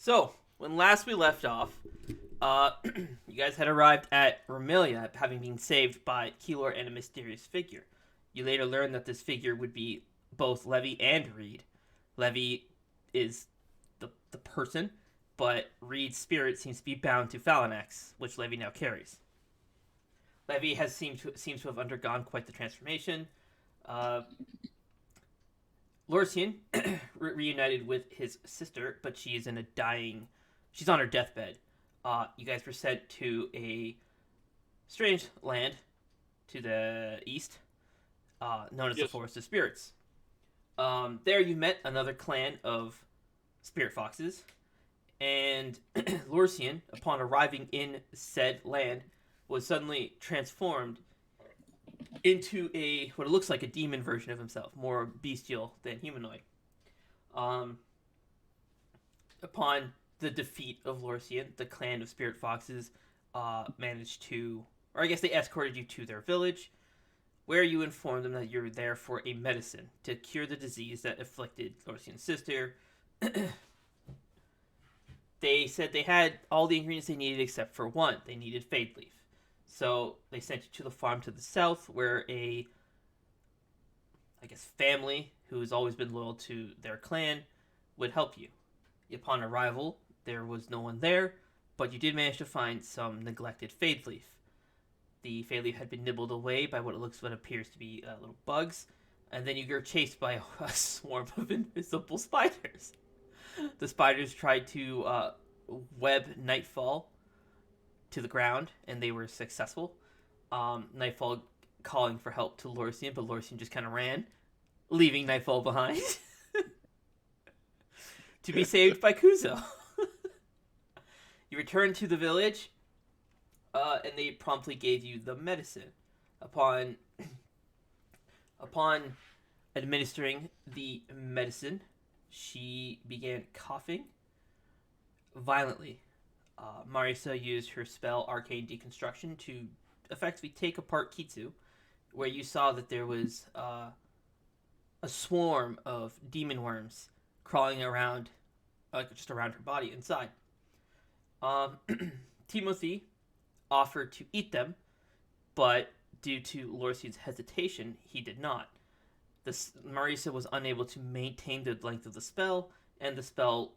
So, when last we left off, you guys had arrived at Remilia, having been saved by Keylor and a mysterious figure. You later learned that this figure would be both Levy and Reed. Levy is the person, but Reed's spirit seems to be bound to Phalanax, which Levy now carries. Levy seems to have undergone quite the transformation. Uh, Lorcian reunited with his sister, but she is in a dying. She's on her deathbed. You guys were sent to a strange land to the east, known as the Yes. Forest of Spirits. There you met another clan of spirit foxes, and Lorcian, upon arriving in said land, was suddenly transformed into a what it looks like a demon version of himself, more bestial than humanoid. Um, Upon the defeat of Lorcian, the clan of spirit foxes managed to, or I guess they escorted you to their village, where you informed them that you're there for a medicine to cure the disease that afflicted Lorcian's sister. They said they had all the ingredients they needed except for one. They needed Fade Leaf. So they sent you to the farm to the south where I guess, family who has always been loyal to their clan would help you. Upon arrival, there was no one there, but you did manage to find some neglected Fade Leaf. The Fade Leaf had been nibbled away by what appears to be little bugs, and then you were chased by a swarm of invisible spiders. The spiders tried to web Nightfall to the ground, and they were successful. Nightfall calling for help to Lorcian, but Lorcian just kind of ran, leaving Nightfall behind to be saved by Kuzo. You returned to the village, and they promptly gave you the medicine. Upon administering the medicine, she began coughing violently. Marisa used her spell Arcane Deconstruction to effectively take apart Kitsu, where you saw that there was a swarm of demon worms crawling around, just around her body inside. Timothy offered to eat them, but due to Lorcian's hesitation, he did not. Marisa was unable to maintain the length of the spell, and the spell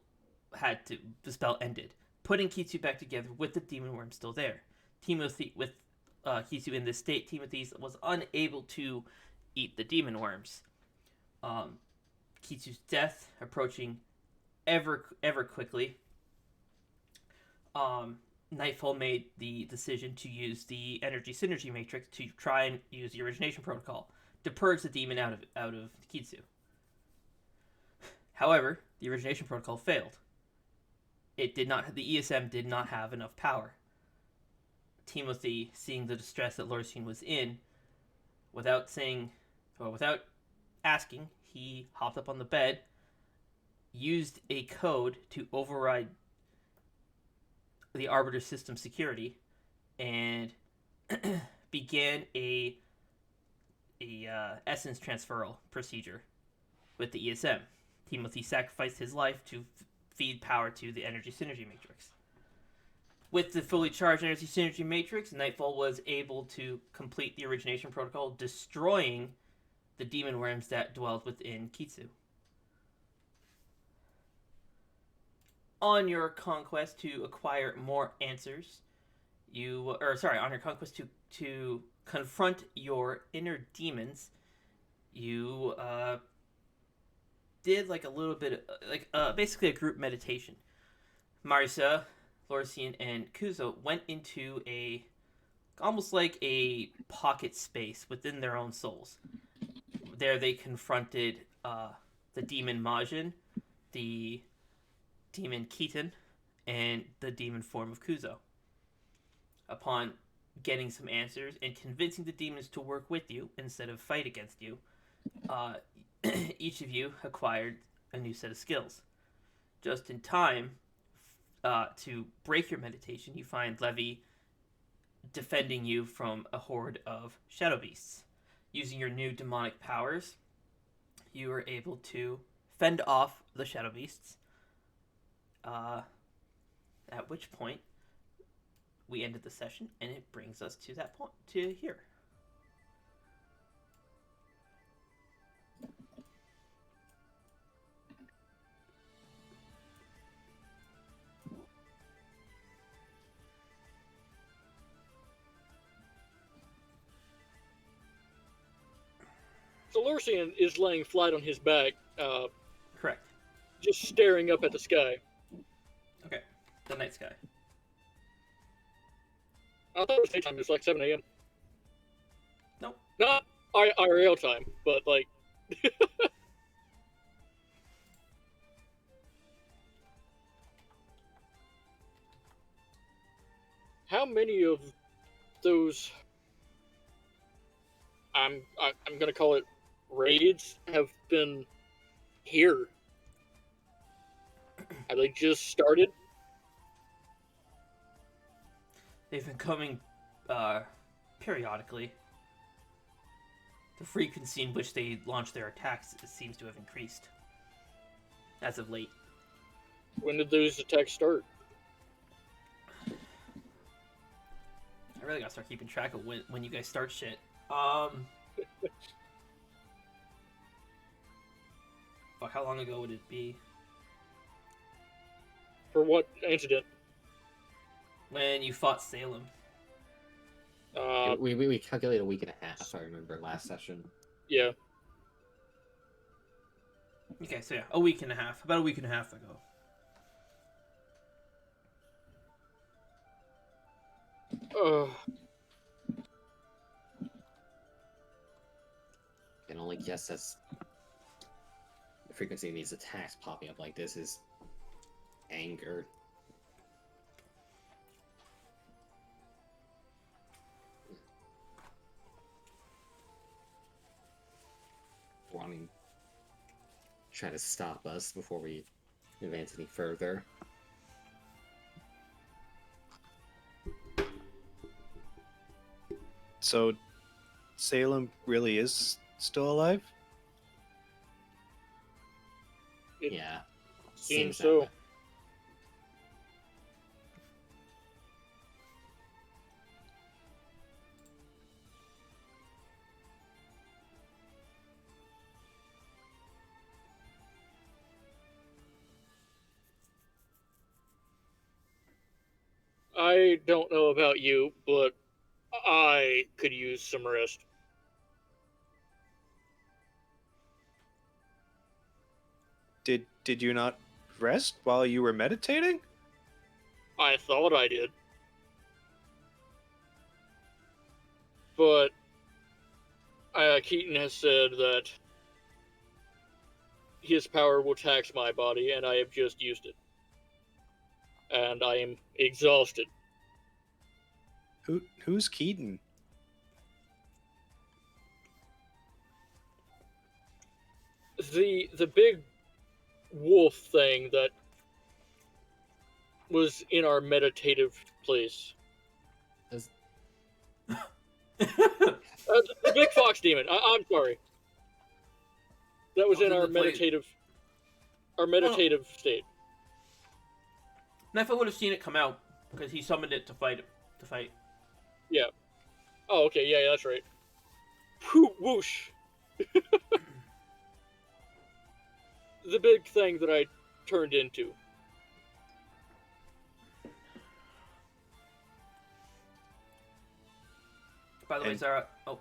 ended, putting Kitsu back together with the demon worm still there. Timothy, with Kitsu in this state, Timothy was unable to eat the demon worms. Kitsu's death approaching ever quickly. Nightfall made the decision to use the energy synergy matrix to try and use the origination protocol to purge the demon out of Kitsu. However, the origination protocol failed. The ESM did not have enough power. Timothy, seeing the distress that Lorcian was in, without asking, he hopped up on the bed, used a code to override the Arbiter system security, and began a essence transferal procedure with the ESM. Timothy sacrificed his life to feed power to the energy synergy matrix. With the fully charged energy synergy matrix, Nightfall was able to complete the origination protocol, destroying the demon worms that dwelled within Kitsu. On your conquest to acquire more answers, on your conquest to confront your inner demons, you did like a little bit of, basically a group meditation. Marisa, Lorcian, and Kuzo went into almost like a pocket space within their own souls. There they confronted the demon Majin, the demon Keaton, and the demon form of Kuzo. Upon getting some answers and convincing the demons to work with you instead of fight against you, each of you acquired a new set of skills. Just in time to break your meditation, you find Levy defending you from a horde of shadow beasts. Using your new demonic powers, you were able to fend off the shadow beasts, At which point, we ended the session, and it brings us to that point, to here. So Lorsian is laying flat on his back, Correct. just staring up at the sky. Okay. The night sky. I thought it was daytime. It's like 7 a.m. Nope. Not IRL time, but like. How many of those? I'm gonna call it raids have been here. Have they just started? They've been coming periodically. The frequency in which they launch their attacks seems to have increased as of late. When did those attacks start? I really gotta start keeping track of when you guys start shit. Fuck, how long ago would it be? For what incident? When you fought Salem. We calculated a week and a half, I remember, last session. Yeah. Okay, so yeah, a week and a half. About a week and a half ago. Can only guess that's the frequency of these attacks popping up like this is anger. Wanting to try to stop us before we advance any further. So, Salem really is still alive? Yeah. Seems that so. way. I don't know about you, but I could use some rest. Did you not rest while you were meditating? I thought I did. But Keaton has said that his power will tax my body, and I have just used it. And I am exhausted. Who's Keaton? The big wolf thing that was in our meditative place. Is- The big fox demon. I'm sorry. That was in our meditative state. And if I would have seen it come out, because he summoned it to fight. Yeah. Oh, okay. Yeah, that's right. Whoo, whoosh. The big thing that I turned into. By the way, And- Zara. Oh,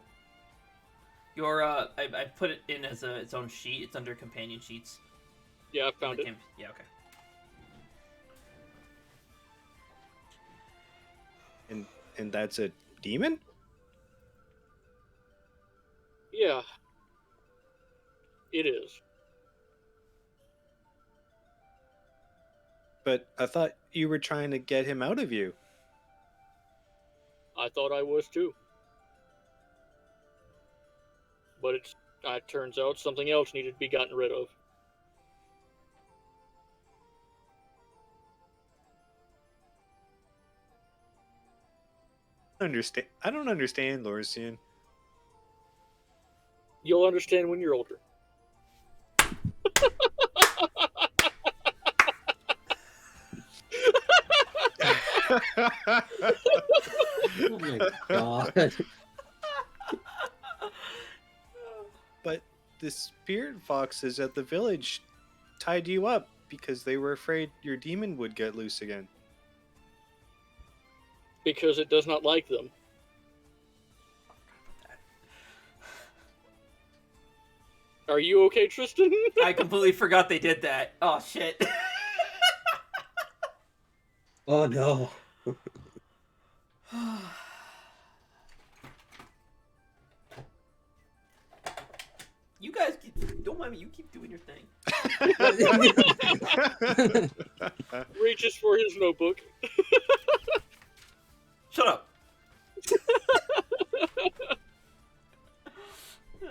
your I put it in as its own sheet. It's under companion sheets. Yeah, I found it. Yeah, okay. And that's a demon? Yeah. It is. But I thought you were trying to get him out of you. I thought I was too. But it turns out something else needed to be gotten rid of. I don't understand, Lorsian. You'll understand when you're older. Oh my god. But the spirit foxes at the village tied you up because they were afraid your demon would get loose again. Because it does not like them. Are you okay, Tristan? I completely forgot they did that. Oh shit. Oh no. You guys don't mind me. You keep doing your thing. Reaches for his notebook. Shut up.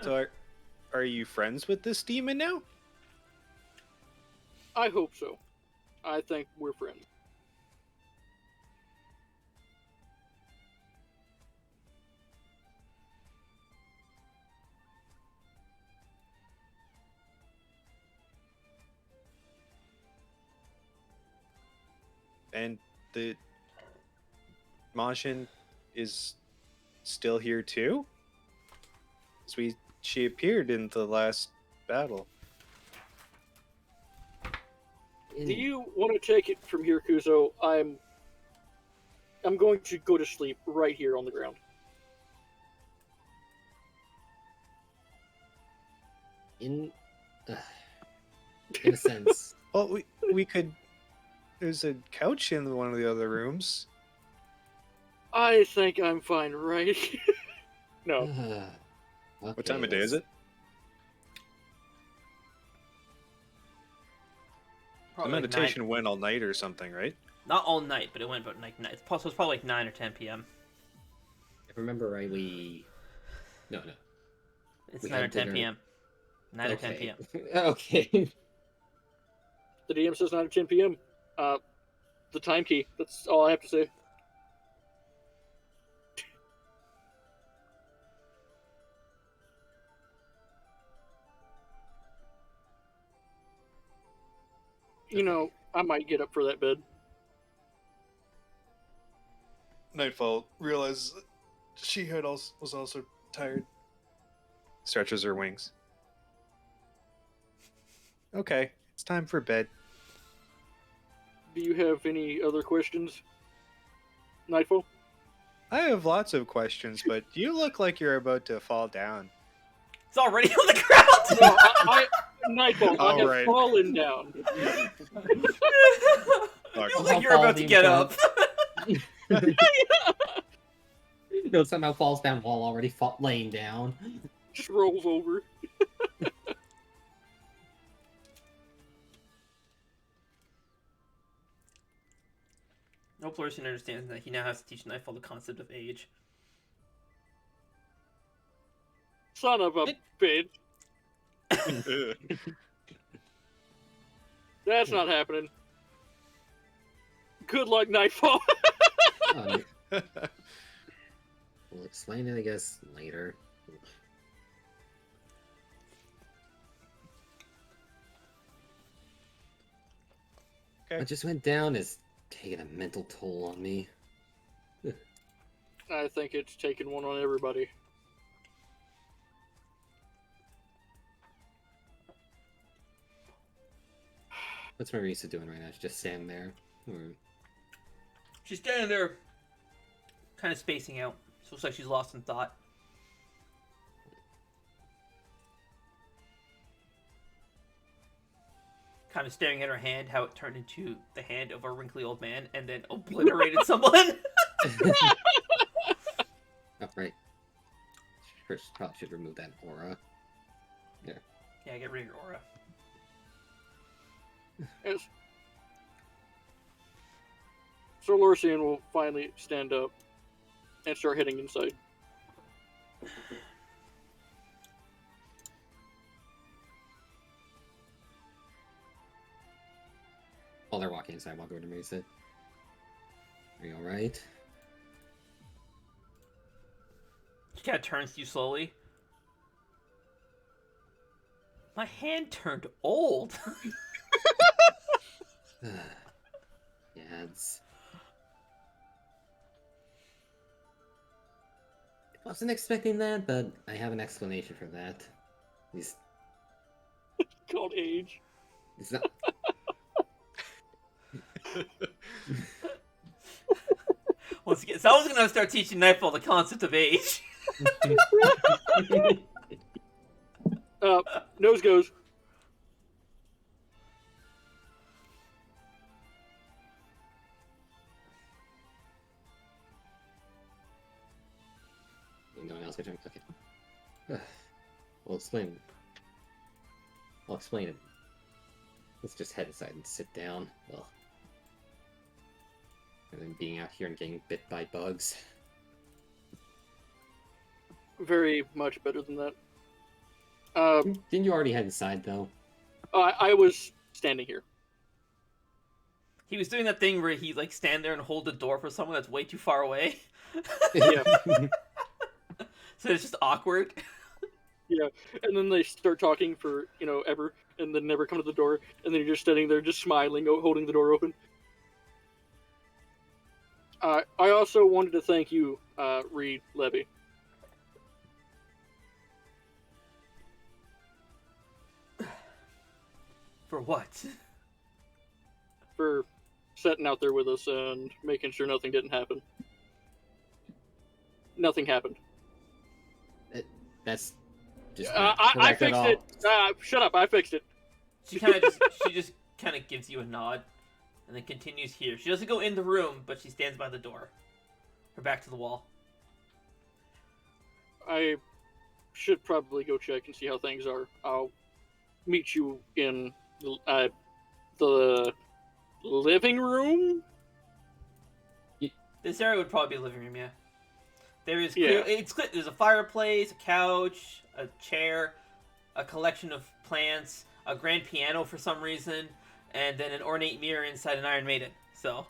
So are you friends with this demon now? I hope so. I think we're friends. And the Majin is still here too? She appeared in the last battle. Do you want to take it from here, Kuzo? I'm going to go to sleep right here on the ground. In a sense. Well, we could. There's a couch in one of the other rooms. I think I'm fine right here. No. What time of day is it? The Probably like meditation went all night or something, right? not all night, but it went about like 9. It's probably like 9 or 10 p.m. If I remember right, No. It's We 9 or had 10 dinner. p.m. 9 or 10 p.m. Okay. The DM says 9 or 10 p.m. The time key. That's all I have to say. You know, I might get up for that bed. Nightfall realizes she was also tired. Stretches her wings. Okay, it's time for bed. Do you have any other questions, Nightfall? I have lots of questions, but you look like you're about to fall down. It's already on the ground. No, Nightfall, I Oh, have right. fallen down. You look like you're about to get up. No, somehow falls down while already laying down. Just rolls over. No person understands that he now has to teach Nightfall the concept of age. Son of a bitch. That's not happening. Good luck, Nightfall. We'll explain it, I guess, later. Okay. What just went down is taking a mental toll on me. I think it's taken one on everybody. What's Marisa doing right now? She's just standing there. She's standing there, kind of spacing out. It looks like she's lost in thought. Kind of staring at her hand, how it turned into the hand of a wrinkly old man and then obliterated someone. Oh, right. First, probably should remove that aura. There. Yeah, get rid of your aura. Yes. So Lorsian will finally stand up and start heading inside. While they're walking inside, walk over to Marisa. Are you alright? She kind of turns to you slowly. My hand turned old. Yeah, it's... Wasn't expecting that, but I have an explanation for that. He's Called age. not. Once again, someone's gonna start teaching Nightfall the concept of age. Nose goes. No one else can. Okay. We'll explain. I'll explain it. Let's just head inside and sit down. Well, and then being out here and getting bit by bugs. Very much better than that. Didn't you already head inside though? I was standing here. He was doing that thing where he like stand there and hold the door for someone that's way too far away. Yeah. So it's just awkward. Yeah, and then they start talking for, ever, and then never come to the door, and then you're just standing there, just smiling, holding the door open. I also wanted to thank you, Reed Levy. For what? For sitting out there with us and making sure nothing didn't happen. Nothing happened. That's just. I fixed it. Shut up! I fixed it. She just kind of gives you a nod, and then continues here. She doesn't go in the room, but she stands by the door, her back to the wall. I should probably go check and see how things are. I'll meet you in the living room. This area would probably be a living room, yeah. There is Yeah. There's a fireplace, a couch, a chair, a collection of plants, a grand piano for some reason, and then an ornate mirror inside an Iron Maiden. So,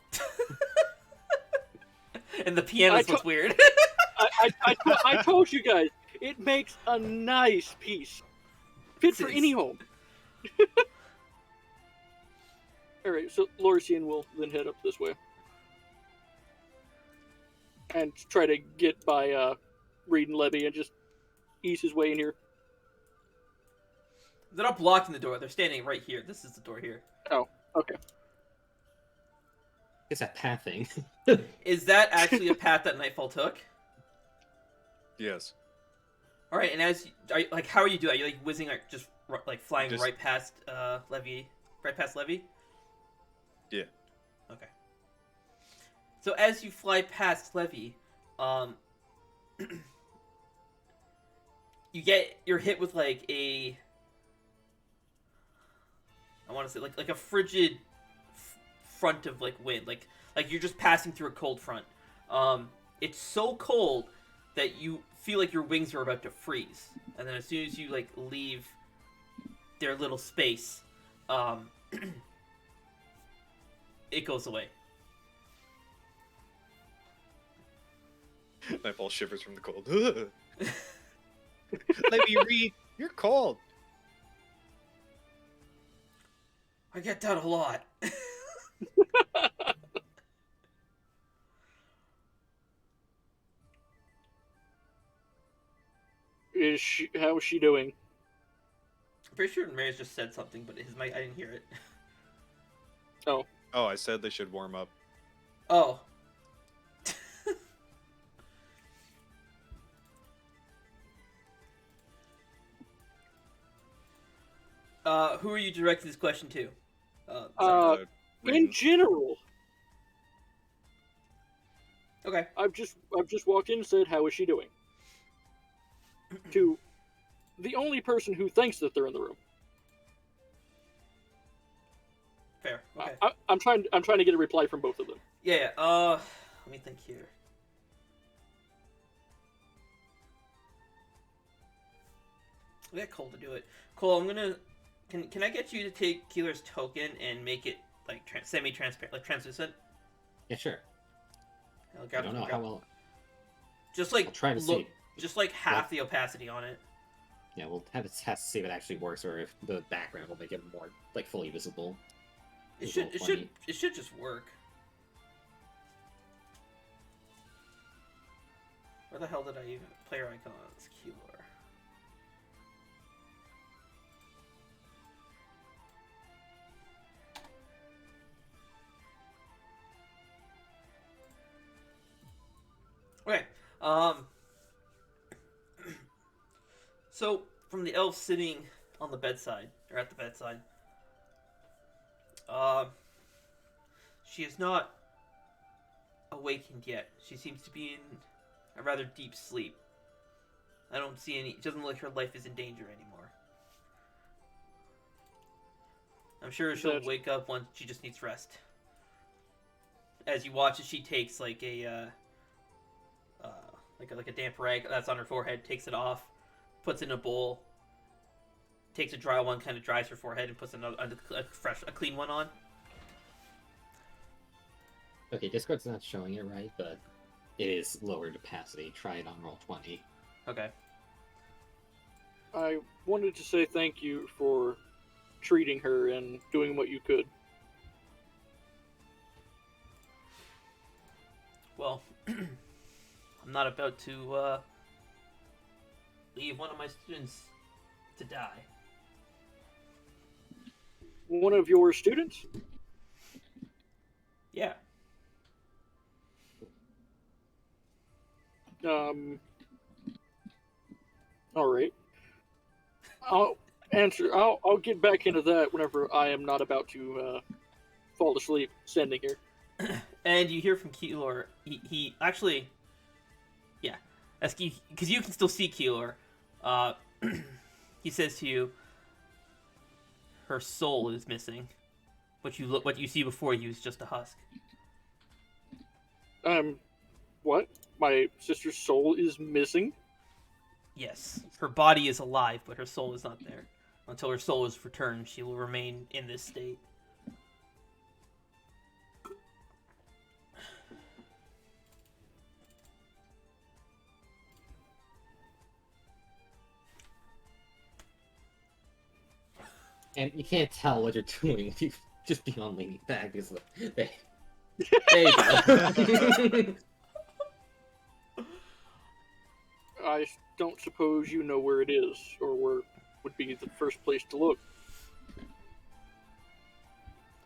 and the piano's what's weird. I told you guys, it makes a nice piece. Fit for any home. Alright, so Lorisian will then head up this way. And try to get by Reed and Levy and just ease his way in here. They're not blocking the door. They're standing right here. This is the door here. Oh, okay. It's that path thing. Is that actually a path that Nightfall took? Yes. All right, and how are you doing? Are you like whizzing, just flying right past Levy, right past Levy? Yeah. Okay. So as you fly past Levy, you're hit with I want to say like a frigid front of wind, like you're just passing through a cold front. It's so cold that you feel like your wings are about to freeze, and then as soon as you leave their little space, it goes away. Nightfall shivers from the cold. Let me read. You're cold. I get that a lot. How is she doing? I'm pretty sure Mary's just said something, but his mic, I didn't hear it. Oh. Oh, I said they should warm up. Oh. Who are you directing this question to? In general. Okay. I've just walked in and said, "How is she doing?" To the only person who thinks that they're in the room. Fair. Okay. I'm trying to get a reply from both of them. Yeah. Let me think here. I got Cole to do it. Cole, I'm gonna. Can I get you to take Keeler's token and make it semi-transparent, translucent? Yeah, sure. I don't know how well. Just I'll try to see. Just half the opacity on it. Yeah, we'll have to see if it actually works or if the background will make it more fully visible. It should just work. Where the hell did I even player icons? Keylor. Okay. So from the elf sitting on the bedside or at the bedside, she is not awakened yet. She seems to be in a rather deep sleep. I don't see any. It doesn't look like her life is in danger anymore. I'm sure she'll wake up once she just needs rest. As you watch as she takes like a like a damp rag that's on her forehead, takes it off, puts it in a bowl, takes a dry one, kind of dries her forehead, and puts a clean one on. Okay, Discord's not showing it right, but it is lowered opacity. Try it on Roll20. Okay. I wanted to say thank you for treating her and doing what you could. Well, I'm not about to leave one of my students to die. One of your students? Yeah. All right. I'll get back into that whenever I am not about to fall asleep standing here. And you hear from Keylor. He actually, yeah, because you can still see Keylor. He says to you, "Her soul is missing. What you see before you is just a husk." What? My sister's soul is missing? Yes, her body is alive, but her soul is not there. Until her soul is returned, she will remain in this state. And you can't tell what you're doing if you just be on leaning back. Because there you go. I don't suppose you know where it is, or where would be the first place to look.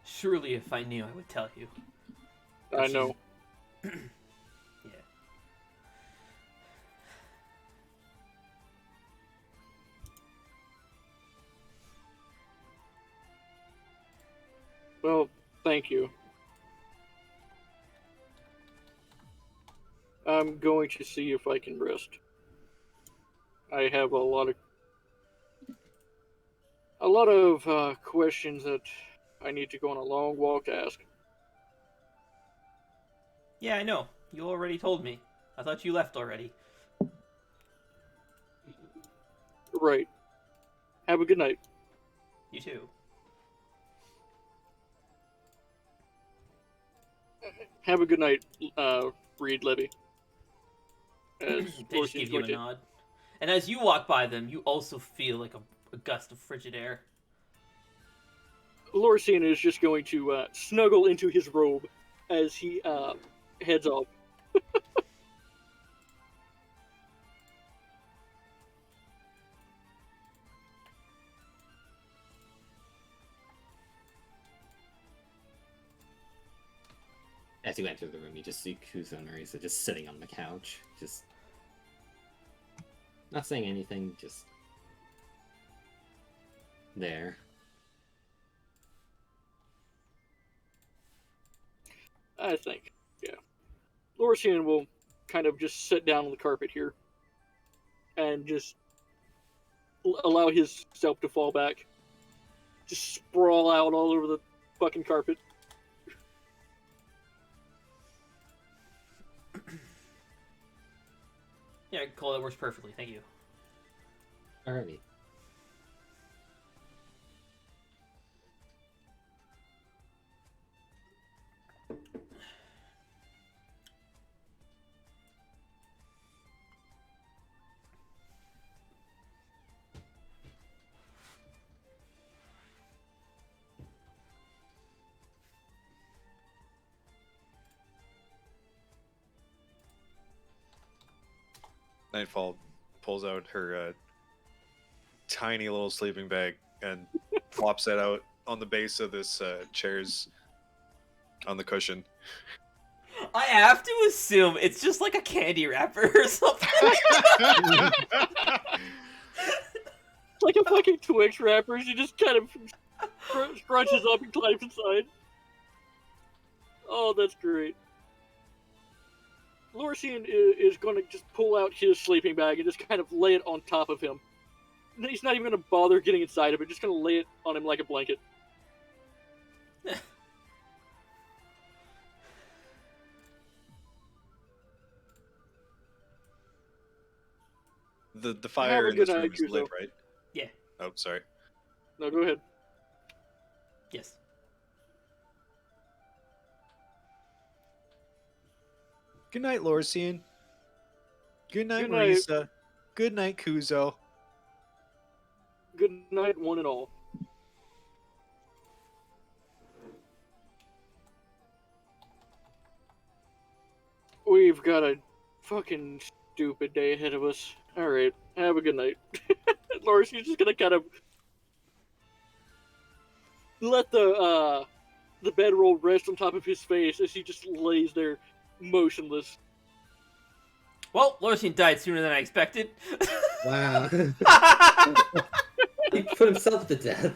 Surely, if I knew, I would tell you. But I know. Yeah. Well, thank you. I'm going to see if I can rest. I have a lot of questions that I need to go on a long walk to ask. Yeah, I know. You already told me. I thought you left already. Right. Have a good night. You too. Have a good night, Reed Levy. As They just give you a nod. And as you walk by them, you also feel like a gust of frigid air. Lorsian is just going to snuggle into his robe as he heads off. As you enter the room, you just see Kuzo and Marisa just sitting on the couch, just not saying anything, just there. I think, yeah. Lorsian will kind of just sit down on the carpet here and just allow his self to fall back. Just sprawl out all over the fucking carpet. Yeah, Cole, that works perfectly. Thank you. Alrighty. Nightfall pulls out her tiny little sleeping bag and flops it out on the base of this chair's on the cushion. I have to assume it's just like a candy wrapper or something. Like a fucking Twix wrapper. She just kind of scrunches up and climbs inside. Oh, that's great. Lorsian is going to just pull out his sleeping bag and just kind of lay it on top of him. He's not even going to bother getting inside of it, just going to lay it on him like a blanket. The fire in this room is lit, right? Yeah. Oh, sorry. No, go ahead. Yes. Good night, Lorsian. Good night, Good night. Marisa. Good night, Kuzo. Good night, one and all. We've got a fucking stupid day ahead of us. Alright, have a good night. Lorsian's just gonna kind of let the bedroll rest on top of his face as he just lays there motionless. Well, Lorsian died sooner than I expected. Wow. He put himself to death.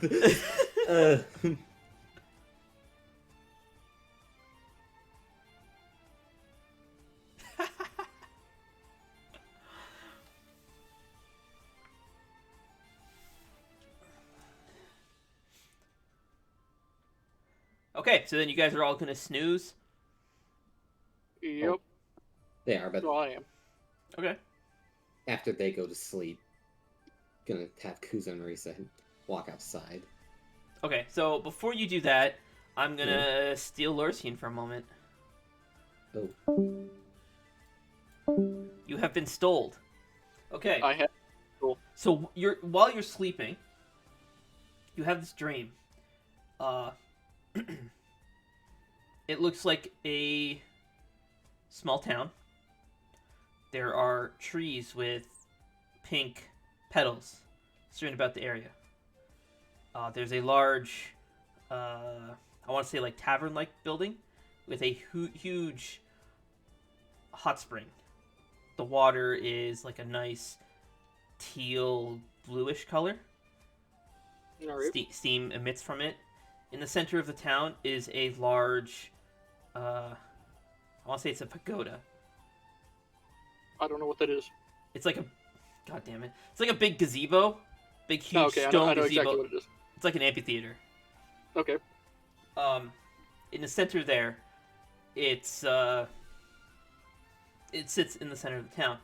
Okay, so then you guys are all gonna snooze. Yep, They are, but so I am. Okay. after they go to sleep, gonna have Kuzo and Marisa walk outside. Okay, so before you do that, I'm gonna steal Lorsian for a moment. Oh. You have been stoled. Okay. I have. So while you're sleeping, you have this dream. It looks like a small town. There are trees with pink petals strewn about the area. There's a large, I want to say like tavern-like building with a huge hot spring. The water is like a nice teal bluish color. Alright. Steam emits from it. In the center of the town is a large, I want to say it's a pagoda. I don't know what that is. It's like a, god damn it, it's like a big gazebo, big huge Okay, stone I know gazebo. exactly what it is. It's like an amphitheater. Okay. In the center there, it sits in the center of the town,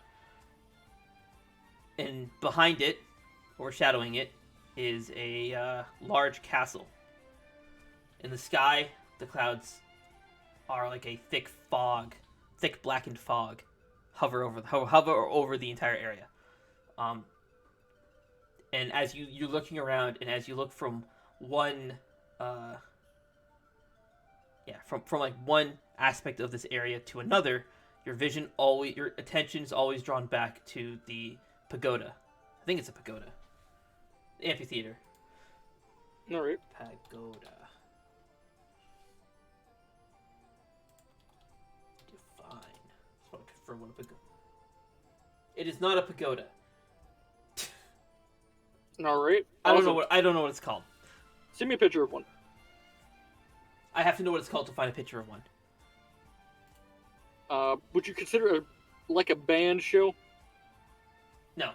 and behind it, overshadowing it, is a large castle. In the sky, the clouds are like a thick blackened fog, hover over the entire area. And as you're looking around, and as you look from one, from like one aspect of this area to another, your attention is always drawn back to the pagoda. I think it's a pagoda. The amphitheater. Alright. Pagoda. Define. Just want to confirm what a pagoda. It is not a pagoda. Alright. I don't know what it's called. Send me a picture of one. I have to know what it's called to find a picture of one. Would you consider it like a band show? No.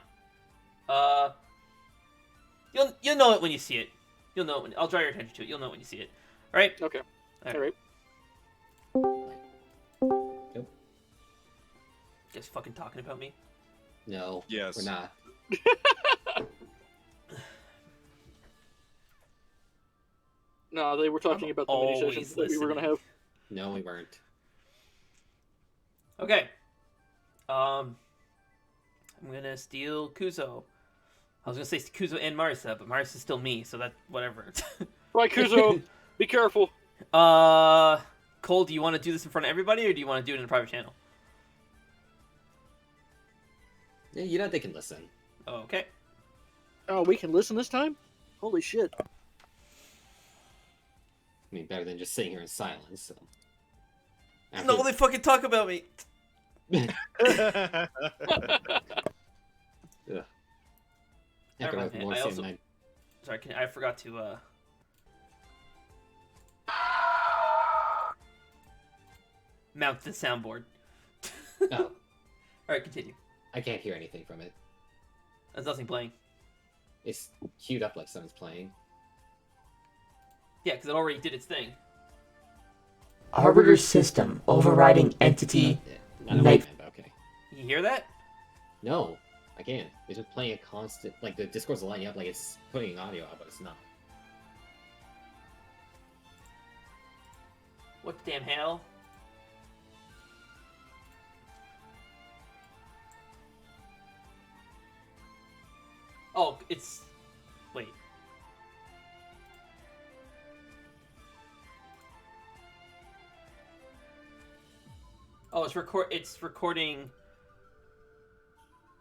You'll know it when you see it. You'll know it when I'll draw your attention to it. You'll know it when you see it. All right? Okay. All Alright. Nope. Just fucking talking about me. No. Yes. We're not. No, they were talking I'm about the mini always sessions that we were going to listening. have. No, we weren't. Okay. I'm gonna steal Kuzo. I was gonna say Kuzo and Marisa, but Marisa's still me, so that whatever. Right, Kuzo, be careful. Cole, do you want to do this in front of everybody, or do you want to do it in a private channel? Yeah, you know they can listen. Okay. Oh, we can listen this time? Holy shit. I mean, better than just sitting here in silence. So. No, they fucking talk about me. Ugh. Never mind, man. I also- I... Sorry, I forgot to mount the soundboard. Oh, Alright, continue. I can't hear anything from it. There's nothing playing. It's queued up like someone's playing. Yeah, because it already did its thing. Arbiter system overriding entity. Not a Night- Wayman, but okay. You hear that? No, I can't. It's just playing a constant. Like the Discord's lighting up, like it's putting audio out, but it's not. What the damn hell? Oh, it's... Wait. Oh, it's recording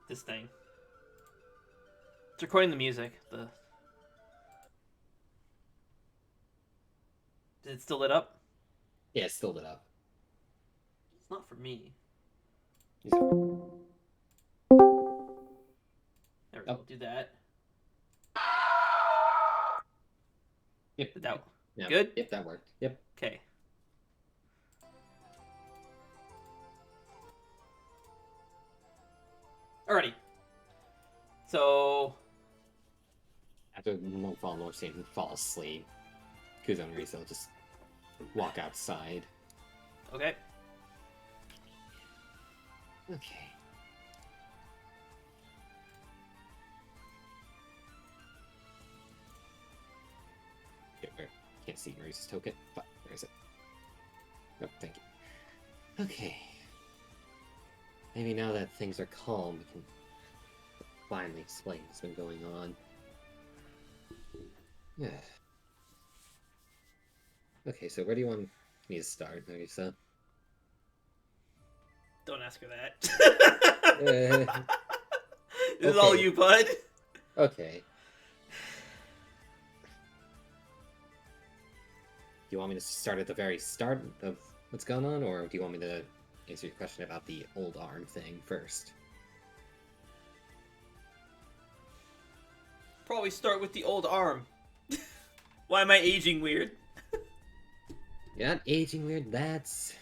this thing. It's recording the music. Is it still lit up? Yeah, it's still lit up. It's not for me. These- There we go. Oh. Do that. Yep. Did that. Yeah. Good? Yep, that worked. Yep. Okay. Alrighty. So After Moonfall and Lorsian fall asleep, Kuzo and Rizo just walk outside. okay. Okay. Where? Can't see Marisa's token. Fuck, where is it? Oh, thank you. Okay. Maybe now that things are calm, we can finally explain what's been going on. Yeah. Okay, so where do you want me to start, Marisa? Don't ask her that. This is all Okay. you, bud. Okay. Do you want me to start at the very start of what's going on, or do you want me to answer your question about the old arm thing first? Probably start with the old arm. Why am I aging weird? You're not aging weird, that's...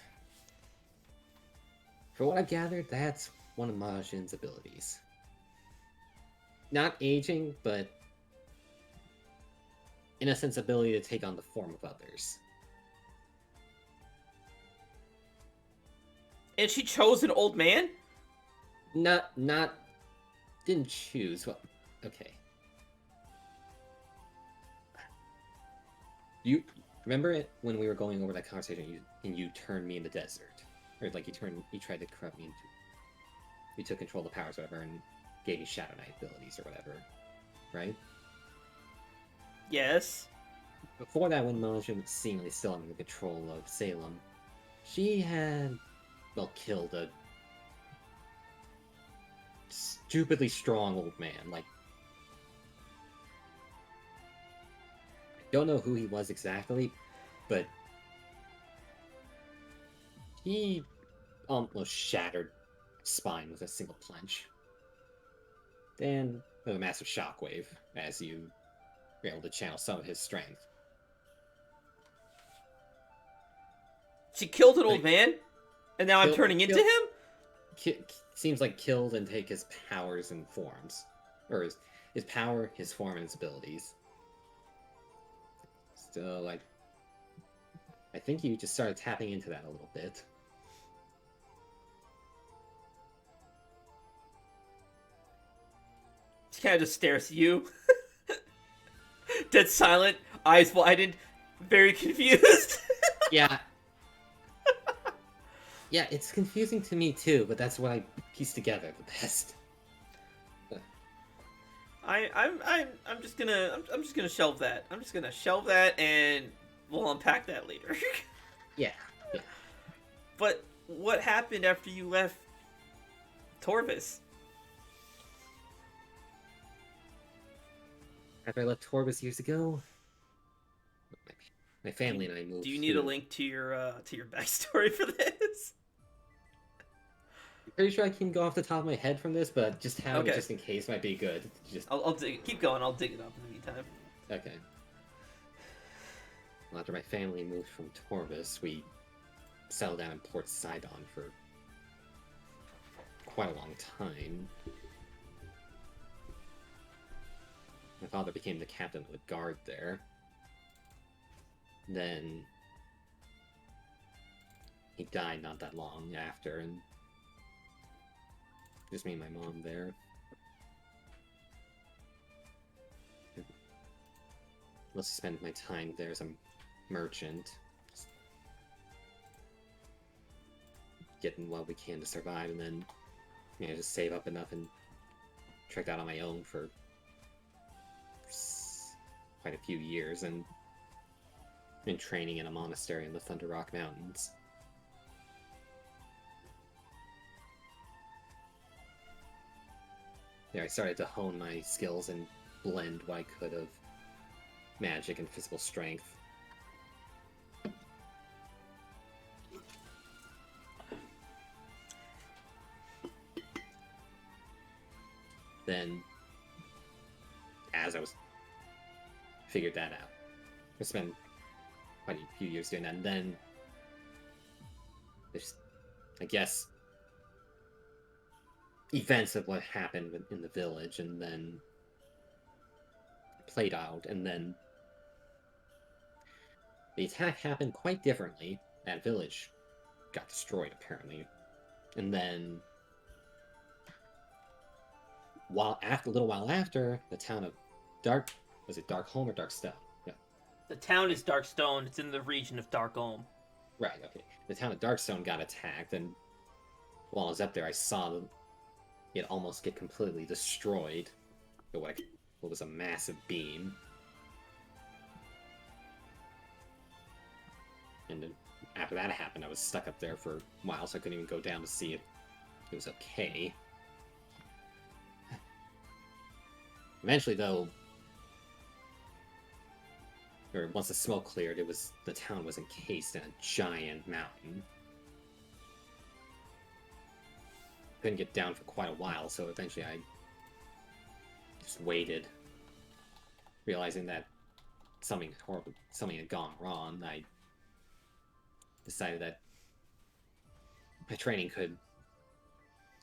For what I've gathered, that's one of Majin's abilities. Not aging, but... in a sense, ability to take on the form of others. And she chose an old man? Not... Didn't choose, well... Okay. You remember it when we were going over that conversation and you turned me in the desert? Or like you tried to corrupt me into... You took control of the powers or whatever and gave me Shadow Knight abilities or whatever, right? Yes. Before that, when Majin was seemingly still under the control of Salem, she had, well, killed a stupidly strong old man. Like, I don't know who he was exactly, but he almost shattered spine with a single punch. And with a massive shockwave as you were able to channel some of his strength. She killed an old man? And now I'm Kill- turning into kill- him? Seems like killed and take his powers and forms. Or his power, his form, and his abilities. So, like... I think you just started tapping into that a little bit. She kind of just stares at you. Dead silent, eyes widened, very confused. Yeah. Yeah, it's confusing to me too, but that's what I piece together the best. I'm just gonna shelve that. I'm just gonna shelve that, and we'll unpack that later. Yeah. But what happened after you left Torvis? after I left Torbus years ago, my family and I moved. Do you need a link to your backstory for this? I'm pretty sure I can go off the top of my head from this, but just having Okay. it just in case might be good. Just I'll keep going. I'll dig it up in the meantime. okay. Well, after my family moved from Torbus, we settled down in Port Sidon for quite a long time. My father became the captain of the guard there. Then he died not that long after, and just me and my mom there. Let's spend my time there as a merchant, just getting what we can to survive, and then just save up enough and trek out on my own for quite a few years, and been training in a monastery in the Thunder Rock Mountains. There, I started to hone my skills and blend what I could of magic and physical strength. Then, as I was figured that out, I spent quite a few years doing that, and then there's, I guess, events of what happened in the village, and then played out, and then the attack happened quite differently. That village got destroyed, apparently, and then a little while after, the town of Darkholm or Darkstone? Yeah. The town is Darkstone. It's in the region of Darkholm. Right, okay. The town of Darkstone got attacked, and while I was up there, I saw it almost get completely destroyed by what was a massive beam. And then after that happened, I was stuck up there for a while, so I couldn't even go down to see if it was okay. Eventually, though, or once the smoke cleared, the town was encased in a giant mountain. Couldn't get down for quite a while, so eventually I just waited, realizing that something had gone wrong. I decided that my training could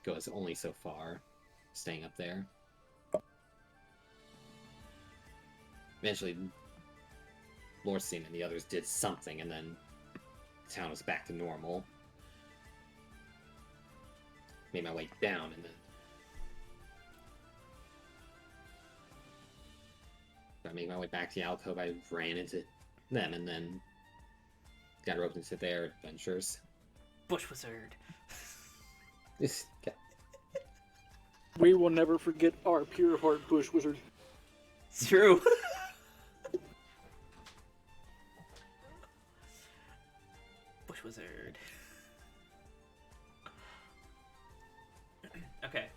go only so far, staying up there. Eventually, Lorstein and the others did something, and then the town was back to normal. Made my way down, and then I made my way back to the alcove. I ran into them, and then got roped into their adventures. Bush Wizard. We will never forget our pure heart bush wizard. It's true. Bush Wizard. Okay.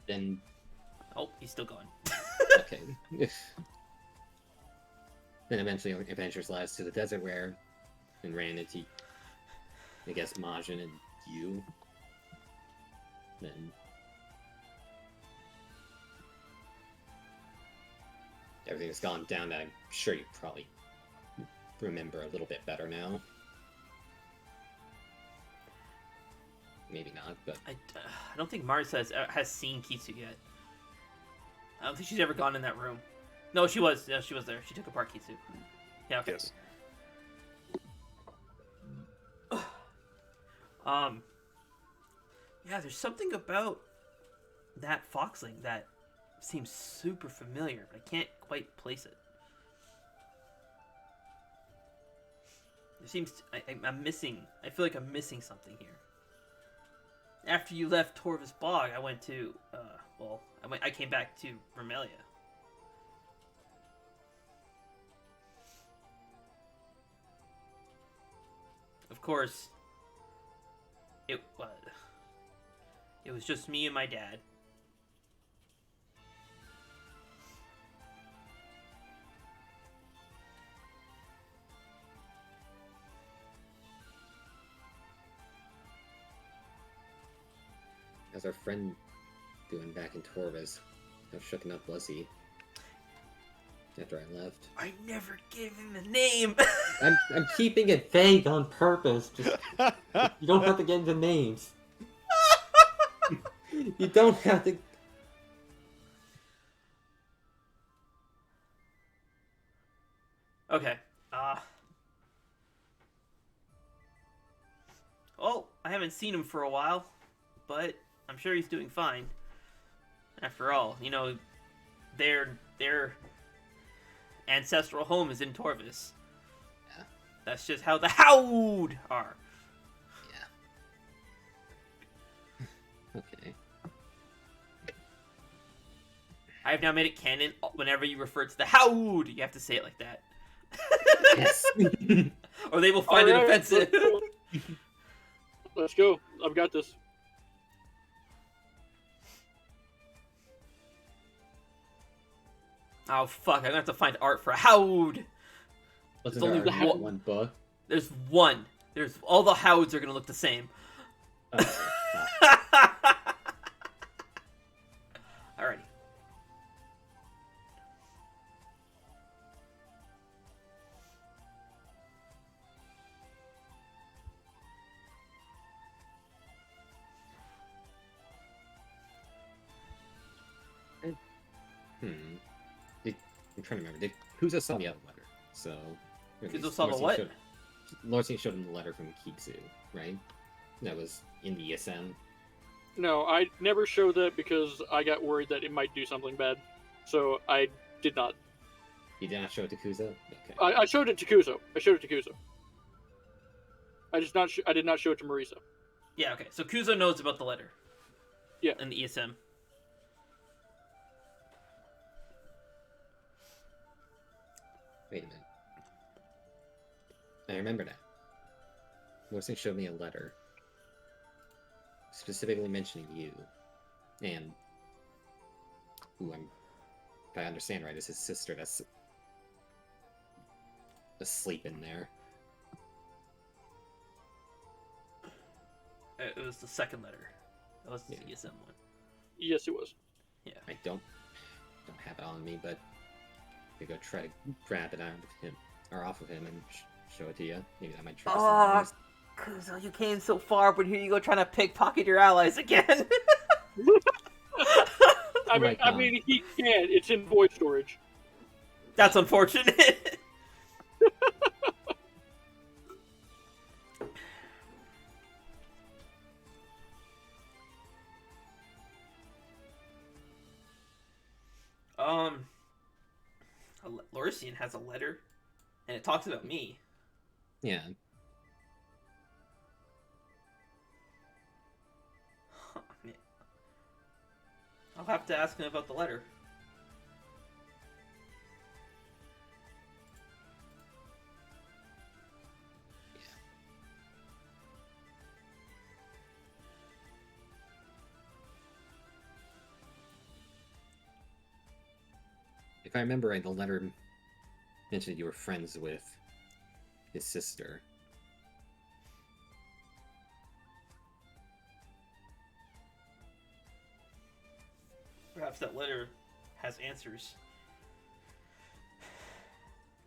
Then. Oh, he's still going. Okay. Then eventually, adventures led us to the desert where, and ran into, I guess, Majin and you. Then everything has gone down. I'm sure you probably remember a little bit better now. Maybe not, but I don't think Marisa has seen Kitsu yet. I don't think she's ever gone in that room. No, she was. Yeah, she was there. She took apart Kitsu. Yeah. Okay. Yes. Yeah, there's something about that foxling that seems super familiar, but I can't quite place it. There seems I'm missing. I feel like I'm missing something here. After you left Torvus Bog, I went to I came back to Remilia. Of course, it was just me and my dad. how's our friend doing back in Torvis? How shooken up was he after I left? I never gave him a name. I'm keeping it vague on purpose. Just you don't have to get into names. You don't have to. Okay. Well, I haven't seen him for a while, but I'm sure he's doing fine. After all, you know, their ancestral home is in Torvis. Yeah. That's just how the Howd are. Yeah. Okay. I have now made it canon. Whenever you refer to the Howd, you have to say it like that. Yes. Or they will find it Alright, offensive. Let's go. I've got this. Oh fuck! I'm gonna have to find art for Howd. Wasn't It's only there already one- one book? There's one. There's all the Howds are gonna look the same. Oh, Alrighty. I'm trying to remember. Did Kuzo saw the other letter? So. or at Kuzo least saw the Lorcine what? Lorcine showed him the letter from Kitsu, right? That was in the ESM. No, I never showed that because I got worried that it might do something bad. So I did not. You did not show it to Kuzo? Okay. I showed it to Kuzo. I showed it to Kuzo. I did not show it to Marisa. Yeah. Okay. So Kuzo knows about the letter. Yeah. And the ESM. Wait a minute. I remember now. Lorcine showed me a letter specifically mentioning you. And who if I understand right, is his sister that's asleep in there. It was the second letter. That was the Yeah. ESM one. Yes, it was. I don't have it on me, but I could go try to grab it out of him or off of him and show it to you. Maybe that might try to Ah. send Kuzo, you came so far, but here you go trying to pickpocket your allies again. I my mean, he can. It's in void storage. That's unfortunate. Lorcine has a letter, and it talks about me. Yeah. Huh, man. I'll have to ask him about the letter. If I remember right, the letter mentioned you were friends with his sister. Perhaps that letter has answers.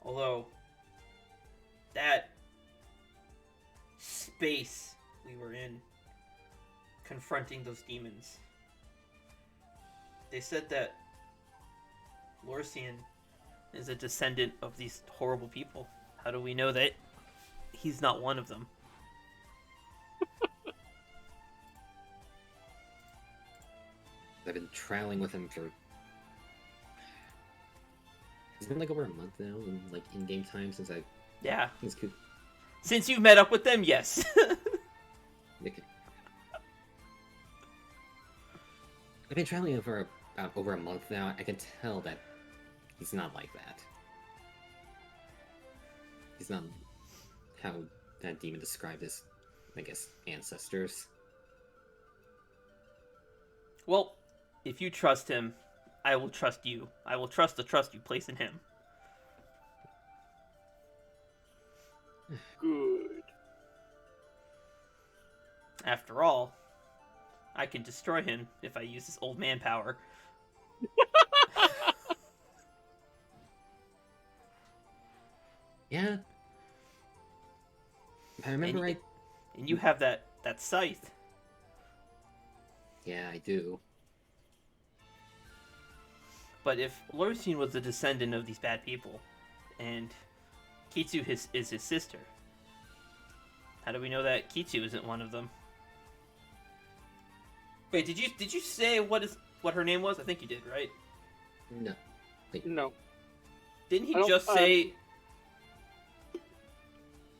Although, that space we were in, confronting those demons, they said that Lorcine is a descendant of these horrible people. How do we know that he's not one of them? I've been traveling with him for. It's been like over a month now, in like in-game time since I. Yeah. Since Since you've met up with them, yes. Nick. I've been traveling with him for about over a month now. I can tell that he's not like that. He's not how that demon described his, I guess, ancestors. Well, if you trust him, I will trust you. I will trust the trust you place in him. Good. After all, I can destroy him if I use this old man power. Yeah. If I remember right. And you have that scythe. Yeah, I do. But if Lorcine was a descendant of these bad people, and Kitsu is his sister, how do we know that Kitsu isn't one of them? Wait, did you say what her name was? I think you did, right? No. No. Didn't he just say?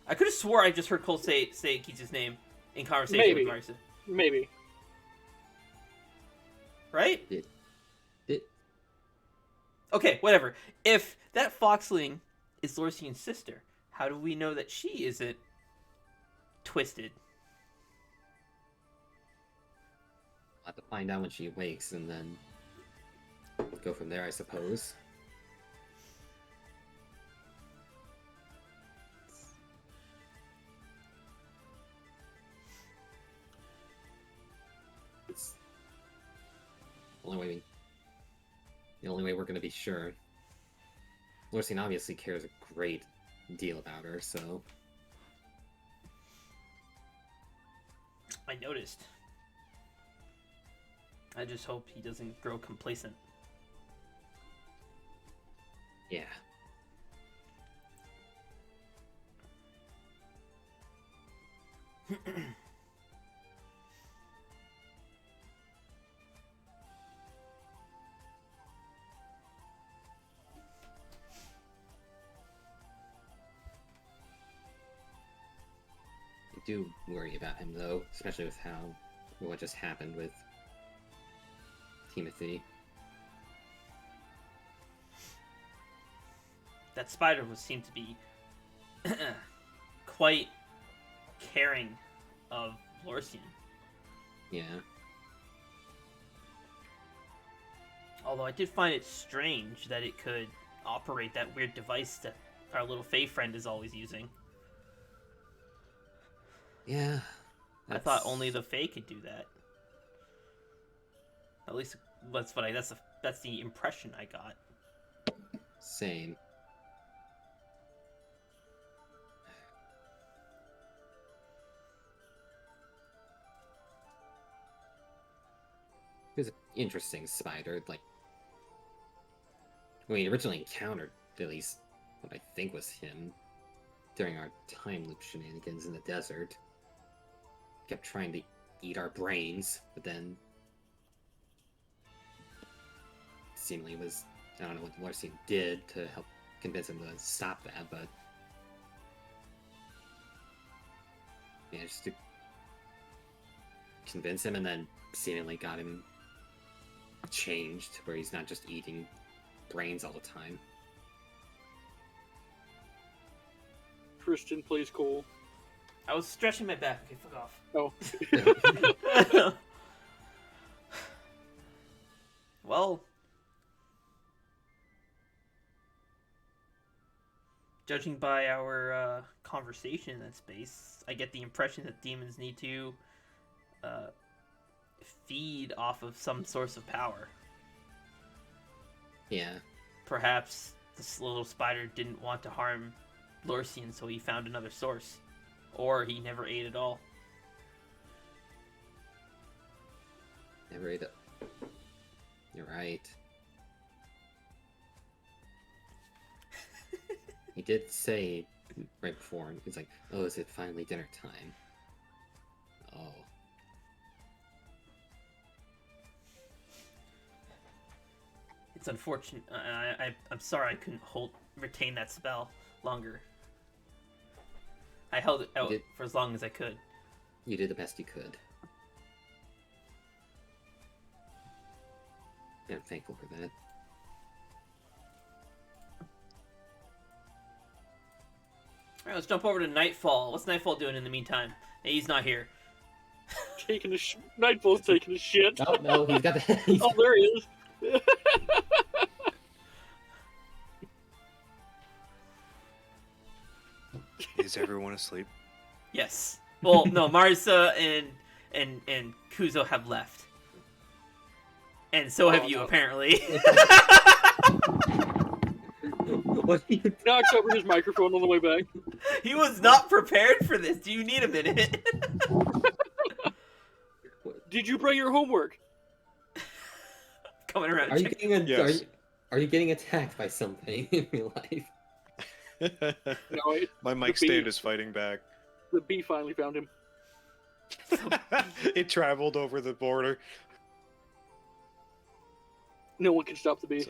I could have swore I just heard Cole say Kitsu's name in conversation with Marisa. Maybe. Right? Did. Okay, whatever. If that foxling is Lorcine's sister, how do we know that she isn't twisted? I'll have to find out when she awakes and then go from there, I suppose. It's the only way we're going to be sure. Lorcine obviously cares a great deal about her, so... I noticed. I just hope he doesn't grow complacent. Yeah. I do worry about him, though, especially with what just happened with Timothy. That spider seemed to be quite caring of Lorcine. Yeah. Although I did find it strange that it could operate that weird device that our little Fae friend is always using. Yeah. I thought only the Fae could do that. At least that's the impression I got. Same. It was an interesting spider, like... When we originally encountered, at least, what I think was him, during our time loop shenanigans in the desert. Kept trying to eat our brains, but then... Seemingly was... I don't know what Lorcine did to help convince him to stop that, but... Yeah, just to convince him, and then seemingly got him changed, where he's not just eating brains all the time. Christian plays cool. I was stretching my back. Okay, fuck off. Oh. Well, judging by our conversation in that space, I get the impression that demons need to feed off of some source of power. Yeah. Perhaps this little spider didn't want to harm Lorcine, so he found another source. Or he never ate at all. Never ate it. You're right. He did say right before, he's like, oh, is it finally dinner time? Oh. It's unfortunate. I'm sorry I couldn't retain that spell longer. I held it out for as long as I could. You did the best you could. Yeah, I'm thankful for that. Alright, let's jump over to Nightfall. What's Nightfall doing in the meantime? Hey, he's not here. Taking a Nightfall's taking a shit. Oh, no, he's got the... Oh, there he is. Is everyone asleep? Yes. Well, no, Marisa and and Kuzo have left. And so have Oh, you, no. apparently. What do you Knocks over his microphone on the way back. He was not prepared for this. Do you need a minute? Did you bring your homework? Coming around. Are you check- getting Yes. are you getting attacked by something in real life? No, My mic the bee. stand is fighting back. The bee finally found him. It traveled over the border. No one can stop the bee.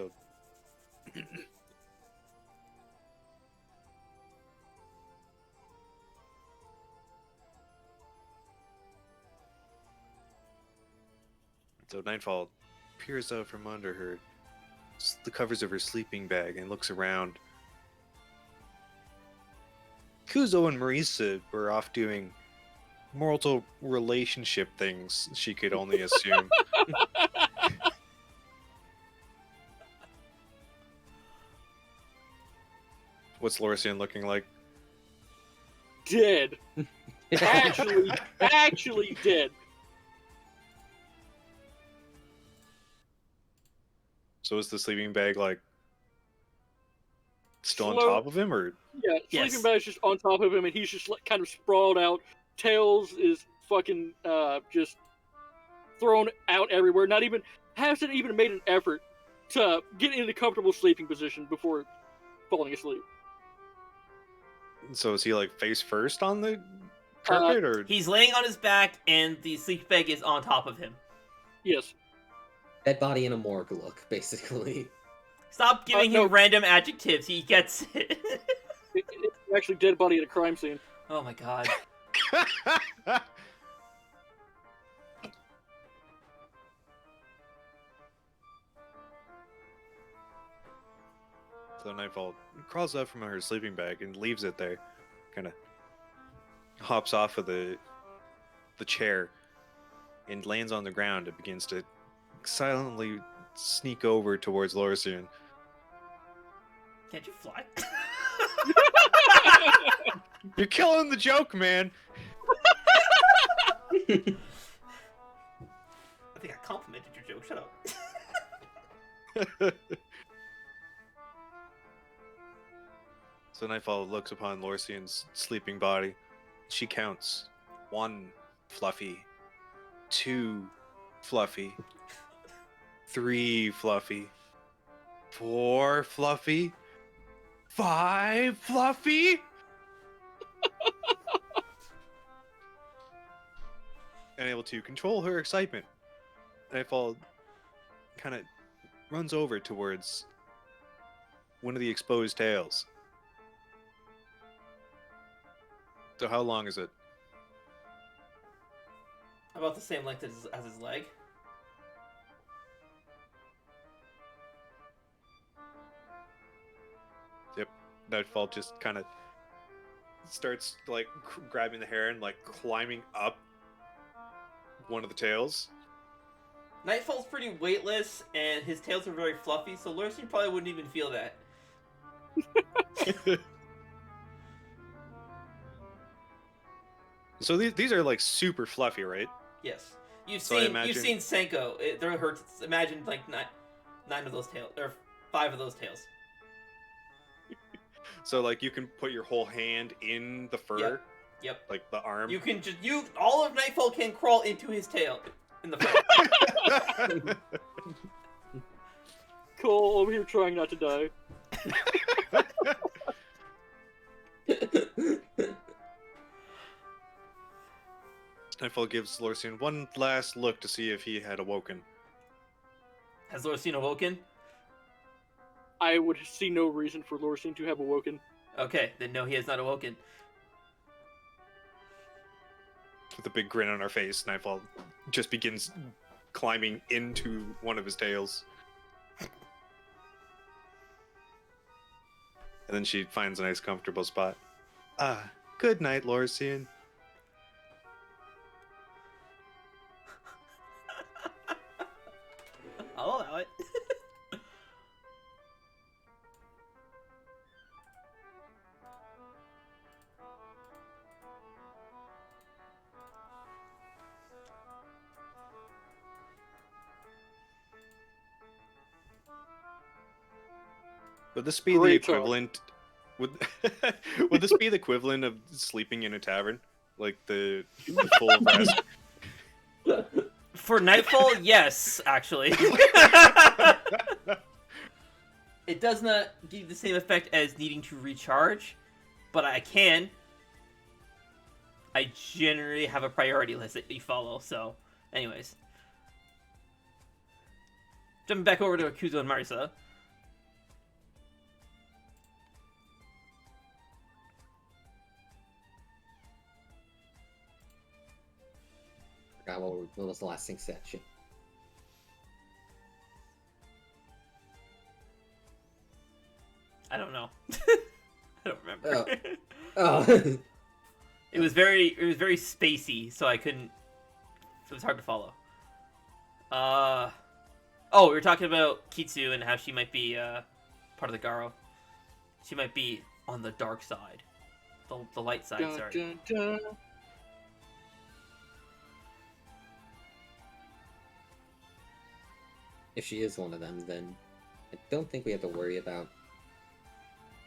So Nightfall peers out from under her, the covers of her sleeping bag, and looks around. Kuzo and Marisa were off doing mortal relationship things, she could only assume. What's Lorisian looking like? Dead. Actually dead. So is the sleeping bag like still on Slow- top of him, or Yeah, Yes. sleeping bag's just on top of him, and he's just like, kind of sprawled out. Tails is fucking just thrown out everywhere. Hasn't even made an effort to get into comfortable sleeping position before falling asleep. so is he like face first on the carpet, or He's laying on his back, and the sleep bag is on top of him. Yes. Dead body in a morgue look, basically. Stop giving no. him random adjectives. He gets it. It's actually dead body at a crime scene. Oh my god. So Nightfall crawls up from her sleeping bag and leaves it there. Kind of hops off of the chair and lands on the ground and begins to silently sneak over towards Lorisian. Can't you fly? You're killing the joke, man! I think I complimented your joke. Shut up. So Nightfall looks upon Lorisian's sleeping body. She counts. 1 Fluffy. 2 Fluffy. 3 Fluffy. 4 Fluffy. 5 Fluffy. And able to control her excitement, Nightfall kind of runs over towards one of the exposed tails. So how long is it? About the same length as his leg. Nightfall just kind of starts like grabbing the hair and like climbing up one of the tails. Nightfall's pretty weightless, and his tails are very fluffy, so Lursian probably wouldn't even feel that. So these are like super fluffy, right? Yes. You've So I seen imagine- you've seen Senko. They're hurts. Imagine like nine of those tails, or 5 of those tails. So like you can put your whole hand in the fur, Yep. like the arm. You can all of Nightfall can crawl into his tail in the front. Cole over here trying not to die. Nightfall gives Lorisian one last look to see if he had awoken. Has Lursian awoken? I would see no reason for Lorisian to have awoken. Okay, then no, he has not awoken. With a big grin on her face, Nightfall just begins climbing into one of his tails. And then she finds a nice comfortable spot. Ah, good night, Lorisian. I'll allow it. Would this be the Great talk. equivalent? Would would this be the equivalent of sleeping in a tavern, like the full rest? For Nightfall, yes, actually. It does not give you the same effect as needing to recharge, but I can. I generally have a priority list that you follow, so anyways. Jumping back over to Akuzo and Marisa. Forgot what was the last thing said. Shit. I don't know. I don't remember. Oh. Oh. It was very spacey, so I couldn't. It was hard to follow. Oh, we were talking about Kitsu and how she might be part of the Garo. She might be on the dark side, the light side. Dun, Sorry. dun, dun. If she is one of them, then I don't think we have to worry about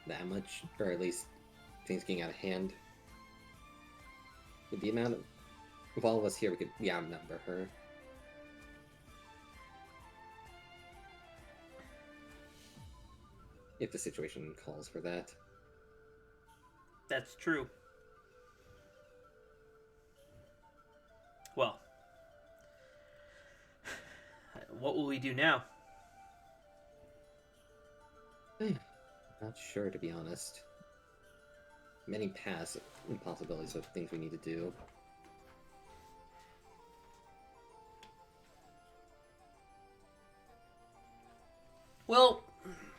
that much, or at least things getting out of hand. With the amount of all of us here, we outnumber her. If the situation calls for that. That's true. Well, what will we do now? Not sure, to be honest. Many paths and possibilities of things we need to do. Well,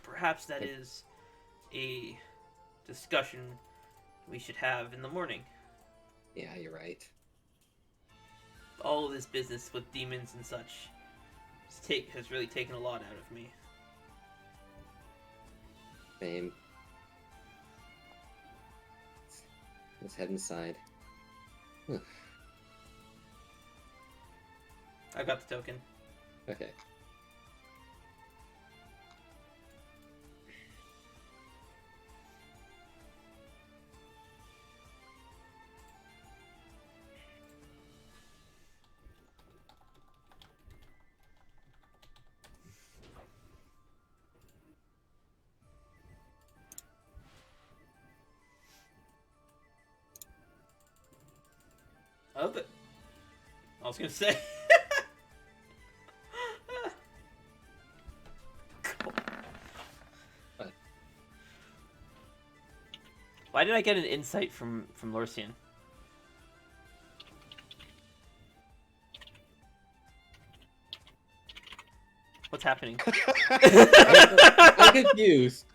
perhaps that is a discussion we should have in the morning. Yeah, you're right. All of this business with demons and such has really taken a lot out of me. Same. Let's head inside. I got the token. Okay. Oh, but I was gonna say. Why did I get an insight from Lorsian? What's happening? I'm confused.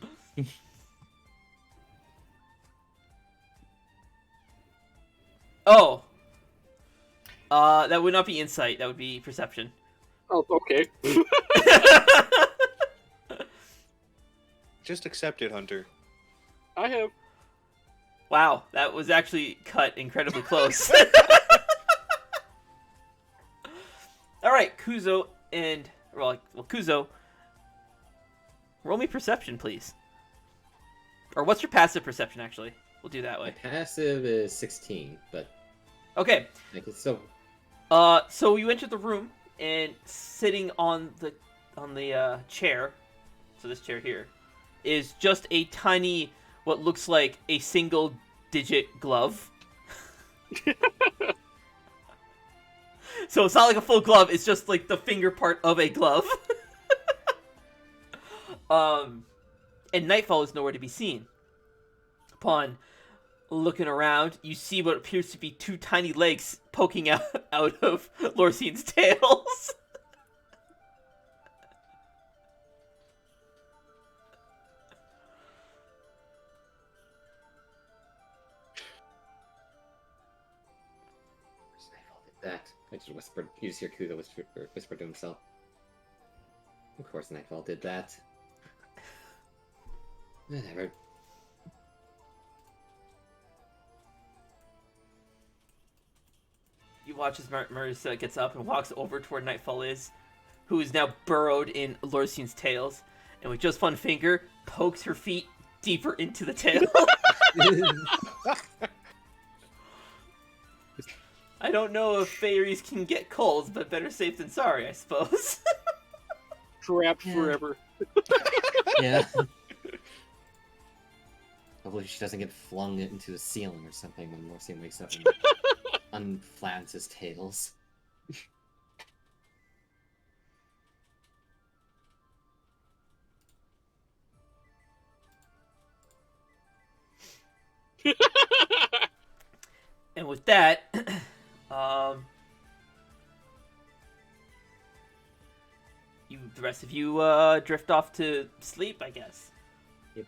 Oh. That would not be insight. That would be perception. Oh, okay. Just accept it, Hunter. I have. Wow, that was actually cut incredibly close. All right, Kuzo and Kuzo, roll me perception, please. Or what's your passive perception? Actually, we'll do that My way. passive is 16, but Okay. like it's so. So you enter the room, and sitting on the chair, so this chair here, is just a tiny, what looks like a single-digit glove. So it's not like a full glove; it's just like the finger part of a glove. And Nightfall is nowhere to be seen. Upon looking around, you see what appears to be two tiny legs poking out of Lorsian's tails. Nightfall did that. I just whispered. You just hear Kudo whisper to himself. Of course, Nightfall did that. Whatever. You watch as Marisa gets up and walks over to where Nightfall is, who is now burrowed in Lorsian's tails, and with just one finger, pokes her feet deeper into the tail. I don't know if fairies can get colds, but better safe than sorry, I suppose. Trapped Yeah. forever. Yeah. Hopefully she doesn't get flung into the ceiling or something when Morsian wakes up and unflattens his tails. And with that, the rest of you drift off to sleep, I guess. Yep.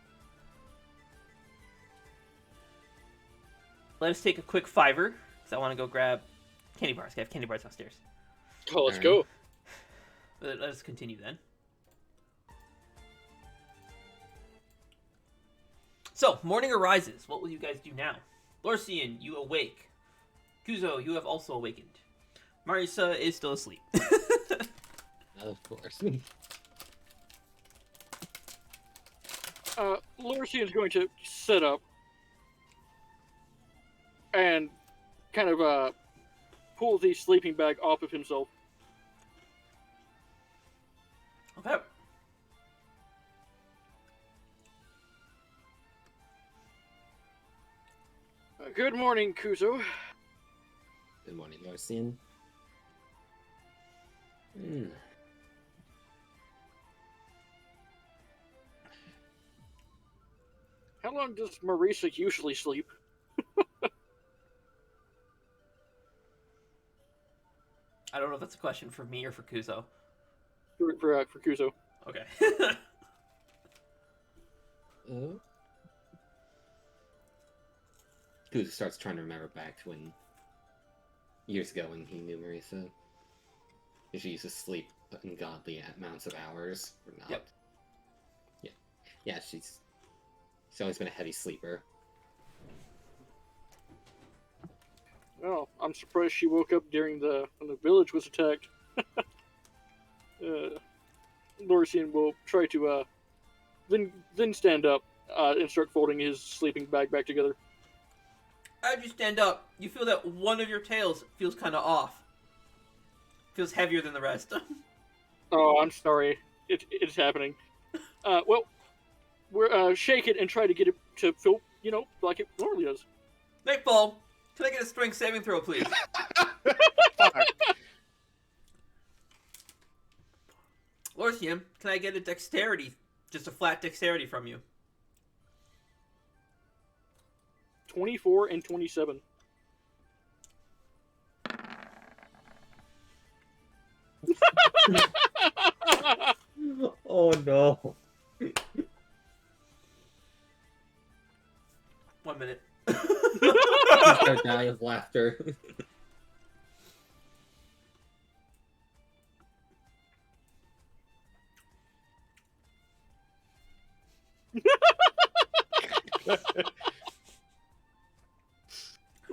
Let us take a quick fiver, because I want to go grab candy bars. I have candy bars downstairs. Oh, let's Alright. go. Let us continue then. So, morning arises. What will you guys do now? Lorcian, you awake. Kuzo, you have also awakened. Marisa is still asleep. Of course. Lorcian's going to sit up and kind of pull the sleeping bag off of himself. Okay. Good morning, Kuzo. Good morning, Morsian. How long does Marisa usually sleep? I don't know if that's a question for me or for Kuzo. For Kuzo. Okay. Kuzu starts trying to remember back to when years ago when he knew Marisa. She used to sleep ungodly amounts of hours, or not. Yep. Yeah, she's always been a heavy sleeper. Oh, I'm surprised she woke up during when the village was attacked. Lorcian will try to then stand up and start folding his sleeping bag back together. As you stand up, you feel that one of your tails feels kind of off. Feels heavier than the rest. Oh, I'm sorry. It's happening. Well, we're shake it and try to get it to feel, like it normally does. Nightfall, can I get a strength saving throw, please? Lorcian, can I get a dexterity, just a flat dexterity from you? 24 and 27. Oh no. 1 minute. Start dying of laughter.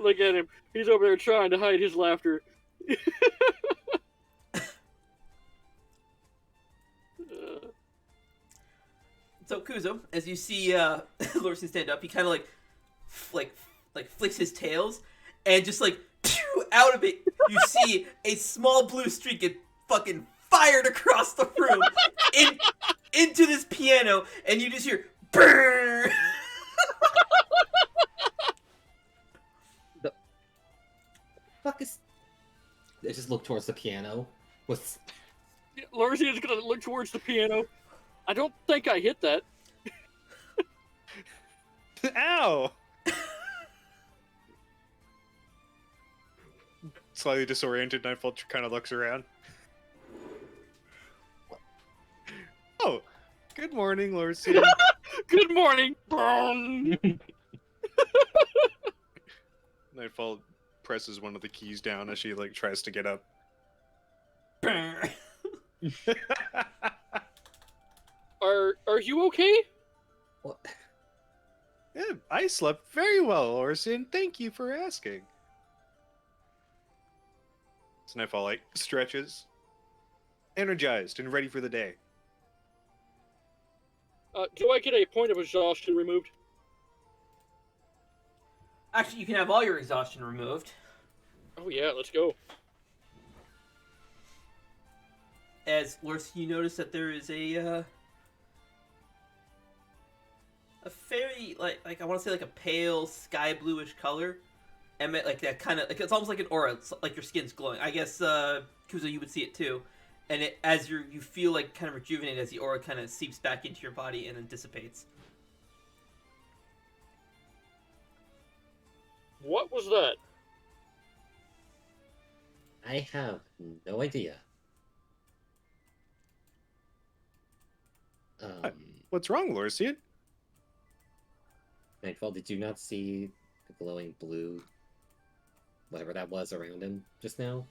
Look at him. He's over there trying to hide his laughter. So Kuzo, as you see Lorcian stand up, he kind of like flicks his tails, and just like out of it, you see a small blue streak get fucking fired across the room into this piano, and you just hear burn. Fuck is? They just look towards the piano. With Lorcian's gonna look towards the piano. I don't think I hit that. Ow! Slightly disoriented, Nightfall kind of looks around. Oh, good morning, Lorcian. Good morning. Boom. Nightfall presses one of the keys down as she tries to get up. Burn. Are you okay? what? Yeah, I slept very well, Lorcian. Thank you for asking. So Nightfall stretches, energized and ready for the day. Do I get a point of exhaustion removed? Actually, you can have all your exhaustion removed. Oh yeah, let's go. As Lorcy, you notice that there is a very like I want to say like a pale sky bluish color, and like that kind of like it's almost like an aura. It's like your skin's glowing. I guess Kuzo, you would see it too, and it as you feel like kind of rejuvenated as the aura kind of seeps back into your body and then dissipates. What was that? I have no idea. What's wrong, Lorcian? Nightfall, did you not see the glowing blue, whatever that was around him just now?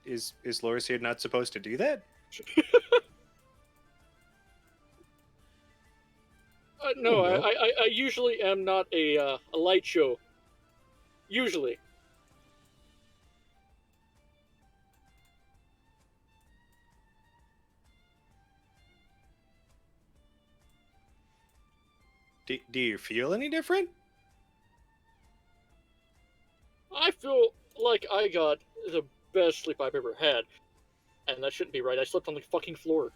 Is Lorcian not supposed to do that? No, Oh, no. I usually am not a light show. Usually. Do you feel any different? I feel like I got the best sleep I've ever had. And that shouldn't be right. I slept on the fucking floor.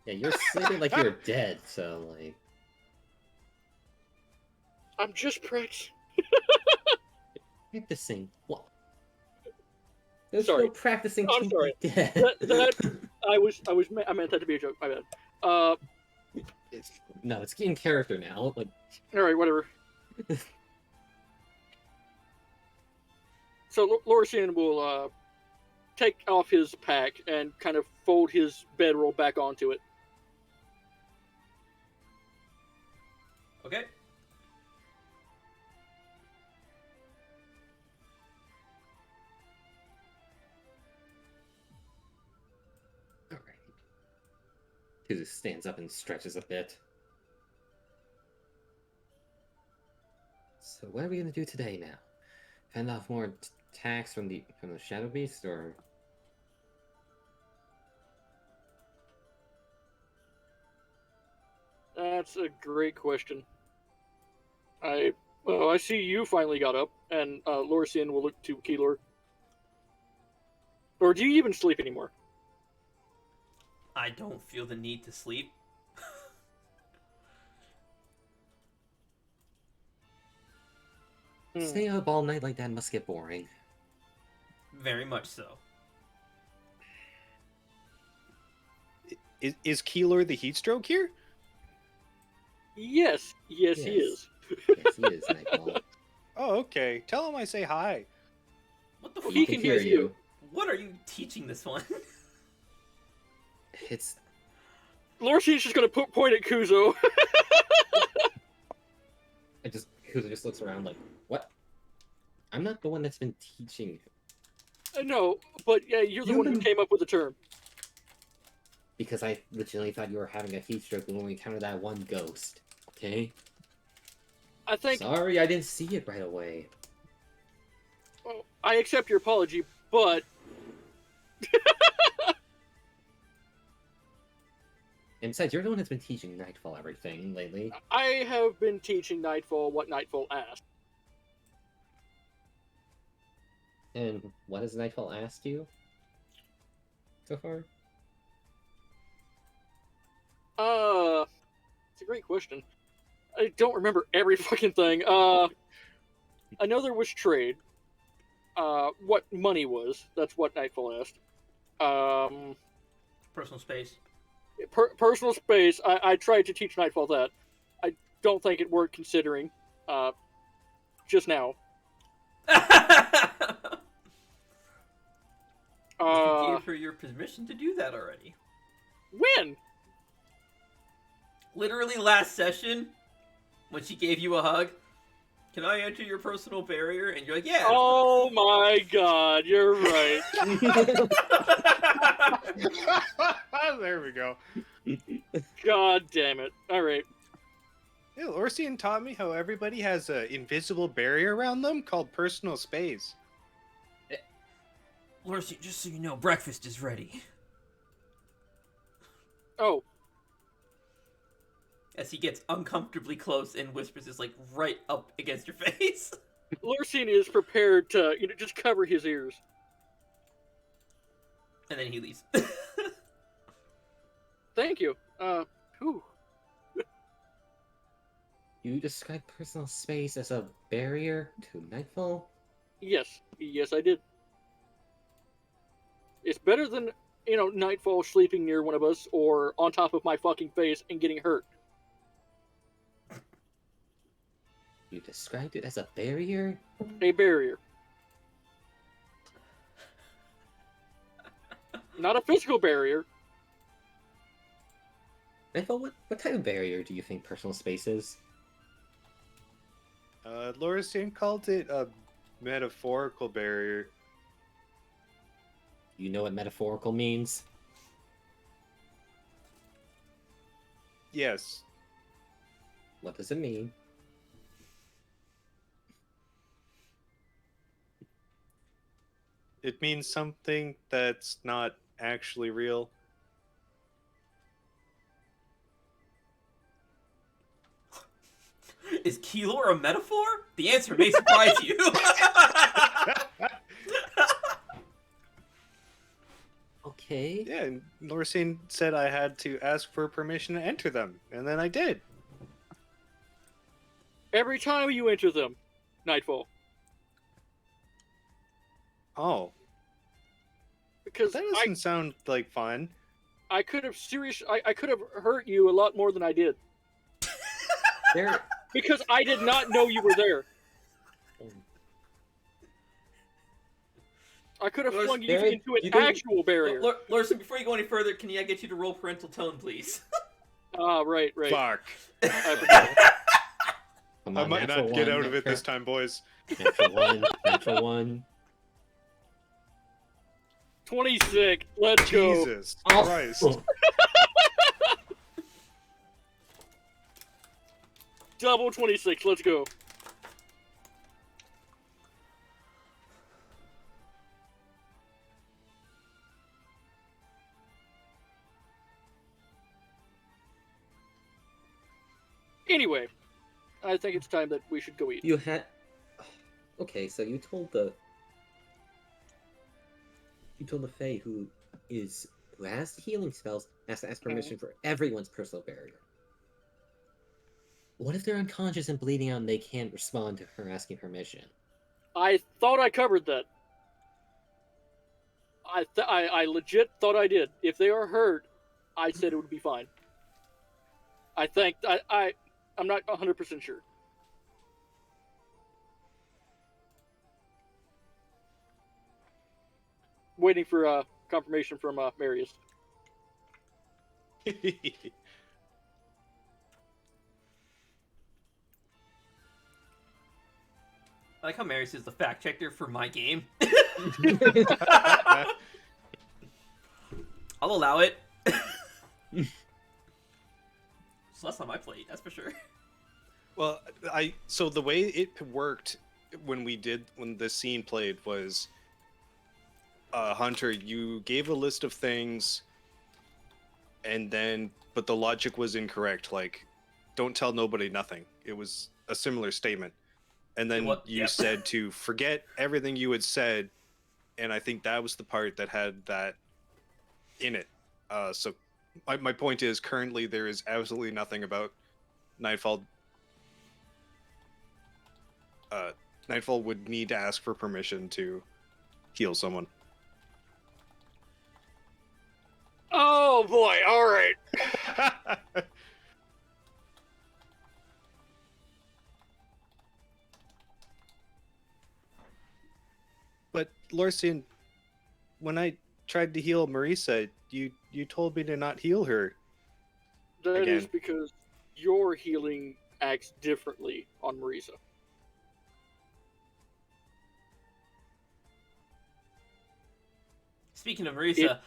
Yeah, you're sleeping like you're dead, so, like... I'm just practicing. Practicing? What? There's Sorry. no practicing I'm to sorry. be dead. I meant that to be a joke. My bad. No, it's in character now. Like, Alright, whatever. So Lorcian will take off his pack and kind of fold his bedroll back onto it. Okay. alright. Kuzu stands up and stretches a bit. So what are we gonna do today now? Fend off more attacks from the Shadow Beast, or... That's a great question. I see you finally got up, and Lorcian will look to Keylor. Or do you even sleep anymore? I don't feel the need to sleep. Staying up all night like that must get boring. Very much so. Is Keeler the heat stroke here? Yes, he Yes. is. Yes, he is, Nightfall. Oh, okay. Tell him I say hi. What the Well, fuck? he can hear you. What are you teaching this one? It's... Lorcian's just gonna point at Kuzo. Kuzu just looks around like, what? I'm not the one that's been teaching you. I know, but yeah, you're the one who came up with the term. Because I legitimately thought you were having a heat stroke when we encountered that one ghost. Okay? I think Sorry, I didn't see it right away. well, I accept your apology, but And besides, you're the one that's been teaching Nightfall everything lately. I have been teaching Nightfall what Nightfall asked. And what has Nightfall asked you so far? It's a great question. I don't remember every fucking thing. I know there was trade. What money was. That's what Nightfall asked. Personal space. Personal space. I tried to teach Nightfall that. I don't think it worked considering. Just now. You gave her your permission to do that already. When? Literally last session, when she gave you a hug. Can I enter your personal barrier? And you're like, yeah. Oh my god, you're right. There we go. God damn it. Alright. Yeah, Lorcian taught me how everybody has an invisible barrier around them called personal space. Lorcy, just so you know, breakfast is ready. Oh, As he gets uncomfortably close and whispers this like right up against your face. Lurcine is prepared to, just cover his ears. And then he leaves. Thank you. Whew. You describe personal space as a barrier to nightfall? Yes, I did. It's better than, Nightfall sleeping near one of us or on top of my fucking face and getting hurt. You described it as a barrier? A barrier. Not a physical barrier. Nightfall, what type of barrier do you think personal space is? Lorisian called it a metaphorical barrier. You know what metaphorical means? Yes. What does it mean? It means something that's not actually real. Is Keylor a metaphor? The answer may surprise you. Okay. Yeah, and Lorisian said I had to ask for permission to enter them, and then I did. Every time you enter them, Nightfall. Oh, Because that doesn't sound like fun. I could have I could have hurt you a lot more than I did. There. Because I did not know you were there. I could have flung you Barry, into an you didn't- actual barrier. Larson, before you go any further, can I get you to roll parental tone, please? Ah, right. Fuck. I forgot. Come I on, might natural not get one, out of it natural- this time, boys. Natural one, natural one. 26. Let's go. Jesus Oh. Christ. Double 26. Let's go. Anyway, I think it's time that we should go eat. You had. Okay, so you told the Fae who has healing spells has to ask permission for everyone's personal barrier. What if they're unconscious and bleeding out and they can't respond to her asking permission? I thought I covered that. I legit thought I did. If they are hurt, I said it would be fine. I'm not 100% sure. Waiting for confirmation from Marius. I like how Marius is the fact checker for my game. I'll allow it. So that's on my plate, that's for sure. Well, so the way it worked when the scene played was, Hunter, you gave a list of things, but the logic was incorrect. Like, don't tell nobody nothing. It was a similar statement, and then you said to forget everything you had said, and I think that was the part that had that in it. So my point is, currently there is absolutely nothing about Nightfall. Nightfall would need to ask for permission to heal someone. Oh boy! All right. But Lorsian, when I tried to heal Marisa, you told me to not heal her. That is Again. because your healing acts differently on Marisa. Speaking of Marisa,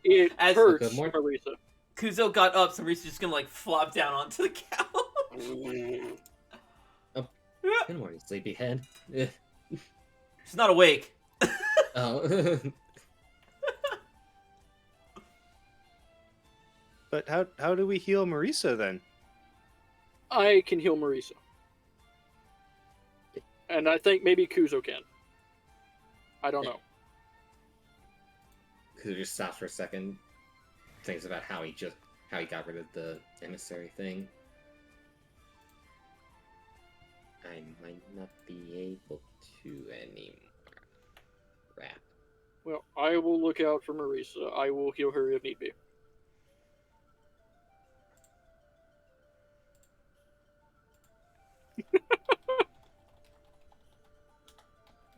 It As- hurts Okay, more- Marisa. Kuzo got up, so Marisa's just gonna like flop down onto the couch. Good morning, sleepyhead. Ugh. She's not awake. Oh. But how do we heal Marisa then? I can heal Marisa. And I think maybe Kuzo can. I don't know. Kuzo just stops for a second, thinks about how he got rid of the emissary thing. I might not be able to anymore. Crap. Well, I will look out for Marisa. I will heal her if need be.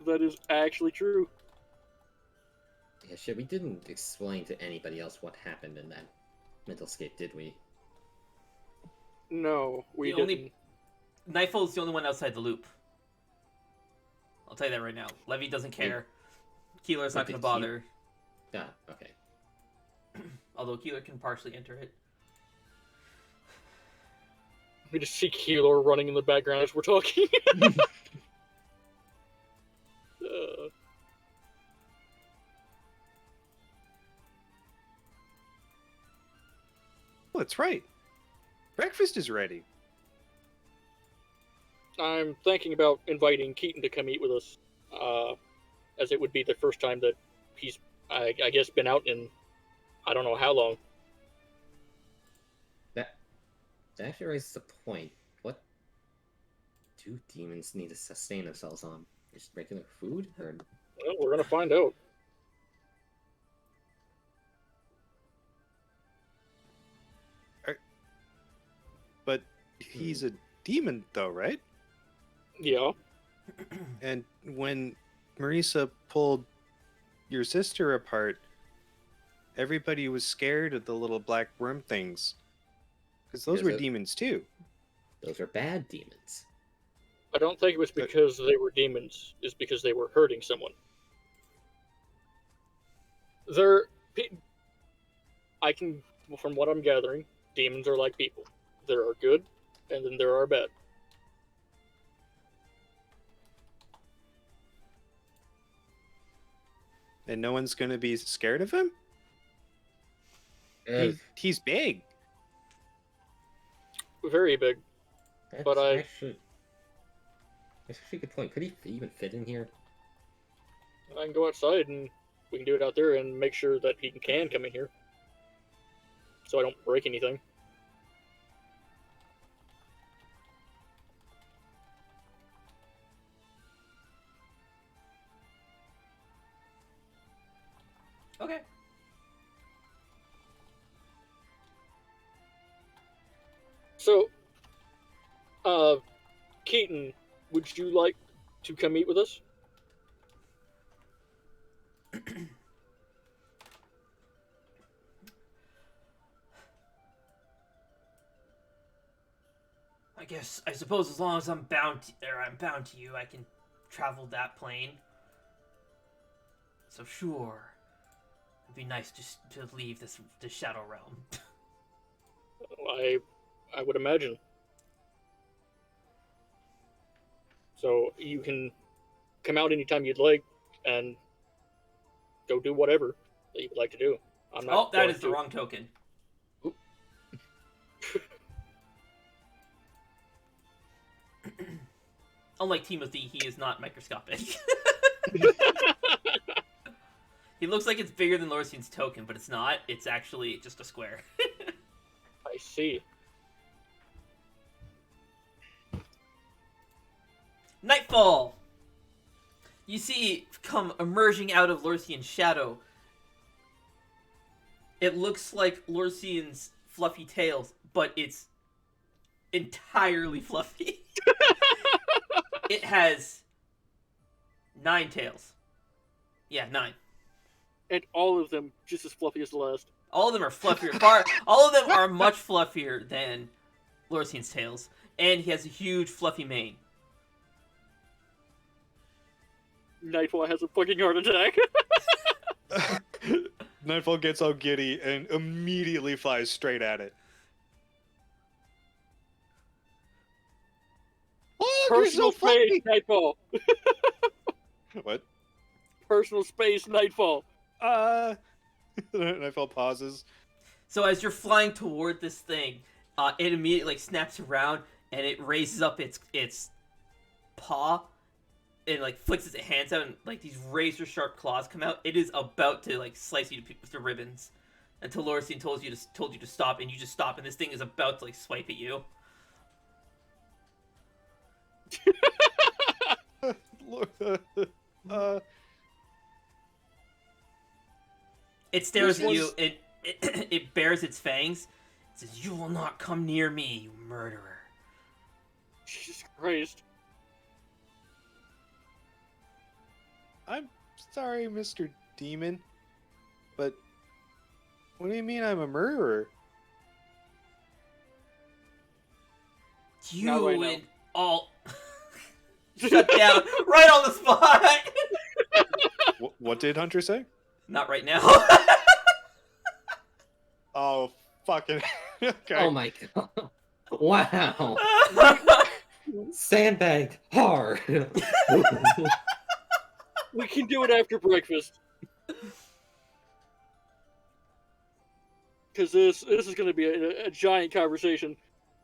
That is actually true. Yeah, shit, we didn't explain to anybody else what happened in that mental state, did we? No, we The only- didn't. Nightfall is the only one outside the loop. I'll tell you that right now. Levy doesn't care. Keeler's not Wait, going to did bother. Ah, okay. Although Keeler can partially enter it. We just see Keeler running in the background as we're talking. Oh, that's right. Breakfast is ready. I'm thinking about inviting Keaton to come eat with us, as it would be the first time that he's, I guess, been out in I don't know how long. That actually raises a point. What do demons need to sustain themselves on? Just regular food? Or... Well, we're gonna find out. But he's a demon, though, right? Yeah. And when Marisa pulled your sister apart, everybody was scared of the little black worm things. Because those were demons, too. Those are bad demons. I don't think it was because they were demons. It's because they were hurting someone. From what I'm gathering, demons are like people. There are good, and then there are bad. And no one's going to be scared of him? He's big. Very big. That's But actually a good point. Could he even fit in here? I can go outside and we can do it out there and make sure that he can come in here. So I don't break anything. Okay. So, Keaton, would you like to come eat with us? I suppose as long as I'm bound to you, I can travel that plane. So sure, it'd be nice just to leave this shadow realm. I would imagine. So you can come out anytime you'd like and go do whatever that you would like to do. I'm not. Oh, that going is the to. wrong token. Unlike Timothy, he is not microscopic. He looks like it's bigger than Lorsian's token, but it's not. It's actually just a square. I see. Nightfall! You see come emerging out of Lorsian's shadow. It looks like Lorsian's fluffy tails, but it's entirely fluffy. It has 9 tails. Yeah, 9. And all of them just as fluffy as the last. All of them are fluffier. All of them are much fluffier than Lorsian's tails. And he has a huge fluffy mane. Nightfall has a fucking heart attack. Nightfall gets all giddy and immediately flies straight at it. you're so Personal space, funny. Nightfall. What? Personal space, Nightfall. And I felt pauses. So as you're flying toward this thing, it immediately like snaps around and it raises up its paw and like flicks its hands out and like these razor sharp claws come out. It is about to like slice you to ribbons until Lorisian told you to stop, and you just stop, and this thing is about to like swipe at you. It stares at you. It bares its fangs. It says, "You will not come near me, you murderer." Jesus Christ. I'm sorry, Mr. Demon, but what do you mean I'm a murderer? You Not right now. and all shut down right on the spot. What did Hunter say? Not right now. Oh, fucking. Okay. Oh my god. Wow. Sandbagged hard. We can do it after breakfast. Because this is going to be a giant conversation,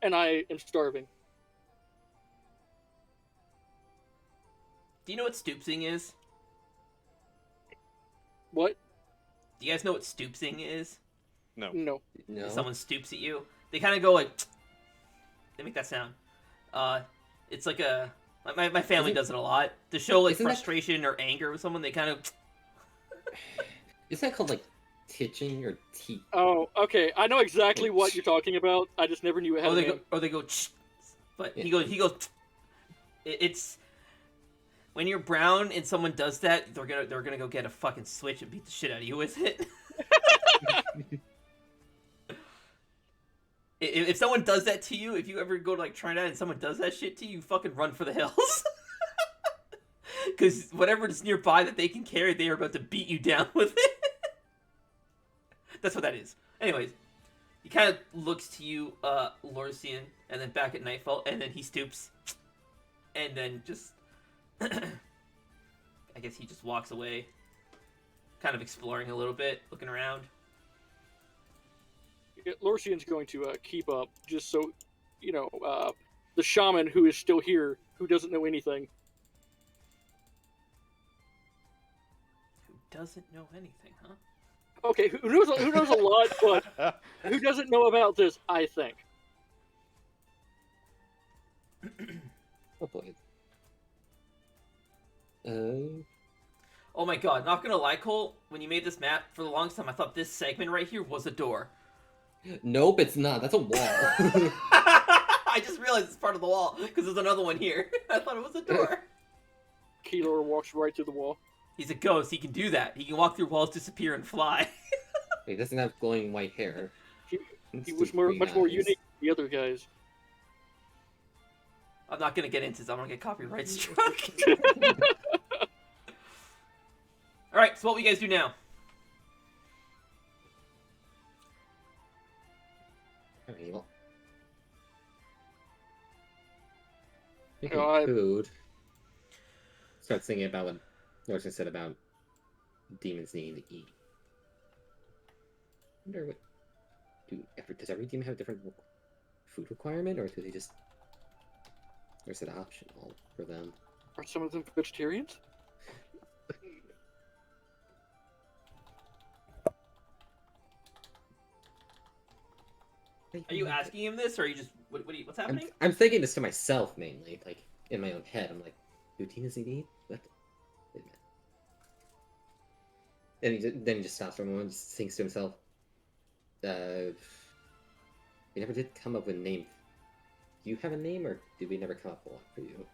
and I am starving. Do you know what stoopsing is? What? Do you guys know what stoopsing is? No. No. No. If someone stoops at you, they kind of go like, they make that sound. It's like a my family does it a lot to show like Isn't that- frustration or anger with someone. They kind of Isn't that called like titching or teeth? Oh, okay. I know exactly what you're talking about. I just never knew it had a name. or they go, but Yeah. he goes. It's when you're brown and someone does that, they're gonna go get a fucking switch and beat the shit out of you with it. If someone does that to you, if you ever go to like Trinidad and someone does that shit to you, you fucking run for the hills. Because whatever's nearby that they can carry, they are about to beat you down with it. That's what that is. Anyways, he kind of looks to you, Lorisian, and then back at Nightfall, and then he stoops, and then just, I guess he just walks away, kind of exploring a little bit, looking around. Lorsian's going to keep up, just so, the shaman who is still here, who doesn't know anything. Who doesn't know anything, huh? Okay, who knows a lot, but who doesn't know about this, I think. Oh boy. Oh my god, not gonna lie, Cole, when you made this map, for the longest time I thought this segment right here was a door. Nope, it's not. That's a wall. I just realized it's part of the wall, because there's another one here. I thought it was a door. Keylor walks right through the wall. He's a ghost, he can do that. He can walk through walls, disappear, and fly. He doesn't have glowing white hair. He It's was the much more green eyes. unique than the other guys. I'm not gonna get into this, I'm gonna get copyright struck. Alright, so what will you guys do now? Alright, well. You Speaking know, of food, start thinking about what Norton said about demons needing to eat. I wonder what does every demon have a different food requirement, or do they just, or is it optional for them? Are some of them vegetarians? Are you asking him this, or are you just what's happening? I'm thinking this to myself mainly, like in my own head. I'm like, do demons need to eat? What? Wait a minute. Then he just stops for a moment, and just thinks to himself. We never did come up with a name. Do you have a name, or did we never come up with one for you?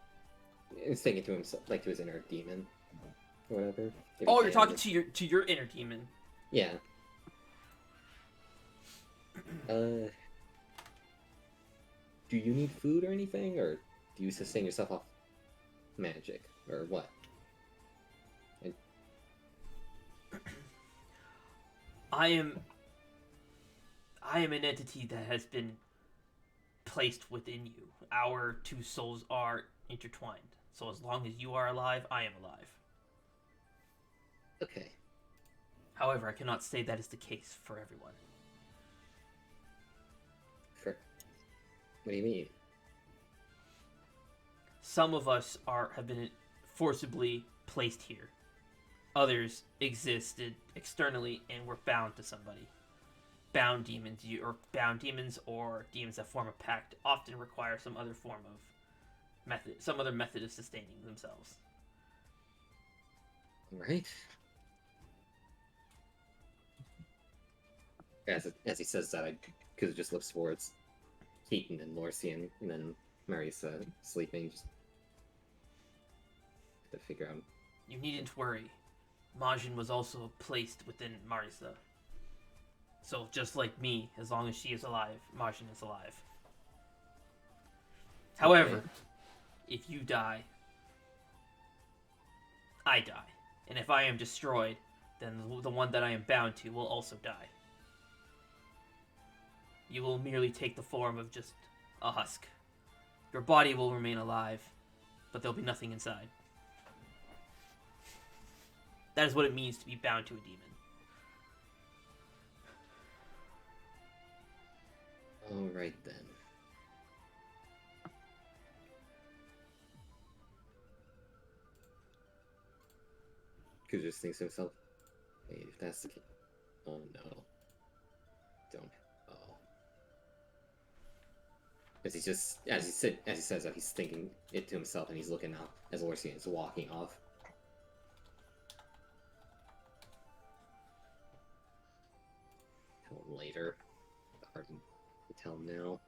He's thinking to himself, like to his inner demon, or whatever. If Oh, he you're can. talking to your inner demon. Yeah. Do you need food or anything, or do you sustain yourself off magic, or what? I am an entity that has been placed within you. Our two souls are intertwined. So as long as you are alive, I am alive. Okay. However, I cannot say that is the case for everyone. What do you mean? Some of us have been forcibly placed here. Others existed externally and were bound to somebody. Bound demons or demons that form a pact often require some other form of method of sustaining themselves. Right. As he says that, Kuzu just looks towards Keaton and Lorcian, and then Marisa sleeping, just to figure out. You needn't worry. Majin was also placed within Marisa. So just like me, as long as she is alive, Majin is alive. However, if you die, I die. And if I am destroyed, then the one that I am bound to will also die. You will merely take the form of just a husk. Your body will remain alive, but there'll be nothing inside. That is what it means to be bound to a demon. Alright then. Kuzu just thinks to himself, hey, if that's the case. Oh no. Don't. Oh. As he says that, he's thinking it to himself, and he's looking out as Lorcian is walking off. Tell him later. Hard to tell him now.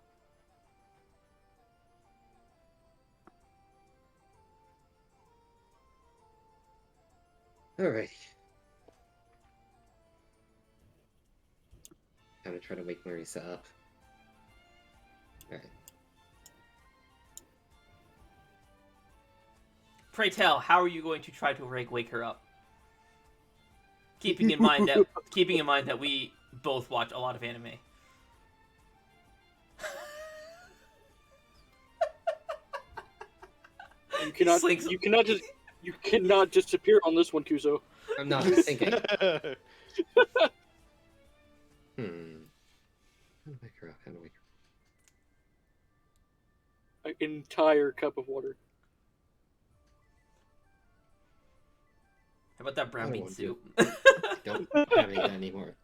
Alrighty. Time to try to wake Marisa up. Alright. Pray tell, how are you going to try to wake her up? Keeping in mind that we both watch a lot of anime. You cannot disappear on this one, Kuzo. I'm not thinking. How to wake her up? How to wake her up? An entire cup of water. How about that brown bean want soup? Don't have any of that anymore.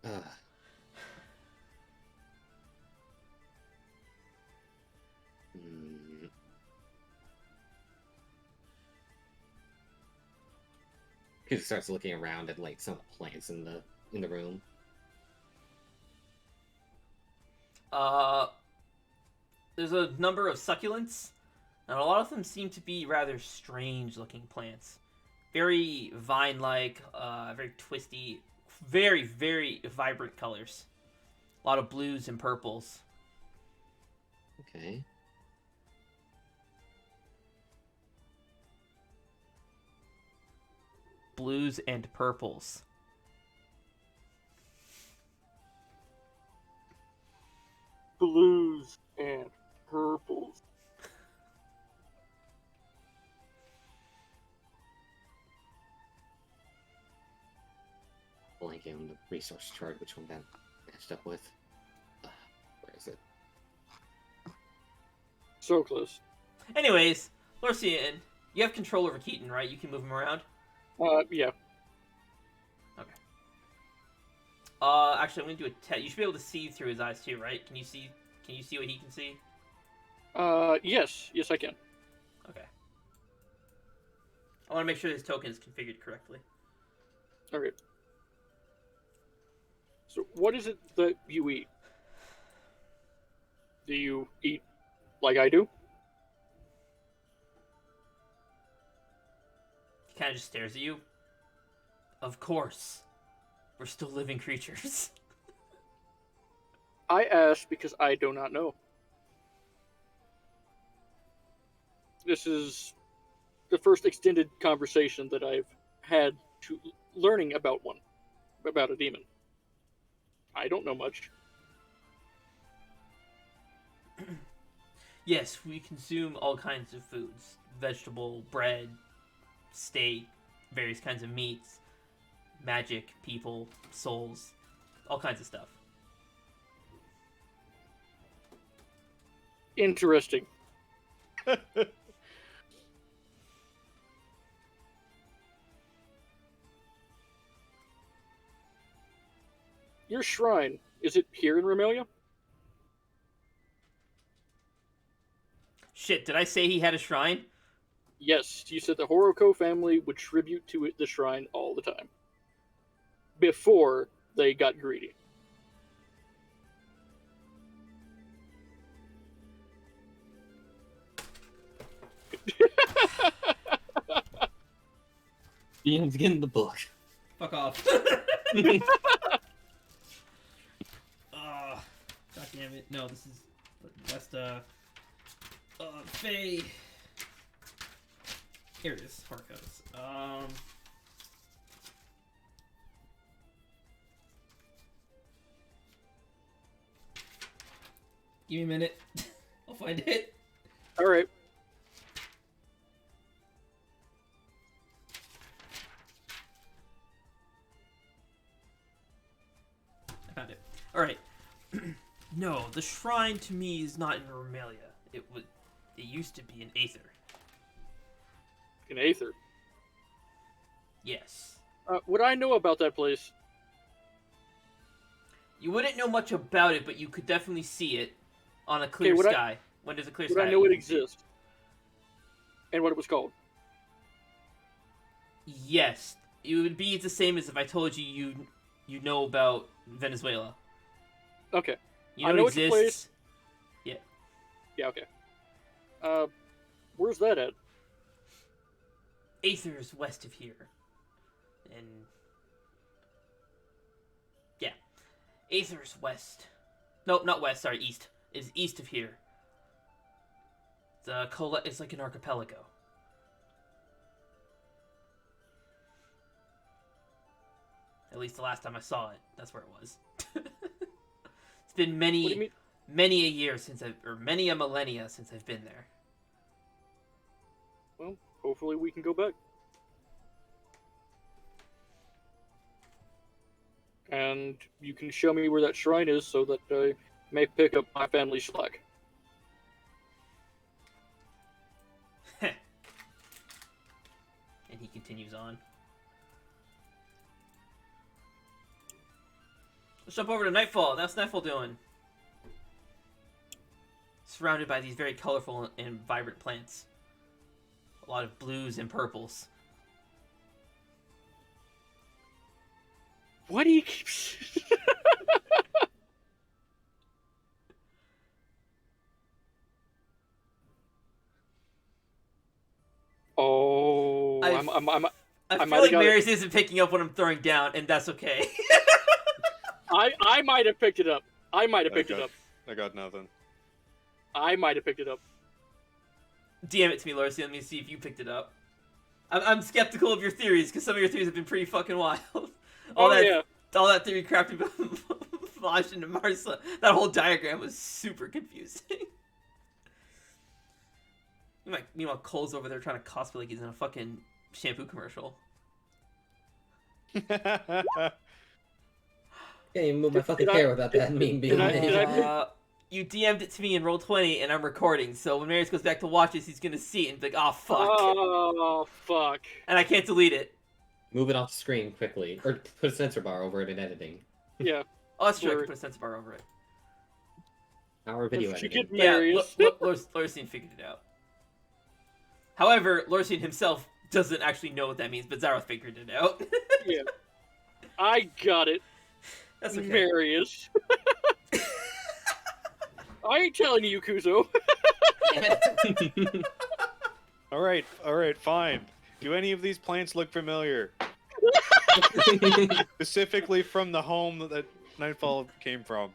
He starts looking around at like some of the plants in the room. There's a number of succulents, and a lot of them seem to be rather strange-looking plants. Very vine-like, very twisty, very, very vibrant colors. A lot of blues and purples. Okay. Blues and purples. Blues and purples. Blanking on the resource chart, which one that matched up with. Where is it? So close. Anyways, Lorcian, you have control over Keaton, right? You can move him around? Yeah. Okay. Actually, I'm gonna do a test. You should be able to see through his eyes too, right? Can you see what he can see? Yes, I can. Okay. I want to make sure his token is configured correctly. Okay. So, what is it that you eat? Do you eat like I do? He kind of just stares at you. Of course. We're still living creatures. I ask because I do not know. This is the first extended conversation that I've had to learning about a demon. I don't know much. Yes, we consume all kinds of foods. Vegetable, bread, steak, various kinds of meats, magic, people, souls, all kinds of stuff. Interesting. Your shrine, is it here in Remilia? Shit, did I say he had a shrine? Yes, you said the Horoko family would tribute to the shrine all the time. Before they got greedy. DM's getting the book. Fuck off. Ah, god damn it. No, this is... That's the... Faye... Here it is, Harkos. Give me a minute. I'll find it. Alright. I found it. Alright. No, the shrine to me is not in Remilia. It used to be in Aether. In Aether. Yes. What I know about that place? You wouldn't know much about it, but you could definitely see it on a clear would I- sky. When there's a clear Would sky, I know you it can see exists? And what it was called? Yes. It would be the same as if I told you you know about Venezuela. Okay. You I know know it it's a exists. place- Yeah, okay. Where's that at? Aether is west of here. And... yeah. Aether is west. No, not west, sorry, east. It's east of here. It's like an archipelago. At least the last time I saw it, that's where it was. It's been What do you mean? many a year or many a millennia since I've been there. Well, hopefully we can go back. And you can show me where that shrine is so that I may pick up my family slack. And he continues on. Let's jump over to Nightfall. That's Nightfall doing? Surrounded by these very colorful and vibrant plants. A lot of blues and purples. Why do you keep... Oh, I I feel might have like got it. Mary's isn't picking up what I'm throwing down, and that's okay. I might have picked it up. I might have picked it up. I got nothing. I might have picked it up. DM it to me, Larcy. Let me see if you picked it up. I'm skeptical of your theories, because some of your theories have been pretty fucking wild. all that theory crap about Vosh and Marsa, that whole diagram was super confusing. Meanwhile, Cole's over there trying to cosplay like he's in a fucking shampoo commercial. Can't even move my fucking hair without that meme being did I- made. did I- You DM'd it to me in Roll20, and I'm recording, so when Marius goes back to watch this, he's gonna see it and be like, oh, fuck. Oh, fuck. And I can't delete it. Move it off the screen quickly, or put a censor bar over it in editing. Yeah. Oh, that's true, I Word. can put a sensor bar over it. Our video If you editing. get Yeah, Marius. Lorcine figured it out. However, Lorcine himself doesn't actually know what that means, but Zaroth figured it out. Yeah. I got it. That's okay. Marius. I ain't telling you, Kuzo. All right, fine. Do any of these plants look familiar? Specifically from the home that Nightfall came from.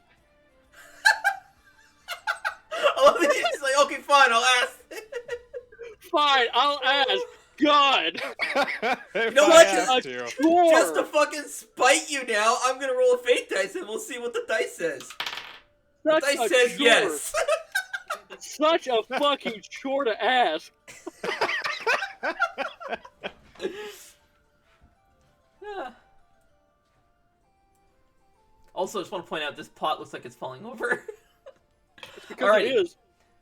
Oh, he's like, okay, fine, I'll ask. Fine, I'll ask. God. If know I what? have to. Sure. Just to fucking spite you now, I'm gonna roll a fate dice and we'll see what the dice says. The Such dice a says chore. yes. such a fucking chore to ask. Yeah. Also, just want to point out this pot looks like it's falling over. It's because Alrighty. it is.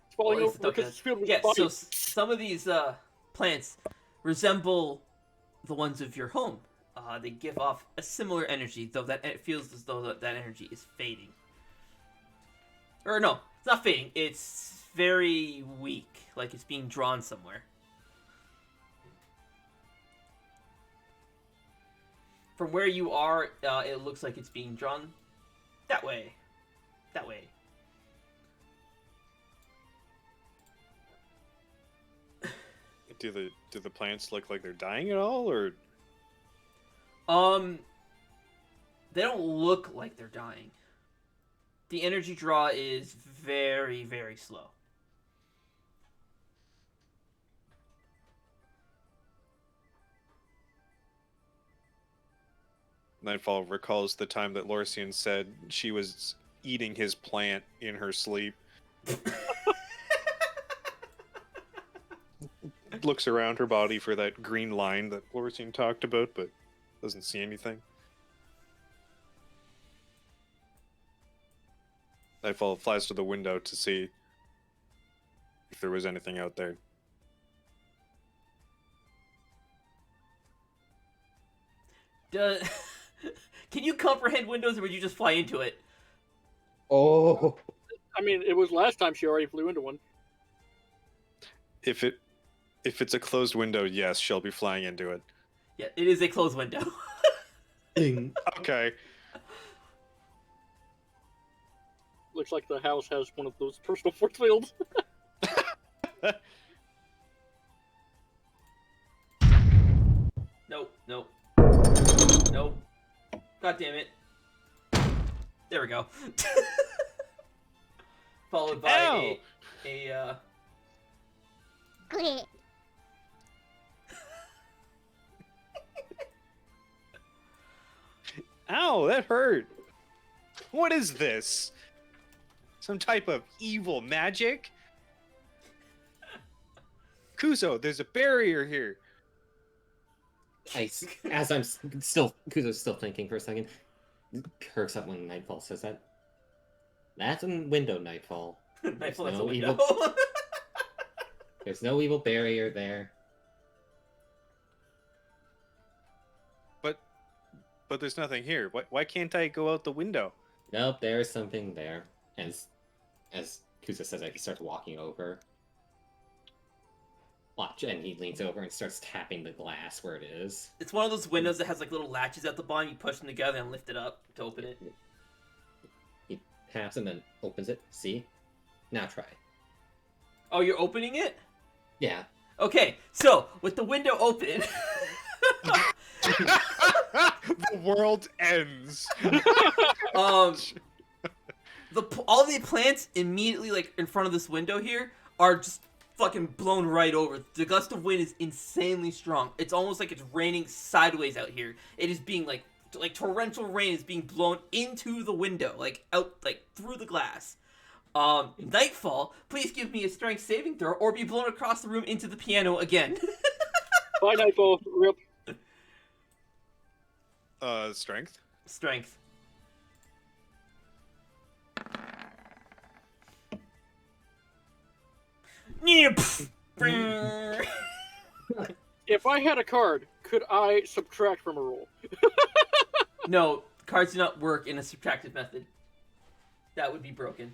It's falling Well, over because it's filled with yeah, so spikes. some of these plants resemble the ones of your home. They give off a similar energy, though that it feels as though that energy is fading. Or no, it's not fading. It's very weak, like it's being drawn somewhere. From where you are, it looks like it's being drawn that way. That way. Do the plants look like they're dying at all, or They don't look like they're dying. The energy draw is very, very slow. Nightfall recalls the time that Lorcian said she was eating his plant in her sleep. Looks around her body for that green line that Lorcian talked about, but doesn't see anything. Nightfall flies to the window to see if there was anything out there. Can you comprehend windows, or would you just fly into it? Oh, I mean, it was last time she already flew into one. If it's a closed window, yes, she'll be flying into it. Yeah, it is a closed window. ding. Okay. Looks like the house has one of those personal force fields. Nope, nope. Nope. God damn it. There we go. Followed by Ow! a Ow, that hurt. What is this? Some type of evil magic? Kuzo, there's a barrier here. As I'm still, Kuzo's still thinking for a second, perks up when Nightfall says that. That's a window, Nightfall. Nightfall has a no window. There's no evil barrier there. But there's nothing here. Why can't I go out the window? Nope, there's something there. As Kuzo says that, he starts walking over. Watch, and he leans over and starts tapping the glass where it is. It's one of those windows that has like little latches at the bottom. You push them together and lift it up to open it. He taps and then opens it. See? Now try. Oh, you're opening it? Yeah. Okay, so with the window open, The world ends. all the plants immediately like in front of this window here are just fucking blown right over. The gust of wind is insanely strong. It's almost like it's raining sideways out here. It is being like torrential rain is being blown into the window, like out like through the glass. Nightfall, please give me a strength saving throw or be blown across the room into the piano again. Bye, Nightfall. Rip. Strength? Strength. If I had a card, could I subtract from a roll? No, cards do not work in a subtractive method. That would be broken.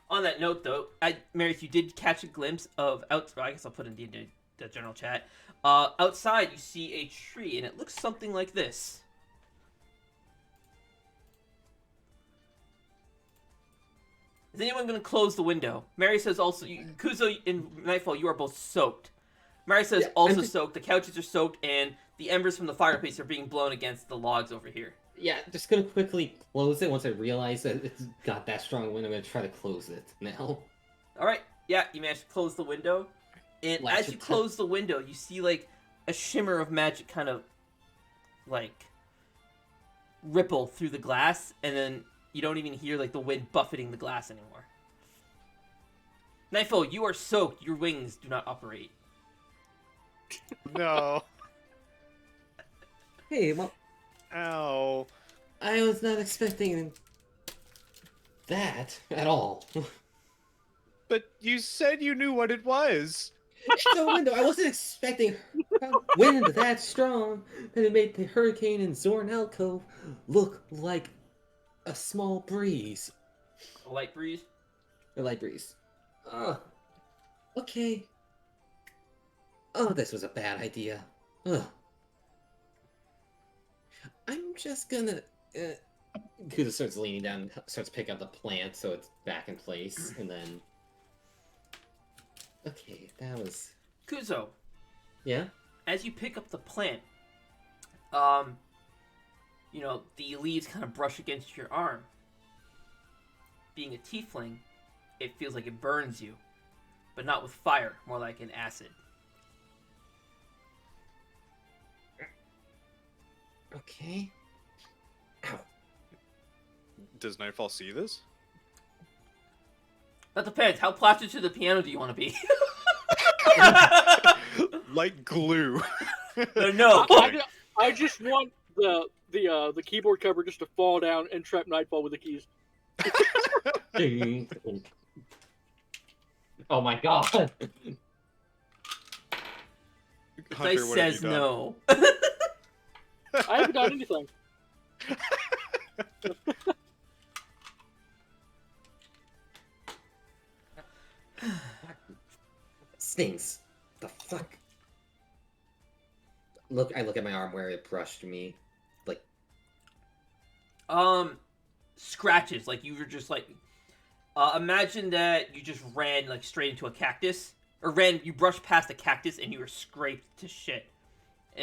On that note, though, Marius, you did catch a glimpse of I guess I'll put it in the general chat. Outside, you see a tree, and it looks something like this. Is anyone going to close the window? Mary says also, Kuzo and Nightfall, you are both soaked. Mary says Yeah, also I'm just- soaked. The couches are soaked, and the embers from the fireplace are being blown against the logs over here. Yeah, just gonna quickly close it once I realize that it's got that strong wind. I'm gonna try to close it now. All right, yeah, you managed to close the window, and Latch as you it close the window, you see like a shimmer of magic, kind of like ripple through the glass, and then you don't even hear like the wind buffeting the glass anymore. Nightfall, you are soaked. Your wings do not operate. No. Hey, well, Ow. I was not expecting that at all. But you said you knew what it was. The window. I wasn't expecting a wind that strong that it made the hurricane in Zornel Cove look like a small breeze. A light breeze. A light breeze. Okay. Oh, this was a bad idea. Ugh. I'm just gonna... Kuza starts leaning down, starts picking up the plant so it's back in place, and then... Okay, that was... Kuzo, Yeah? as you pick up the plant, you know, the leaves kind of brush against your arm. Being a tiefling, it feels like it burns you, but not with fire, more like an acid. Okay. Ow. Does Nightfall see this? That depends. How plastered to the piano do you want to be? Like glue. No. I just want the keyboard cover just to fall down and trap Nightfall with the keys. Oh my god. Hunter, Dice what have says you done? no. I haven't done anything. Stings. The fuck? I look at my arm where it brushed me. Like, Scratches. Like you were just like, imagine that you just ran like straight into a cactus, or you brushed past a cactus and you were scraped to shit.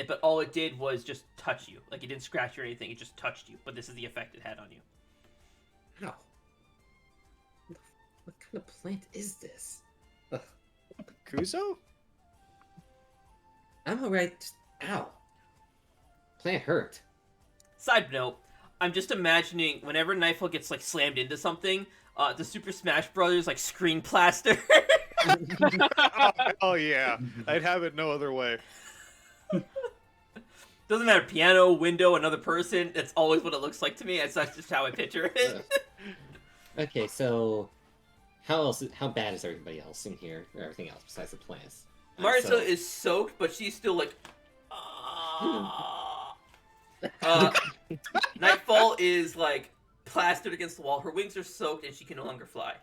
But all it did was just touch you. Like it didn't scratch you or anything. It just touched you. But this is the effect it had on you. ow. What kind of plant is this? Ugh. Kuzo? I'm alright. Just, ow. Plant hurt. Side note, I'm just imagining whenever Nightfall gets like slammed into something, the Super Smash Brothers like screen plaster. Oh yeah. I'd have it no other way. Doesn't matter, piano, window, another person. That's always what it looks like to me. That's just how I picture it. Okay, so how bad is everybody else in here? Or everything else besides the plants? Marissa is soaked, but she's still like. Nightfall is like plastered against the wall. Her wings are soaked, and she can no longer fly.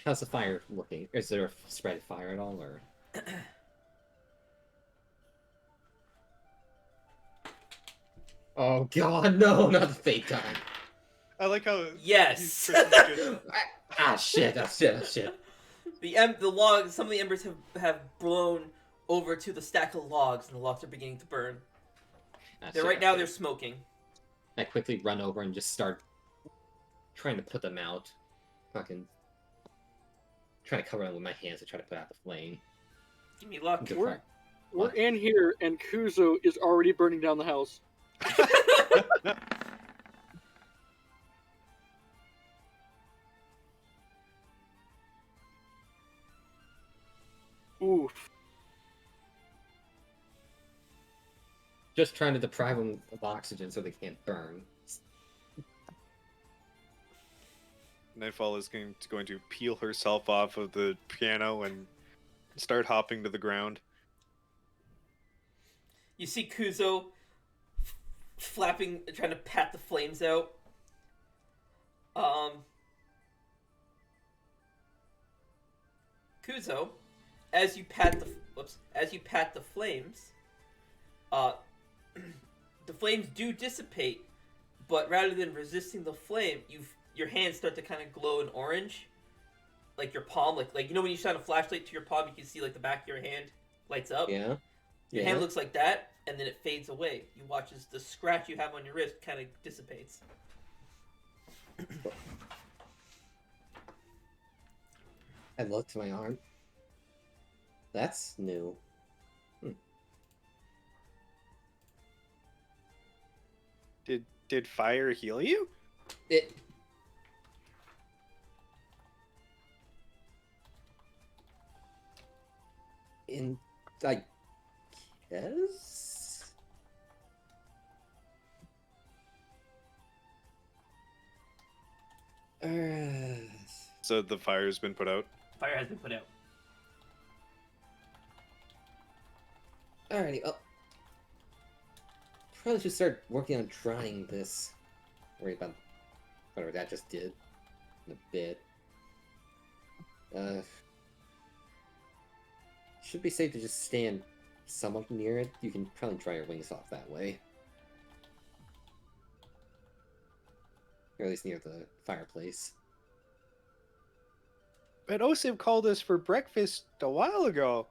How's the fire looking? Is there a spread of fire at all, or? Oh god, no, not the fake time. I like how Yes. Shit. The logs. Some of the embers have blown over to the stack of logs, and the logs are beginning to burn. They're smoking. I quickly run over and just start trying to put them out. Fucking trying to cover them with my hands to try to put out the flame. Give me luck. We're in here, and Kuzo is already burning down the house. Oof. Just trying to deprive them of oxygen so they can't burn. Nightfall is going to peel herself off of the piano and start hopping to the ground. You see Kuzo flapping, trying to pat the flames out. Kuzo, as you pat the flames, the flames do dissipate, but rather than resisting the flame, your hands start to kind of glow in orange, like your palm, like you know when you shine a flashlight to your palm, you can see like the back of your hand lights up. Yeah. Your hand looks like that, and then it fades away. You watch as the scratch you have on your wrist kind of dissipates. I look to my arm. That's new. Did fire heal you? It. I guess. Uh, So the fire's been put out. Fire has been put out. Alrighty. Oh, probably should start working on drying this. Worry about whatever that just did in a bit. Should be safe to just stand somewhat near it. You can probably dry your wings off that way. Or at least near the fireplace. But Osiv called us for breakfast a while ago.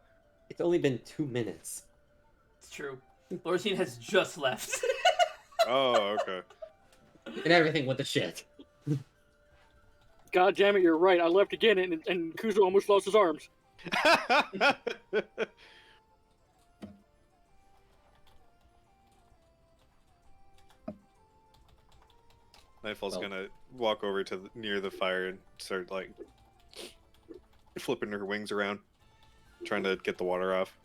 It's only been 2 minutes. It's true. Lorcine has just left. Oh, okay. And everything went to shit. God damn it, you're right. I left again, and Kuzo almost lost his arms. Nightfall's Well. gonna walk over to near the fire and start like flipping her wings around, trying to get the water off,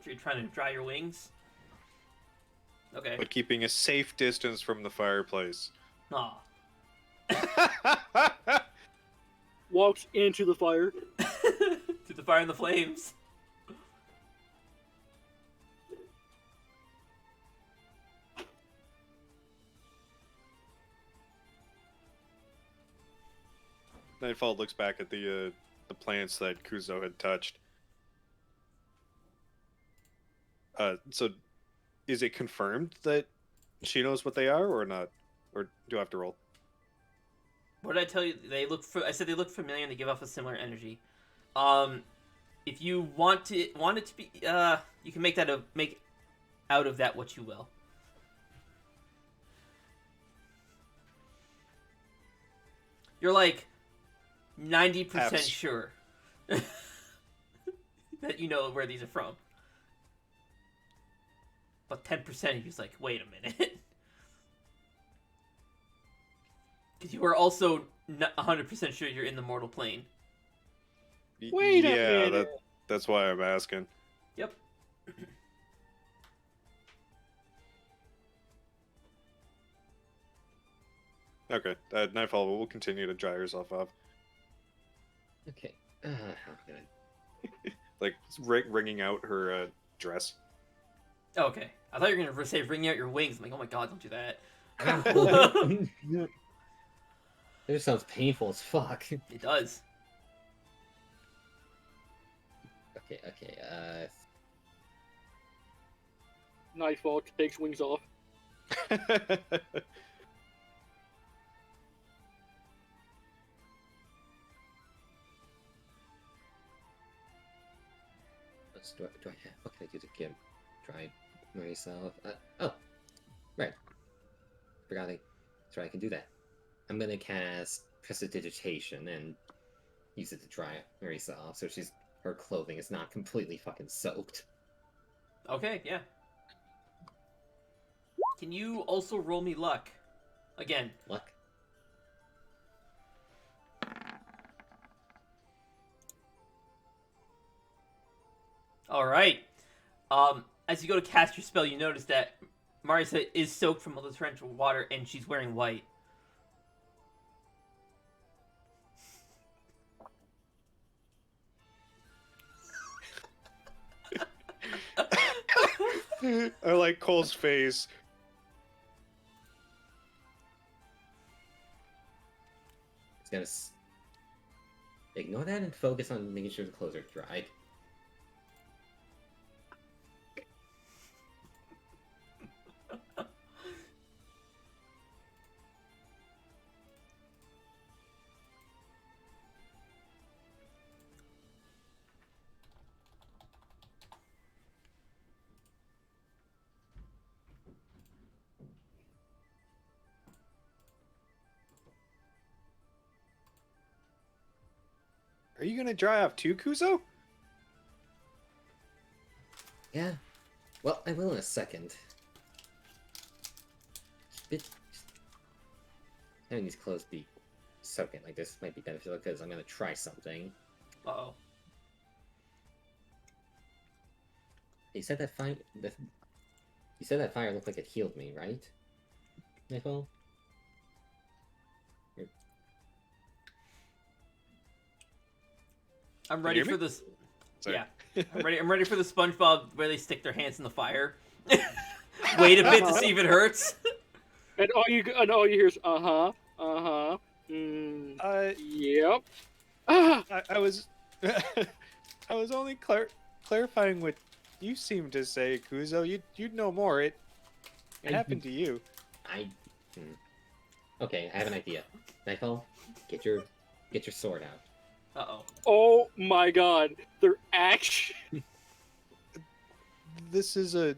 You're trying to dry your wings. Okay. but keeping a safe distance from the fireplace. Aw. Walks into the fire. To the fire and the flames. Nightfall looks back at the plants that Kuzo had touched. So is it confirmed that she knows what they are or not? Or do I have to roll? What did I tell you? I said they look familiar and they give off a similar energy. If you want it to be, you can make out of that what you will. You're like 90% sure that you know where these are from. But 10% he's like, wait a minute. Because you are also 100% sure you're in the mortal plane. Wait a minute. That's why I'm asking. Yep. Okay, Nightfall will continue to dry herself off. Okay. How can I... Like, wringing out her dress. Oh, okay. I thought you were going to say wringing out your wings. I'm like, oh my god, don't do that. It just sounds painful as fuck. It does. Okay, Nightfall takes wings off. do I have? What can I do to get dry myself? Oh, right. Forgot that's right, I can do that. I'm gonna cast Prestidigitation and use it to dry Marisa off, so her clothing is not completely fucking soaked. Okay, yeah. Can you also roll me luck? Again. Luck. Alright. As you go to cast your spell, you notice that Marisa is soaked from all the torrential water and she's wearing white. I like Cole's face. It's gonna ignore that and focus on making sure the clothes are dried. Are you gonna dry off too, Kuzo? Yeah. Well, I will in a second. having these clothes be soaking like this might be beneficial because I'm gonna try something. Uh-oh. You said that fire. You said that fire looked like it healed me, right? Nightfall? I'm you ready hear for me? this. Sorry. Yeah, I'm ready for the SpongeBob where they stick their hands in the fire. Wait a bit to see if it hurts. And all you hear is yep. Ah, I was I was only clarifying what you seem to say, Kuzo. You'd know more. It happened to you. Okay, I have an idea. Nightfall, get your sword out. Uh-oh. oh my God, they're actually. This is a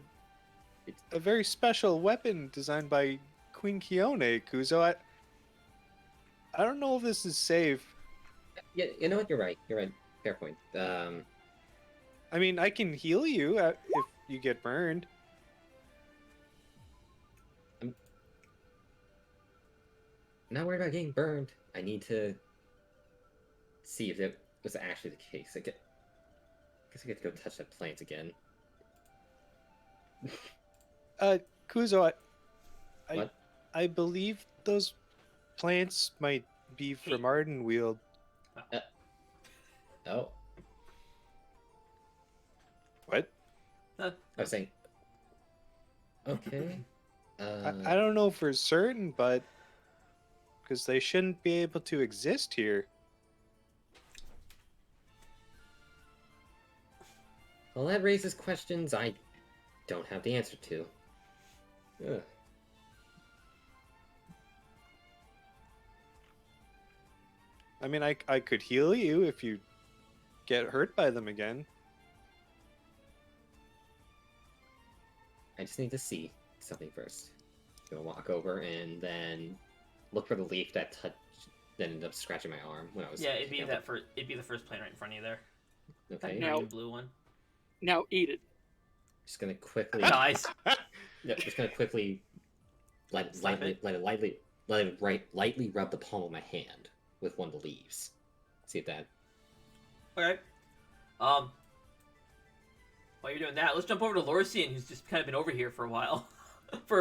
very special weapon designed by Queen Kione, Kuzo. I don't know if this is safe. Yeah, you know what? You're right. You're right. Fair point. I mean, I can heal you if you get burned. I'm not worried about getting burned. I need to see if it was actually the case. I guess I get to go touch that plant again. Kuzo, What? I believe those plants might be from Ardenweald. Oh, What? Huh. I was saying. Okay. I don't know for certain, but because they shouldn't be able to exist here. Well, that raises questions I don't have the answer to. Ugh. I mean, I could heal you if you get hurt by them again. I just need to see something first. Gonna walk over and then look for the leaf that ended up scratching my arm when I was. Yeah, it'd be picking up it'd be the first plant right in front of you there. Okay. That Now- green and blue one. Now eat it. Just gonna quickly. Nice. Yeah, just gonna quickly let Slap it. lightly rub the palm of my hand with one of the leaves. See if that. Okay. While you're doing that, let's jump over to Lorsian, who's just kind of been over here for a while.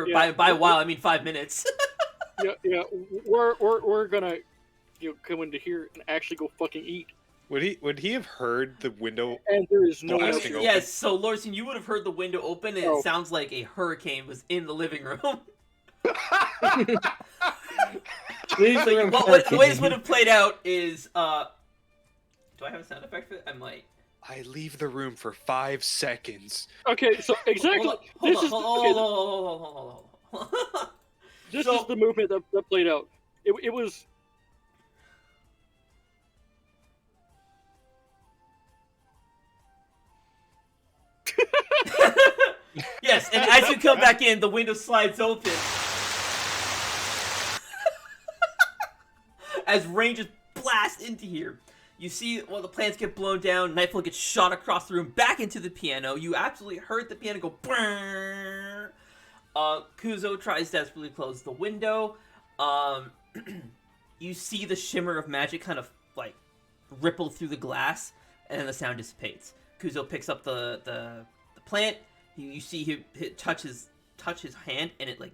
Yeah. By a while, I mean 5 minutes. Yeah. We're gonna come into here and actually go fucking eat. Would he have heard the window? And there is no Blasting answer. open. Yes, so Lorsian, you would have heard the window open, and Oh. it sounds like a hurricane was in the living room. Leave So the way this would have played out is, do I have a sound effect for it? I might. I leave the room for 5 seconds. Okay, so exactly. Hold on. This So- is the movement that played out. It was. Yes, and as you come back in, the window slides open. As rain just blasts into here. You see the plants get blown down, Nightfall gets shot across the room back into the piano. You absolutely heard the piano go brrrr. Kuzo tries desperately to close the window. You see the shimmer of magic kind of like ripple through the glass, and then the sound dissipates. Kuzo picks up the plant. You see him touch his hand, and it like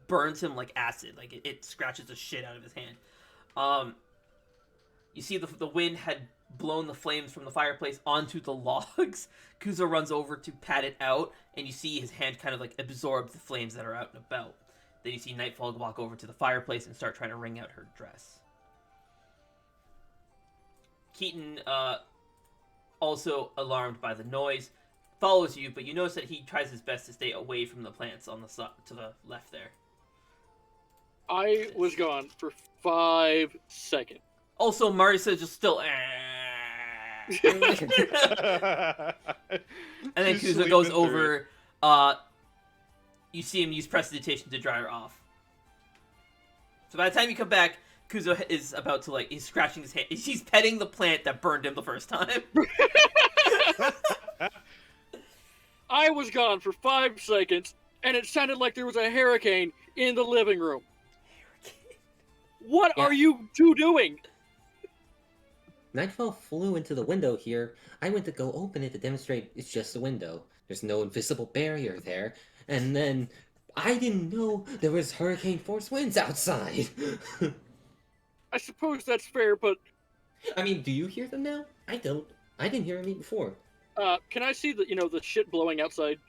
burns him like acid. Like it scratches the shit out of his hand. You see the wind had blown the flames from the fireplace onto the logs. Kuzo runs over to pat it out, and you see his hand kind of like absorb the flames that are out and about. Then you see Nightfall walk over to the fireplace and start trying to wring out her dress. Keaton, also alarmed by the noise, follows you, but you notice that he tries his best to stay away from the plants on the to the left there. I was gone for 5 seconds. Also, Marisa is just still. And then She's Kuzo goes sleeping through over. You see him use prestidigitation to dry her off. So by the time you come back, Kuzo is about to he's scratching his hand. He's petting the plant that burned him the first time. I was gone for 5 seconds. and it sounded like there was a hurricane in the living room. What Yeah. are you two doing? Nightfall flew into the window here. I went to go open it to demonstrate it's just a window. There's no invisible barrier there. And then I didn't know there was hurricane force winds outside. I suppose that's fair, but I mean, do you hear them now? I don't. I didn't hear them before. can I see the shit blowing outside?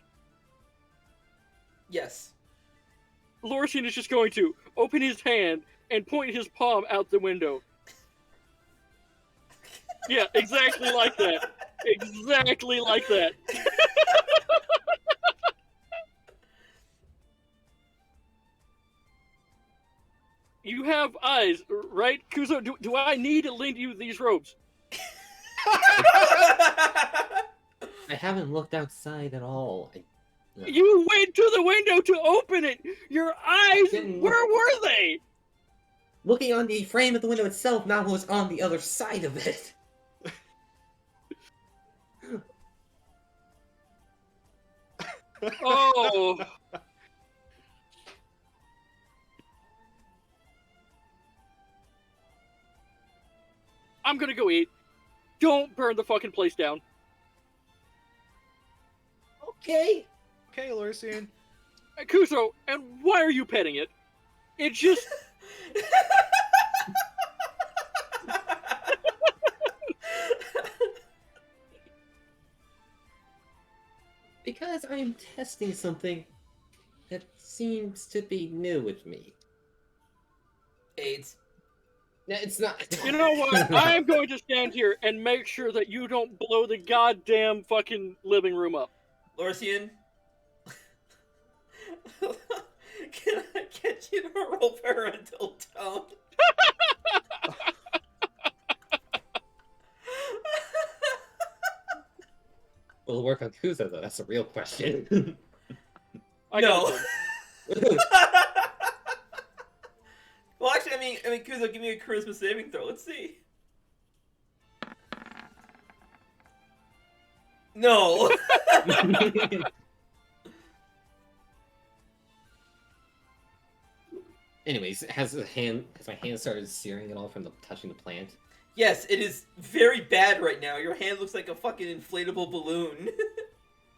Yes. Lorsian is just going to open his hand and point his palm out the window. Yeah, exactly like that. Exactly like that. You have eyes, right? Kuzo, do I need to lend you these robes? I haven't looked outside at all. No. You went to the window to open it! Your eyes, didn't where were they? Looking on the frame of the window itself, not what was on the other side of it. Oh. I'm gonna go eat. Don't burn the fucking place down. Okay. Okay, Lorsian. Kuzo, and why are you petting it? It just... Because I'm testing something that seems to be new with me. AIDS. No, it's not. You know what? I'm going to stand here and make sure that you don't blow the goddamn fucking living room up. Lorsian. Can I get you to roll parental tone? Will it work on Kuzo, though? That's a real question. I No. got it. Well, actually, I mean, Kuzo, give me a charisma saving throw. Let's see. No. Anyways, has my hand started searing at all from touching the plant? Yes, it is very bad right now. Your hand looks like a fucking inflatable balloon.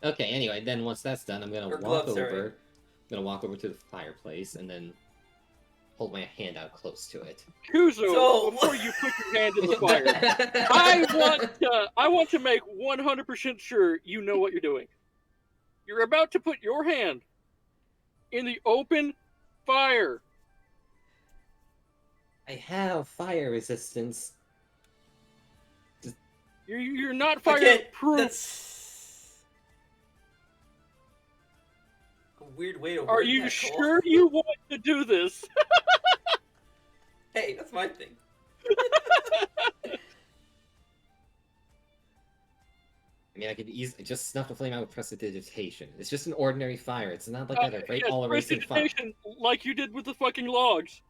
Okay, anyway, then once that's done, I'm gonna Or walk glove, sorry. over. I'm gonna walk over to the fireplace and then hold my hand out close to it. Kuzo, So- before you put your hand in the fire, I want to make 100% sure you know what you're doing. You're about to put your hand in the open fire. I have fire resistance. You're not I can't- fireproof. That's a weird way to. Are word you that, Cole. sure you want to do this? Hey, that's my thing. I mean, I could easily just snuff the flame out with prestidigitation. It's just an ordinary fire. It's not like that Yes, all erasing fire. prestidigitation, like you did with the fucking logs.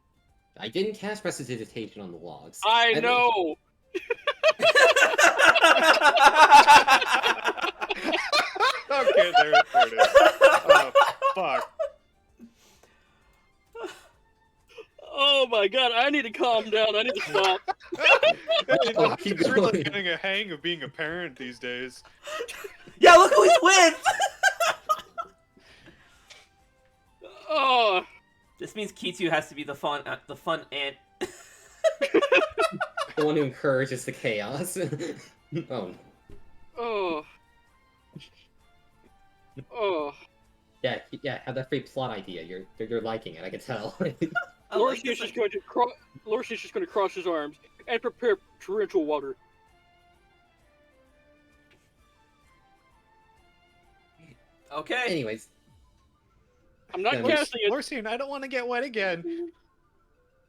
I didn't cast prestidigitation on the logs. I didn't- know. Okay, there it is. Oh, fuck. Oh my god, I need to calm down. I need to stop. Hey, Oh, I'm keep just really going. getting a hang of being a parent these days. Yeah, look who he's with. Oh, This means Kitsu has to be the fun aunt. The one who encourages the chaos. Oh. oh, oh. Yeah, have that free plot idea. You're liking it, I can tell. I like Lorsian's this, just like- going to cross his arms and prepare torrential water. Okay. Anyways, I'm not Yeah, casting it. Lorsian, I don't want to get wet again.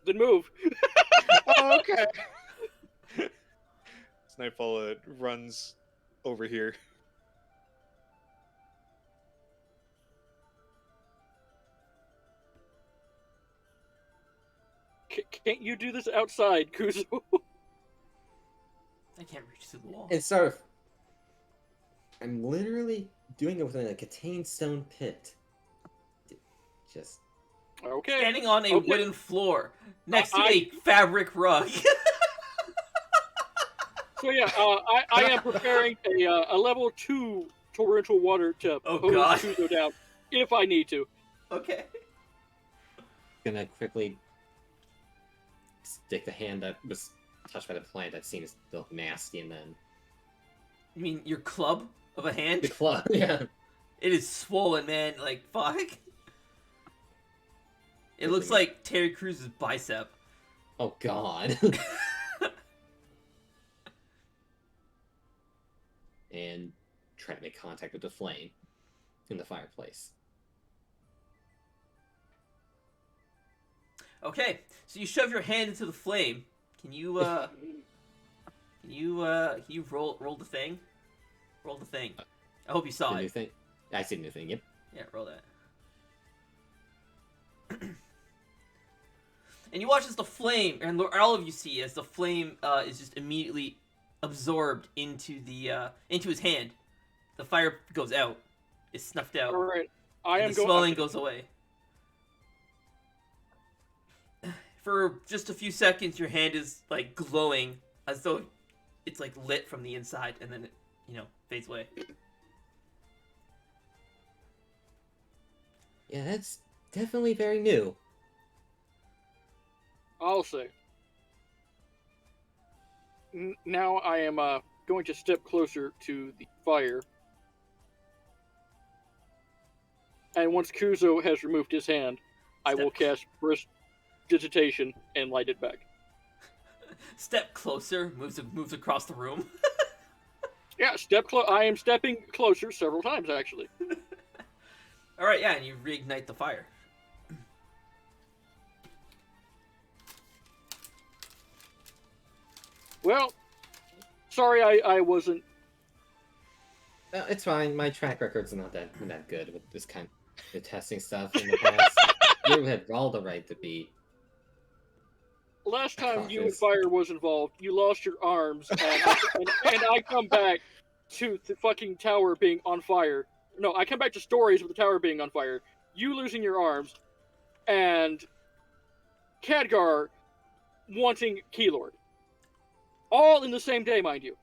Then move. Oh, okay. Nightfall runs over here. Can't you do this outside, Kuzo? I can't reach through the wall. it's sort of. I'm literally doing it within a contained stone pit. Just Okay. Standing on a Okay. wooden floor next to I- a fabric rug. So yeah, I am preparing a level 2 torrential water to Oh, hose God. Kuzo down if I need to. Okay. gonna quickly stick the hand that was touched by the plant that seems still nasty, and then You mean your club of a the hand? club. Yeah. It is swollen, man. Like, fuck. It looks Quickly like Terry Cruz's bicep. Oh God. And try to make contact with the flame in the fireplace. Okay, so you shove your hand into the flame. Can you roll the thing? Roll the thing. I hope you saw The new it. thing. I see the new thing. Yep. Yeah, roll that. And you watch as the flame, and all of you see as the flame is just immediately absorbed into into his hand. The fire goes out. It's snuffed out. All right, I and am the going. swelling goes away. For just a few seconds, your hand is like glowing as though it's like lit from the inside, and then it, fades away. Yeah, that's definitely very new. I'll say. Now I am going to step closer to the fire. And once Kuzo has removed his hand, I will cast Burst Digitation and light it back. Step closer, moves across the room. Yeah, I am stepping closer several times, actually. All right, yeah, and you reignite the fire. Well, sorry I wasn't. No, it's fine. My track record's not that good with this kind of testing stuff in the past. You had all the right to be. Last time you and Cautious. Fire was involved, you lost your arms, and I come back to the fucking tower being on fire. No, I come back to stories of the tower being on fire, you losing your arms, and Khadgar wanting Keylord. All in the same day, mind you.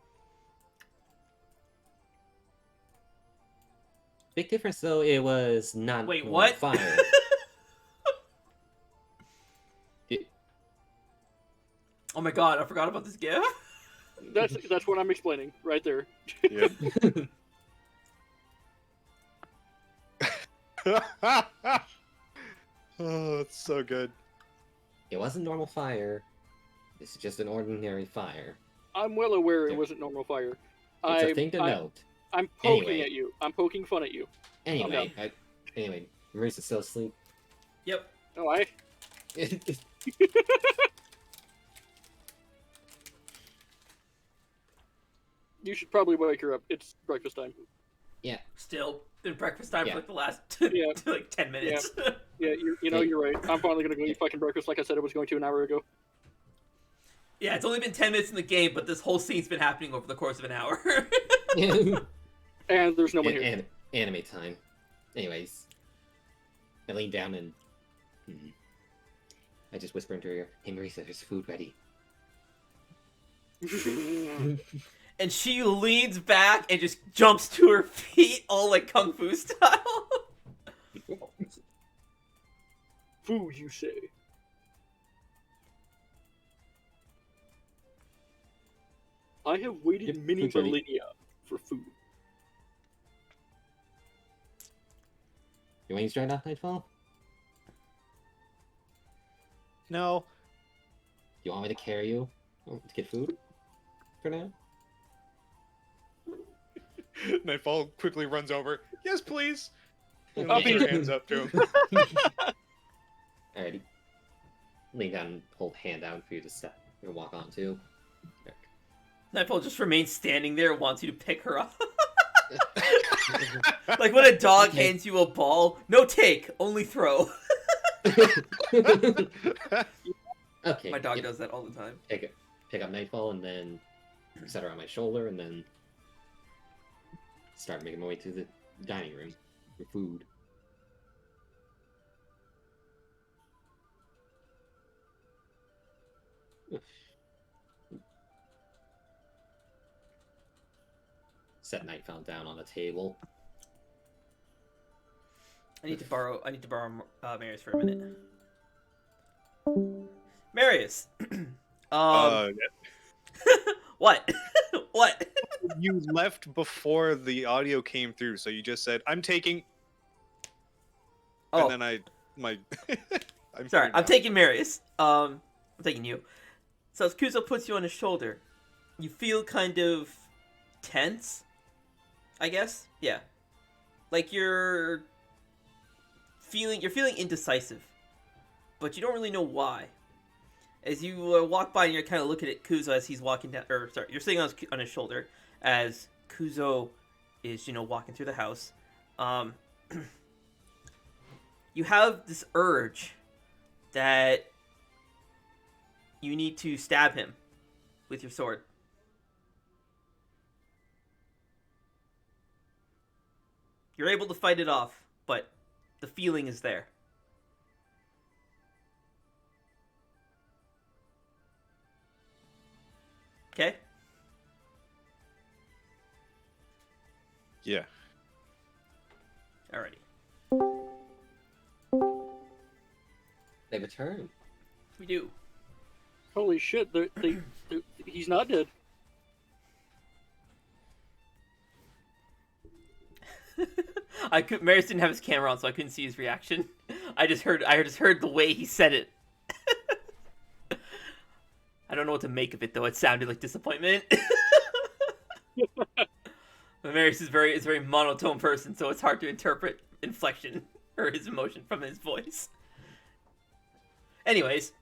Big difference though. It was not. Wait, normal what? Fire. Oh my god, I forgot about this gift. That's what I'm explaining right there. Yep. Oh, it's so good. It wasn't normal fire. This is just an ordinary fire. I'm well aware it Yeah. wasn't normal fire. It's a thing to note. I'm poking Anyway. at you. I'm poking fun at you. Anyway, anyway, Marissa's still asleep. Yep. Oh, I. You should probably wake her up. It's breakfast time. Still been breakfast time Yeah. for like the last Yeah. like 10 minutes. Yeah, you're right. I'm finally gonna go eat fucking breakfast like I said I was going to an hour ago. Yeah, it's only been 10 minutes in the game, but this whole scene's been happening over the course of an hour. And there's no one here. Anime time. Anyways, I lean down and I just whisper into her ear, "Hey Marisa, there's food ready." And she leans back and just jumps to her feet, all like Kung Fu style. Food, you say? I have waited Yep, many food's ready. millennia for food. Your wings dried off, Nightfall? No. You want me to carry you to get food for now? Nightfall quickly runs over. Yes, please. And I'll puts be- her hands up to him. Alrighty. Lean down and hold hand out for you to step or walk onto. Nightfall just remains standing there and wants you to pick her up. Like when a dog hands you a ball, no take, only throw. Okay. My dog yep. does that all the time. Pick up Nightfall and then set her on my shoulder and then start making my way to the dining room for food. Set Nightfound down on the table. I need to borrow Marius for a minute. Marius. Yeah. What? What? You left before the audio came through, so you just said, "I'm taking," Oh, and then I'm sorry. here I'm now. taking Marius. I'm taking you. So as Kuzo puts you on his shoulder, you feel kind of tense, I guess. Yeah. Like you're feeling indecisive, but you don't really know why. As you walk by and you're kind of looking at Kuzo as he's walking down, or sorry, you're sitting on his shoulder as Kuzo is, walking through the house. You have this urge that you need to stab him with your sword. You're able to fight it off, but the feeling is there. Okay? Yeah. Alrighty. They return. We do. Holy shit! He's not dead. Marius didn't have his camera on, so I couldn't see his reaction. I just heard the way he said it. I don't know what to make of it though. It sounded like disappointment. But Marius is a very monotone person, so it's hard to interpret inflection or his emotion from his voice. Anyways,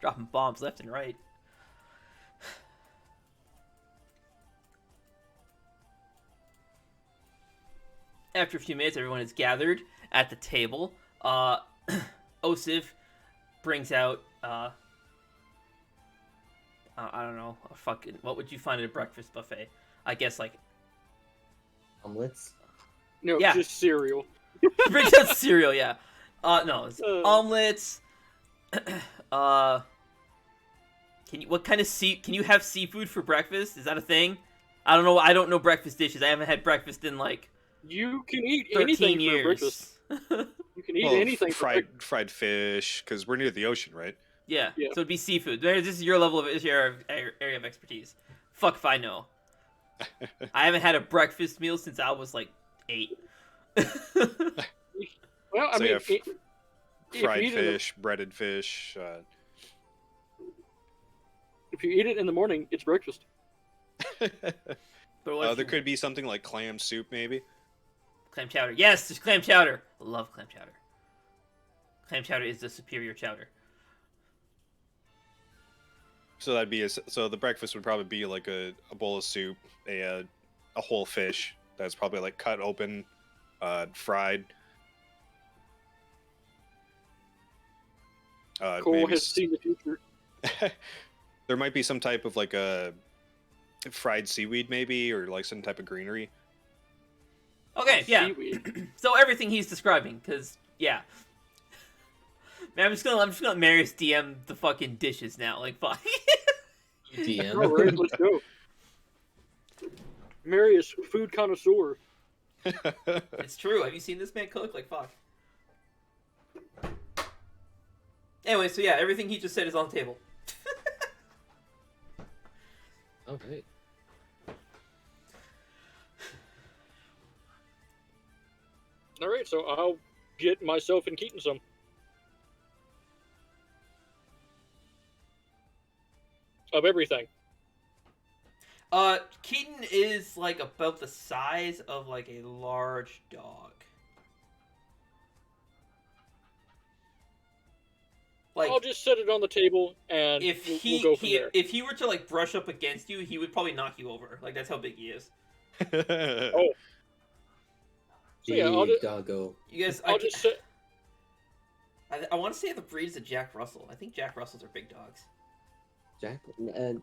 dropping bombs left and right. After a few minutes, everyone is gathered at the table. Osiv brings out, I don't know, what would you find at a breakfast buffet? I guess, like... Omelets? No, Yeah. just cereal. brings out cereal, yeah. No, it's omelets. Can you have seafood for breakfast? Is that a thing? I don't know. I don't know breakfast dishes. I haven't had breakfast in, like, You can eat 13 anything for years. breakfast. You can eat Well, anything for breakfast. fried fish, because we're near the ocean, right? Yeah, Yeah. so it'd be seafood. This is your level of area of expertise. Fuck if I know. I haven't had a breakfast meal since I was like 8. Well, I So, mean, yeah, if fried you eat it in the- fish, breaded fish. if you eat it in the morning, it's breakfast. But what There could be something like clam soup, maybe. clam chowder? Yes, there's clam chowder. I love clam chowder. Clam chowder is the superior chowder. So that'd be so the breakfast would probably be like a bowl of soup, a whole fish that's probably like cut open, fried. Cole Maybe has seen the future. there might be some type of like a fried seaweed, maybe, or like some type of greenery. Okay, yeah. Seaweed. So everything he's describing, because yeah. Man, I'm just gonna let Marius DM the fucking dishes now. Like fuck. DM. All right, let's go. Marius, food connoisseur. It's true. Have you seen this man cook? Like fuck. Anyway, so yeah, everything he just said is on the table. Okay. All right, so I'll get myself and Keaton some. Of everything. Keaton is like about the size of like a large dog. Like I'll just set it on the table and if we'll go from there. if he were to like brush up against you, he would probably knock you over. Like that's how big he is. Oh. So yeah, I'll Big just, doggo. You guys, I'll just set. I want to say the breed is a Jack Russell. I think Jack Russells are big dogs. Jack? No.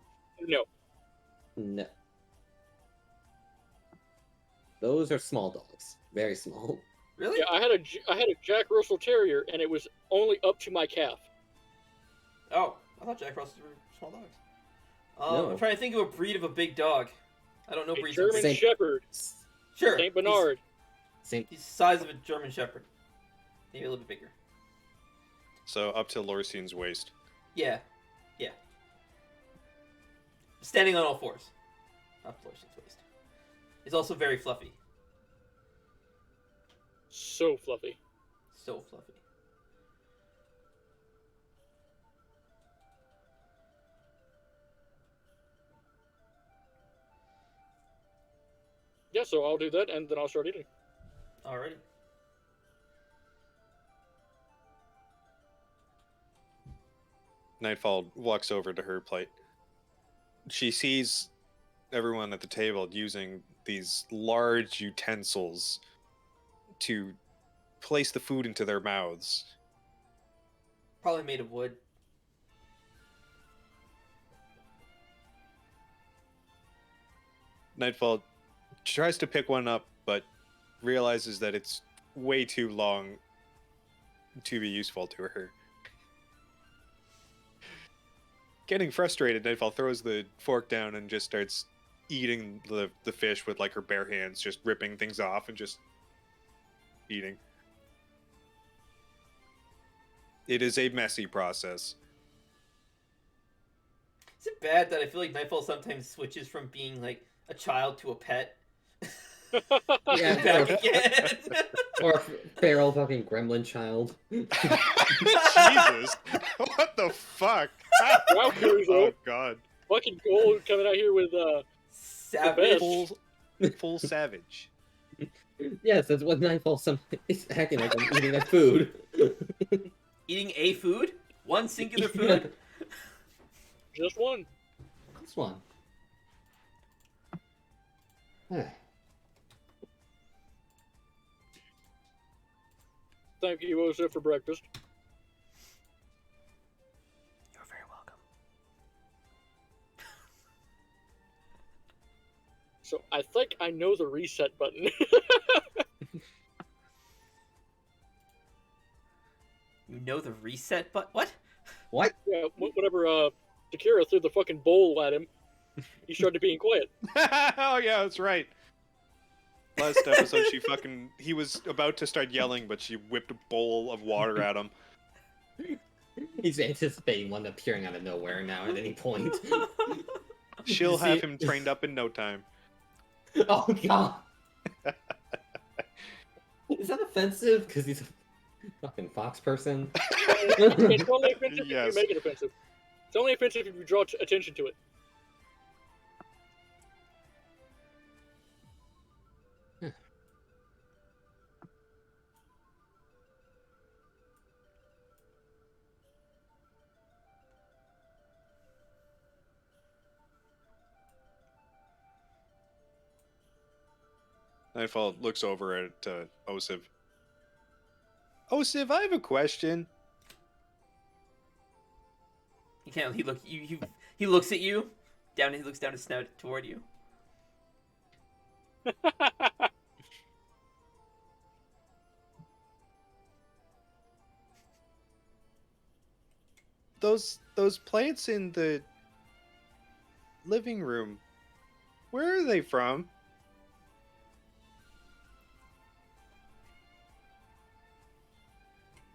No. Those are small dogs. Very small. Really? Yeah, I had a Jack Russell Terrier, and it was only up to my calf. Oh, I thought Jack Russells were small dogs. No. I'm trying to think of a breed of a big dog. I don't know A breeds. German Saint- Shepherd. Sure. Saint Bernard. Same. He's the size of a German Shepherd. Maybe a little bit bigger. So up to Lorsian's waist. Yeah. Yeah. Standing on all fours. Up to Lorsian's waist. He's also very fluffy. So fluffy. So fluffy. Yeah, so I'll do that, and then I'll start eating. Alrighty. Nightfall walks over to her plate. She sees everyone at the table using these large utensils to place the food into their mouths. Probably made of wood. Nightfall tries to pick one up, but realizes that it's way too long to be useful to her. Getting frustrated, Nightfall throws the fork down and just starts eating the fish with like her bare hands, just ripping things off and just eating. It is a messy process. Is it bad that I feel like Nightfall sometimes switches from being like a child to a pet? Yeah, Back again. or a feral fucking gremlin child. Jesus! What the fuck? Wow, Oh god. fucking gold coming out here with Savage. Full savage. Yes, that's what Nightfall is acting like. I'm eating that food. Eating a food? One singular food? just one. This one. Thank you, Osiv, for breakfast. You're very welcome. So I think I know the reset button. You know the reset button? What? What? Yeah, whatever. Takira threw the fucking bowl at him. He started being quiet. Oh yeah, that's right. Last episode, he was about to start yelling, but she whipped a bowl of water at him. He's anticipating one appearing out of nowhere now at any point. She'll See- have him trained up in no time. Oh god. Is that offensive? Because he's a fucking fox person. It's only offensive if Yes. you make it offensive. It's only offensive if you draw attention to it. Nightfall looks over at Osiv. Osiv, I have a question. He can't. He looks at you. Down. He looks down his snout toward you. Those plants in the living room, where are they from?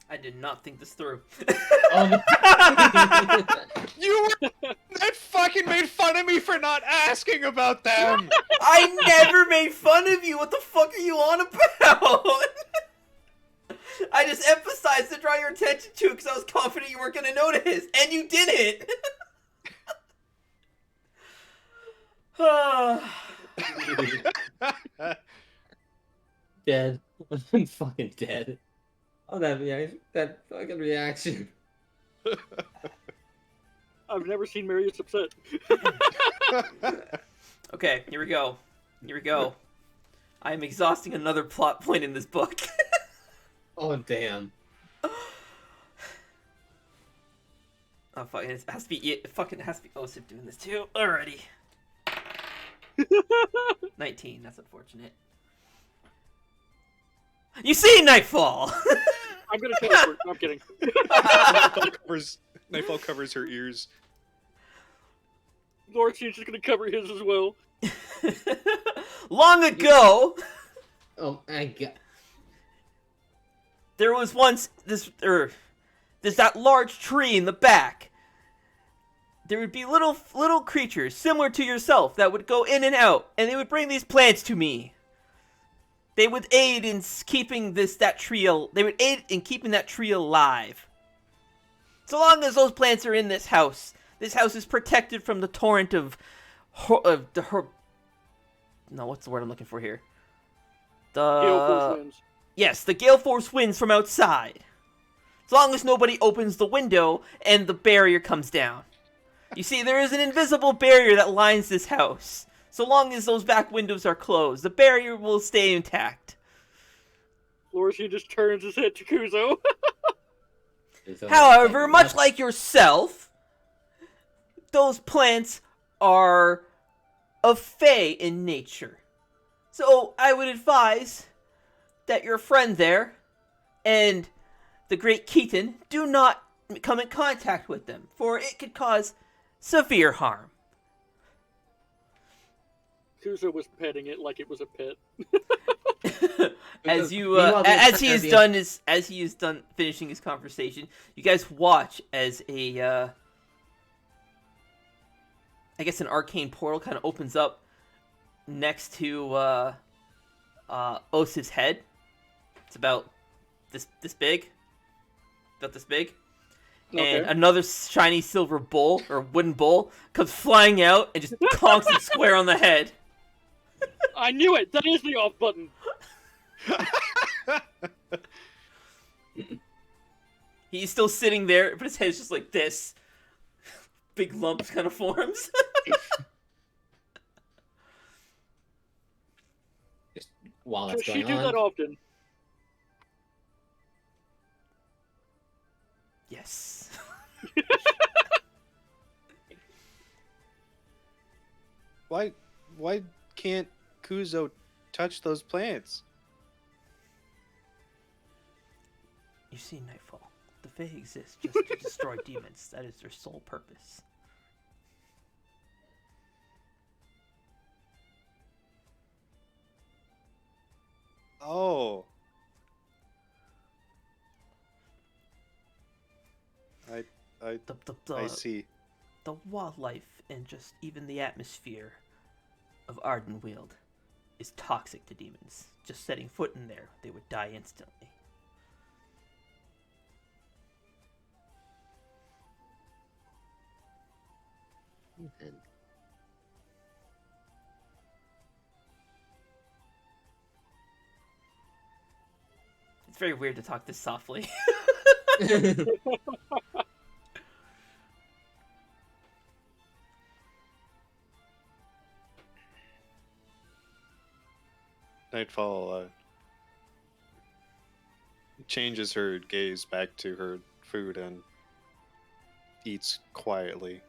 I did not think this through. You were that fucking made fun of me for not asking about them. I never made fun of you. What the fuck are you on about? I just emphasized to draw your attention to it because I was confident you weren't going to notice, and you didn't. Dead. I'm fucking dead. Oh, that fucking reaction. I've never seen Marius upset. Okay, here we go. Here we go. I am exhausting another plot point in this book. Oh, damn. Oh, fuck, it has to be it. Fucking has to be Osiv doing this too. Alrighty. 19, that's unfortunate. You see Nightfall! I'm gonna teleport. No, I'm kidding. Nightfall covers her ears. Lorsian's just gonna cover his as well. Long ago, Oh my god. there was once there's that large tree in the back. There would be little creatures similar to yourself that would go in and out, and they would bring these plants to me. They would aid in keeping that tree alive. So long as those plants are in this house is protected from the torrent of no, what's the word I'm looking for here? Gale force winds. Yes, the gale force winds from outside. As long as nobody opens the window and the barrier comes down. You see, there is an invisible barrier that lines this house. So long as those back windows are closed, the barrier will stay intact. Lorsian just turns his head to Kuzo. However, much like yourself, those plants are of Fae in nature. So I would advise that your friend there and the great Keaton do not come in contact with them, for it could cause severe harm. Kuzo was petting it like it was a pet. As he is done finishing his conversation, you guys watch as I guess an arcane portal kind of opens up next to Osiv's head. It's about this big. About this big. Okay. And another shiny silver bowl, or wooden bowl, comes flying out and just conks him square on the head. I knew it! That is the off button! He's still sitting there, but his head's just like this. Big lumps kind of forms. Just while Does that's she going do that on, often? Yes. Why can't Kuzo touch those plants? You see, Nightfall, the Fae exist just to destroy demons. That is their sole purpose. Oh. I see. The wildlife and just even the atmosphere of Ardenweald is toxic to demons. Just setting foot in there, they would die instantly. and It's very weird to talk this softly. Nightfall changes her gaze back to her food and eats quietly.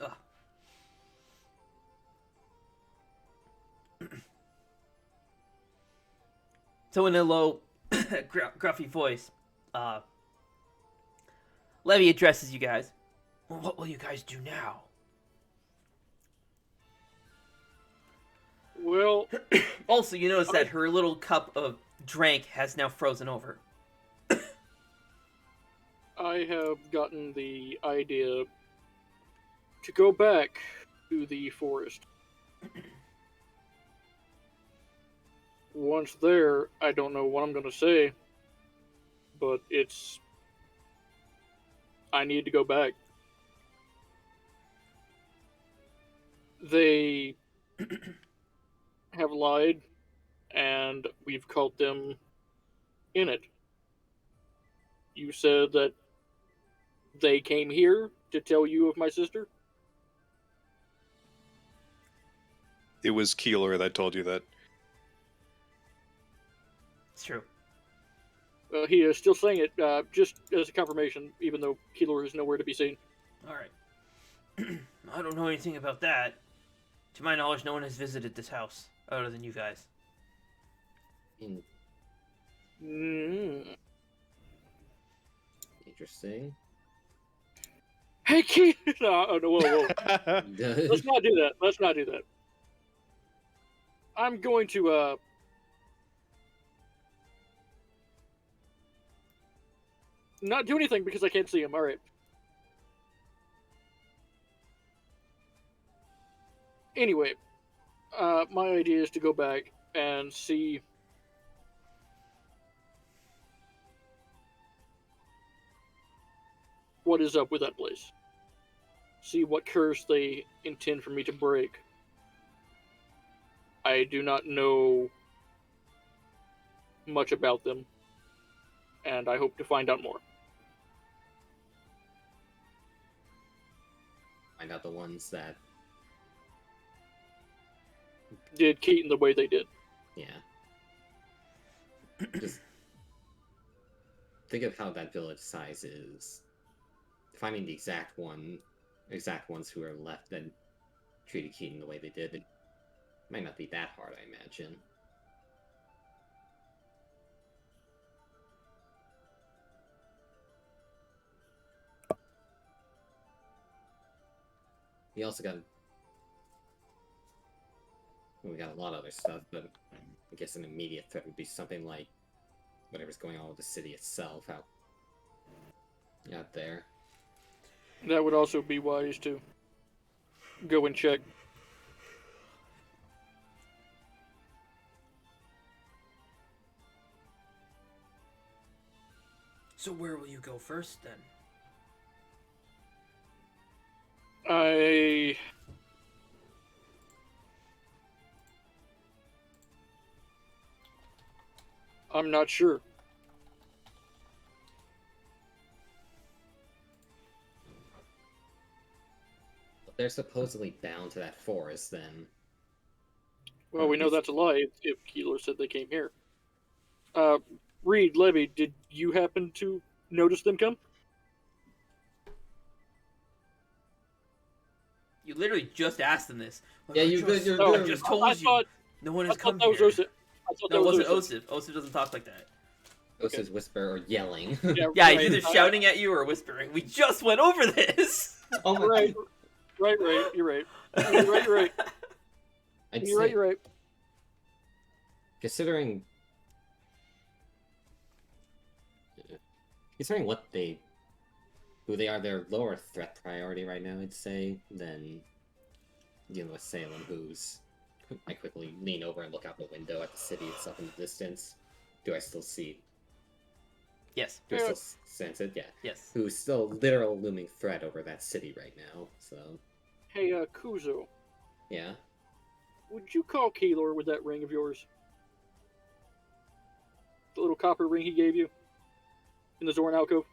Ugh. So in a low, gruffy voice, Levy addresses you guys. Well, what will you guys do now? Well, Also, you notice that her little cup of drink has now frozen over. I have gotten the idea to go back to the forest. Once there, I don't know what I'm going to say, but I need to go back. They have lied, and we've caught them in it. You said that they came here to tell you of my sister? It was Keeler that told you that. It's true. He is still saying it just as a confirmation, even though Keeler is nowhere to be seen. All right. I don't know anything about that. To my knowledge, no one has visited this house other than you guys. Interesting. Hey, Keeler! No, whoa. Let's not do that. Let's not do that. I'm going to, not do anything because I can't see him. All right. Anyway, my idea is to go back and see what is up with that place. See what curse they intend for me to break. I do not know much about them, and I hope to find out more. Find out the ones that, Did Keaton the way they did. yeah. Just think of how that village size is. Finding the exact ones who are left that treated Keaton the way they did, it might not be that hard, I imagine. We also got... We got a lot of other stuff, but I guess an immediate threat would be something like whatever's going on with the city itself out there. That would also be wise to go and check. So where will you go first, then? I'm not sure. But they're supposedly bound to that forest, then. Well, we know that's a lie if Keeler said they came here. Reed, Levy, did you happen to notice them come? You literally just asked them this. Yeah, I just told I you. thought, No one I has thought come that was here. Osiv. I thought No, it that was wasn't Osiv. Osiv doesn't talk like that. Osiv's whisper or yelling. Yeah, Yeah, right. he's either shouting at you or whispering. We just went over this. Oh my Right, God. right. You're right. You're right. I'd You're say, right. You're right. considering who they are, their lower threat priority right now, I'd say, than dealing with Salem, who's... I quickly lean over and look out the window at the city itself in the distance. Do I still see... Yes. Do I still sense it? Yeah. Yes. Who's still literal looming threat over that city right now, so... Hey, Kuzo, Yeah. would you call Keeler with that ring of yours? The little copper ring he gave you? In the Zorn alcove?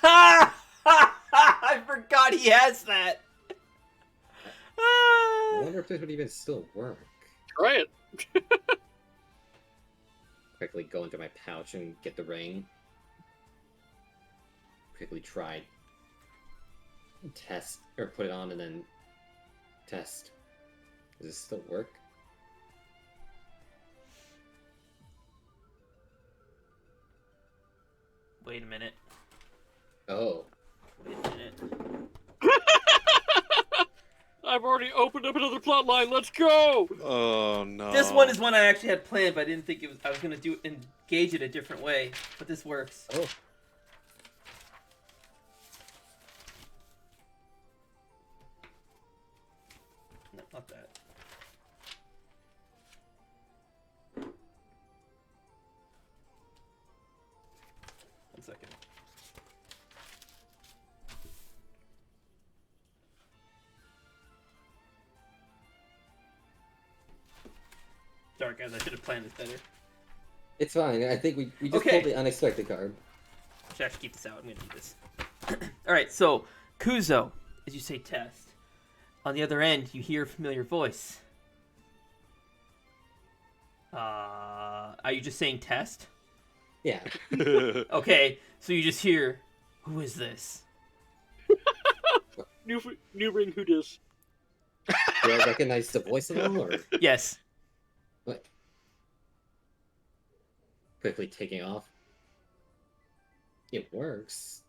I forgot he has that. I wonder if this would even still work. Try it. Quickly go into my pouch and get the ring. Quickly try... test, or put it on and then test. Does it still work? Wait a minute. Oh. Wait a minute. I've already opened up another plot line. Let's go! Oh no. This one is one I actually had planned, but I didn't think I was gonna engage it a different way. But this works. Oh. No, not that. One second. Sorry guys, I should have planned this better. It's fine. I think we just Okay. pulled the unexpected card. I should actually keep this out. I'm gonna need this. Alright, so Kuzo, as you say test. On the other end, you hear a familiar voice. Are you just saying test? Yeah. Okay, so you just hear, who is this? New ring, who dis? Do I recognize the voice at all, or Yes. what? Quickly taking off. It works.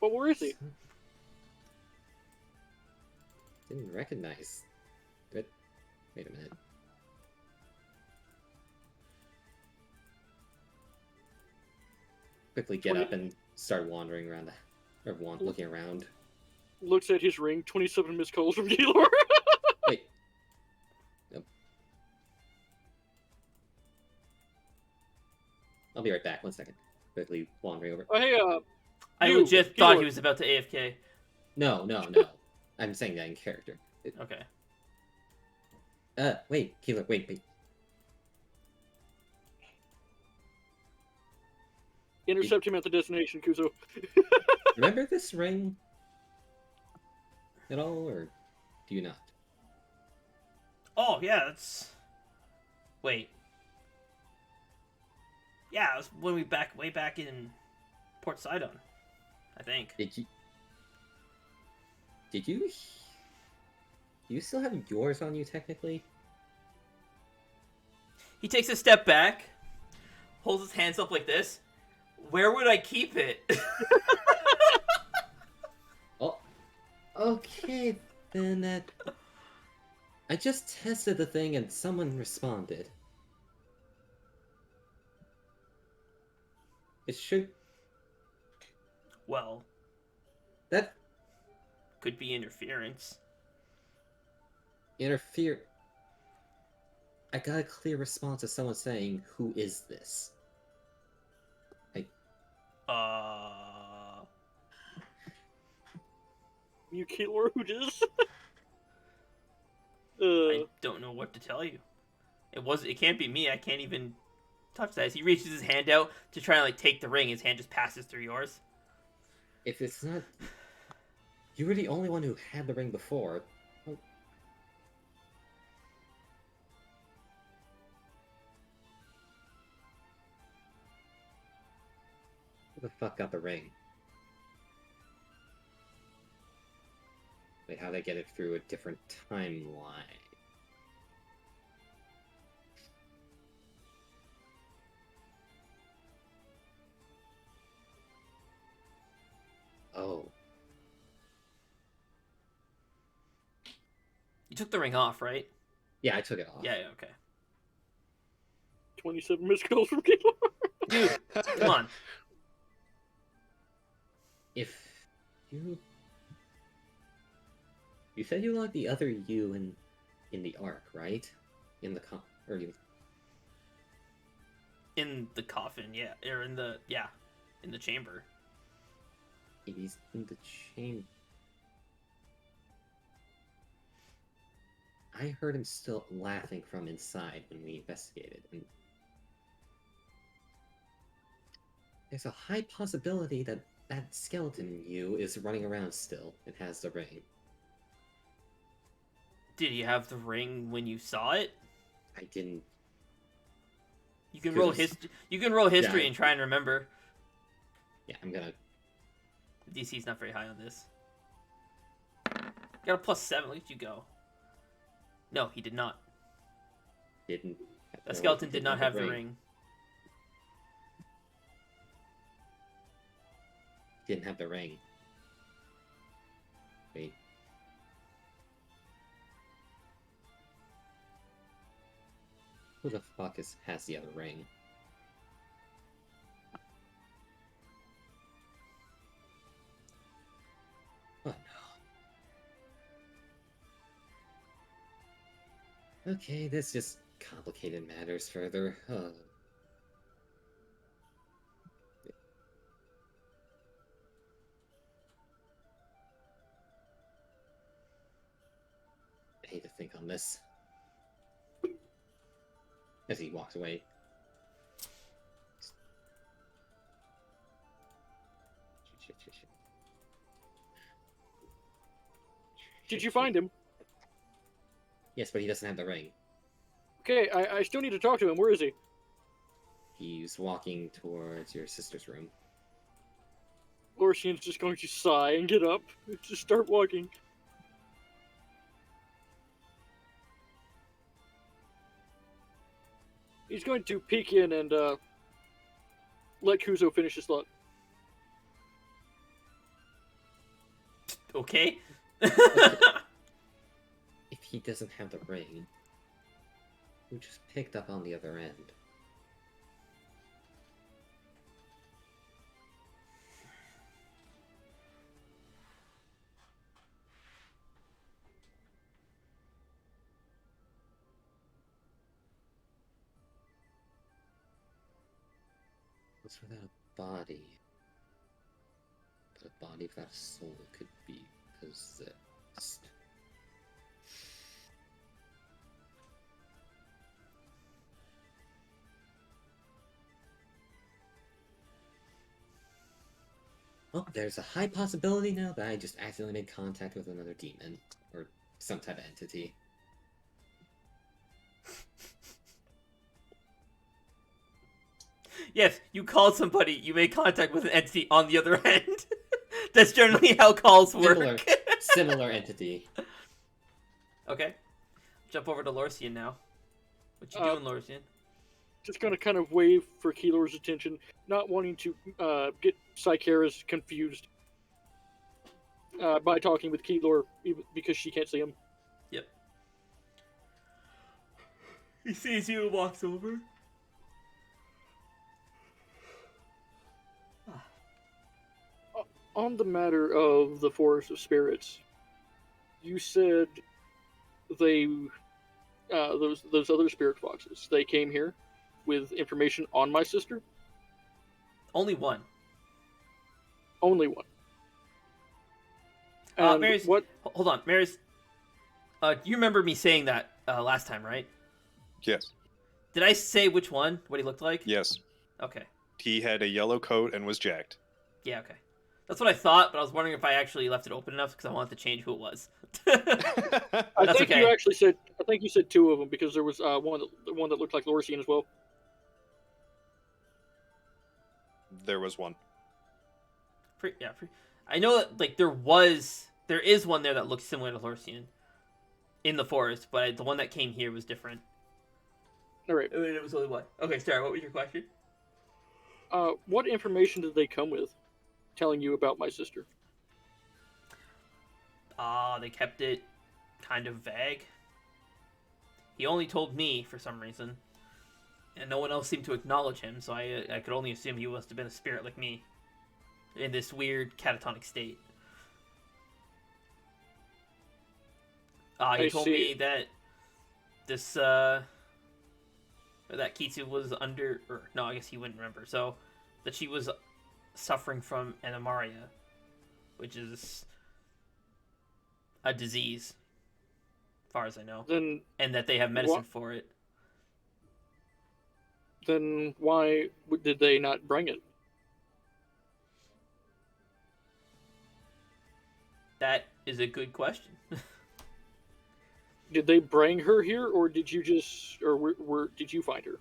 But where is he? Didn't recognize. Wait a minute. Quickly get up and start wandering around looking around. Looks at his ring, 27 missed calls from Gaylor. Wait. Nope. I'll be right back. 1 second. Quickly wandering over. Oh, hey, I you, legit thought he Gaylor. was about to AFK. No. I'm saying that in character. Okay. Wait, Keeler, wait. Intercept him at the destination, Kuzo. Remember this ring at all, or do you not? Oh, yeah, that's... Wait. Yeah, it was when way back in Port Sidon, I think. Did you? You still have yours on you, technically? He takes a step back, holds his hands up like this. Where would I keep it? Oh, okay, then I just tested the thing and someone responded. It should... Well, That... could be interference. interfere... I got a clear response of someone saying, "Who is this?" You Gaylor, who dis? I don't know what to tell you. It can't be me. I can't even touch that. As he reaches his hand out to try and like take the ring, his hand just passes through yours. If it's not... You were the only one who had the ring before. Who the fuck got the ring? Wait, how'd I get it through a different timeline? Oh. You took the ring off, right? Yeah, I took it off. Yeah, okay. 27 missed calls from Gaylor. Dude, come on. If you... You said you logged the other you in the arc, right? In the or you... In the coffin, yeah. Or in the chamber. He's in the chamber. I heard him still laughing from inside when we investigated, and there's a high possibility that that skeleton in you is running around still and has the ring. Did you have the ring when you saw it? I didn't. You can roll history. You can roll history Yeah. and try and remember. Yeah, I'm gonna. DC's not very high on this. Got a +7. Look at you go. No, he did not. Didn't. The skeleton did not have the ring. Didn't have the ring. Wait. Who the fuck has the other ring? Oh no. Okay, this just complicated matters further. I hate to think on this. As he walks away. Shit. Did you find him? Yes, but he doesn't have the ring. Okay, I still need to talk to him. Where is he? He's walking towards your sister's room. Lorcian's just going to sigh and get up. Just start walking. He's going to peek in and let Kuzo finish his thought. Okay. If he doesn't have the ring, who just picked up on the other end? What's without a body? But a body without a soul could be possessed. Well, there's a high possibility now that I just accidentally made contact with another demon, or some type of entity. Yes, you called somebody, you made contact with an entity on the other end. That's generally how calls work. Similar entity. Okay. Jump over to Lorcian now. What you doing, Lorcian? Just gonna kind of wave for Keylor's attention, not wanting to get Psychera's confused by talking with Keylor because she can't see him. Yep. He sees you and walks over. On the matter of the Forest of Spirits, you said they, those other spirit boxes, they came here with information on my sister? Only one. Only one. And Mary's, what? Hold on, Mary's. You remember me saying that last time, right? Yes. Did I say which one? What he looked like? Yes. Okay. He had a yellow coat and was jacked. Yeah, okay. That's what I thought, but I was wondering if I actually left it open enough because I wanted to change who it was. I That's think okay. you actually said. I think you said two of them because there was one that looked like Lorcian as well. There was one. I know that like there is one there that looks similar to Lorcian in the forest, but the one that came here was different. All right. It was only one. Okay, sorry. What was your question? What information did they come with, telling you about my sister? They kept it kind of vague. He only told me for some reason, and no one else seemed to acknowledge him, so I could only assume he must have been a spirit like me, in this weird catatonic state. He told me that this that Kitsu was under, or no, I guess he wouldn't remember. So that she was suffering from Animaria, which is a disease, as far as I know. Then, and that they have medicine for it. Then why did they not bring it? That is a good question. Did they bring her here, or did you just, or did you find her?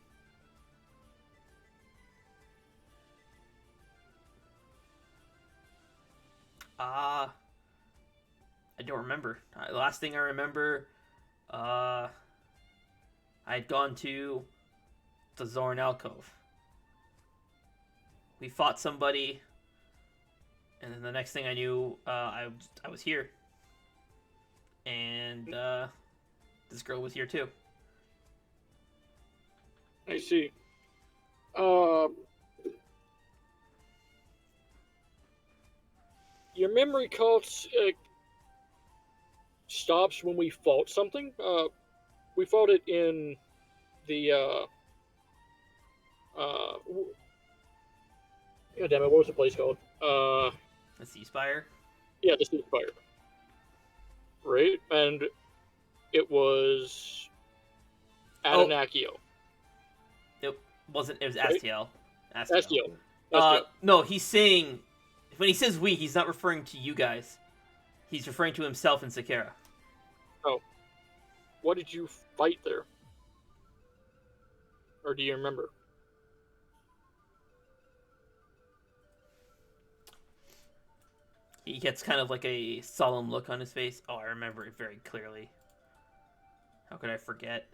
I don't remember. The last thing I remember, I had gone to the Zorn alcove. We fought somebody, and then the next thing I knew, I was here, and this girl was here too. I see. Your memory costs stops when we fought something. We fought it in the God damn it, what was the place called? The Sea Spire. Yeah, the Sea Spire. Right, and it was Adanakio. It wasn't. It was Right? Astiel. Astiel. No, he's saying when he says we, he's not referring to you guys. He's referring to himself and Sakura. Oh. What did you fight there? Or do you remember? He gets kind of like a solemn look on his face. Oh, I remember it very clearly. How could I forget?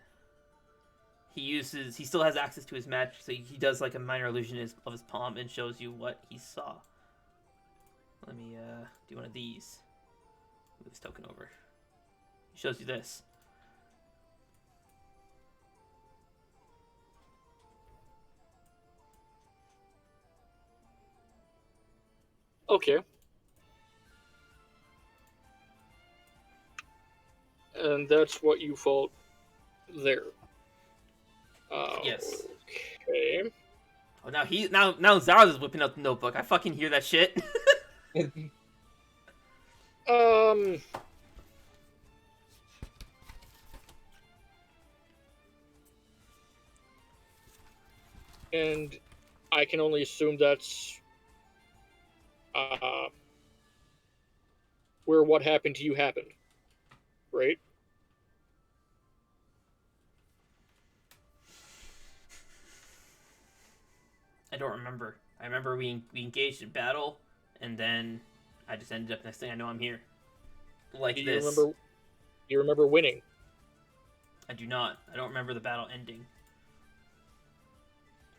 He still has access to his magic, so he does like a minor illusion of his palm and shows you what he saw. Let me do one of these. Move his token over. He shows you this. Okay. And that's what you fought there. Yes. Okay. Oh, now Zaros is whipping out the notebook. I fucking hear that shit. And I can only assume that's where what happened to you happened, right? I don't remember. I remember we engaged in battle, and then I just ended up. Next thing I know, I'm here. Like Do you this. remember? You remember winning? I do not. I don't remember the battle ending.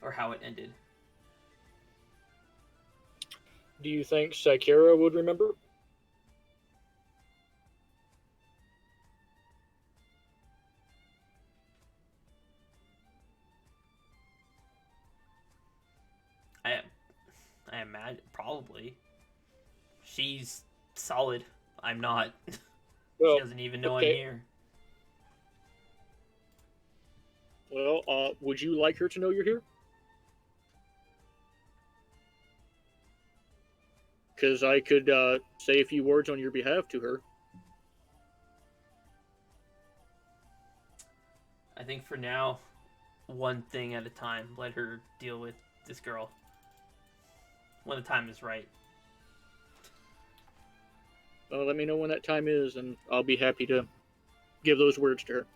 Or how it ended. Do you think Sakura would remember? I imagine probably. She's solid. I'm not. Well, She doesn't even know okay. I'm here. Well, would you like her to know you're here? Because I could say a few words on your behalf to her. I think for now, one thing at a time. Let her deal with this girl. When the time is right. Let me know when that time is, and I'll be happy to give those words to her.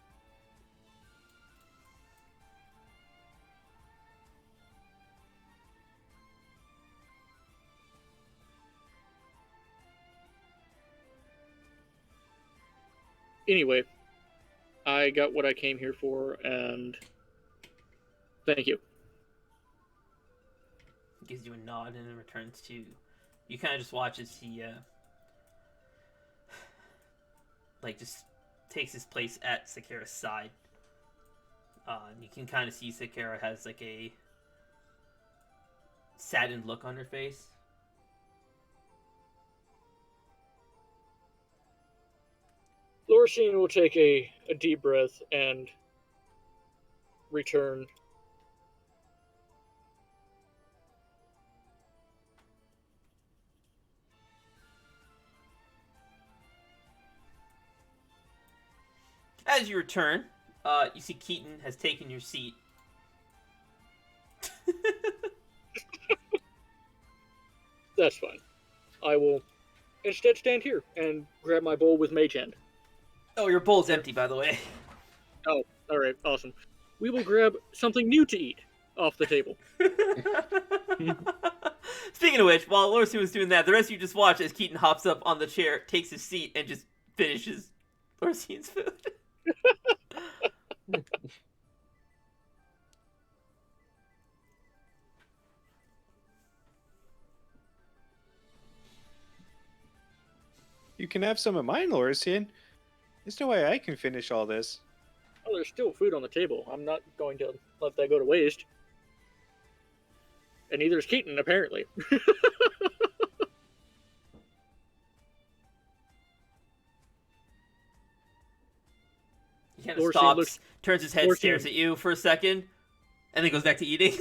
Anyway, I got what I came here for, and thank you. Gives you a nod and then returns to. You kind of just watch as he, just takes his place at Sakura's side. And you can kind of see Sakura has like a saddened look on her face. Lorsheen will take a deep breath and return. As you return, you see Keaton has taken your seat. That's fine. I will instead stand here and grab my bowl with Mage Hand. Oh, your bowl's empty, by the way. Oh, alright, awesome. We will grab something new to eat off the table. Speaking of which, while Lorcy was doing that, the rest of you just watch as Keaton hops up on the chair, takes his seat, and just finishes Lorcian's food. You can have some of mine, Lorisian. There's no way I can finish all this. Oh, there's still food on the table. I'm not going to let that go to waste. And neither is Keaton, apparently. He kind of Lorcy stops, looks- turns his head, Lorcy- stares at you for a second, and then goes back to eating.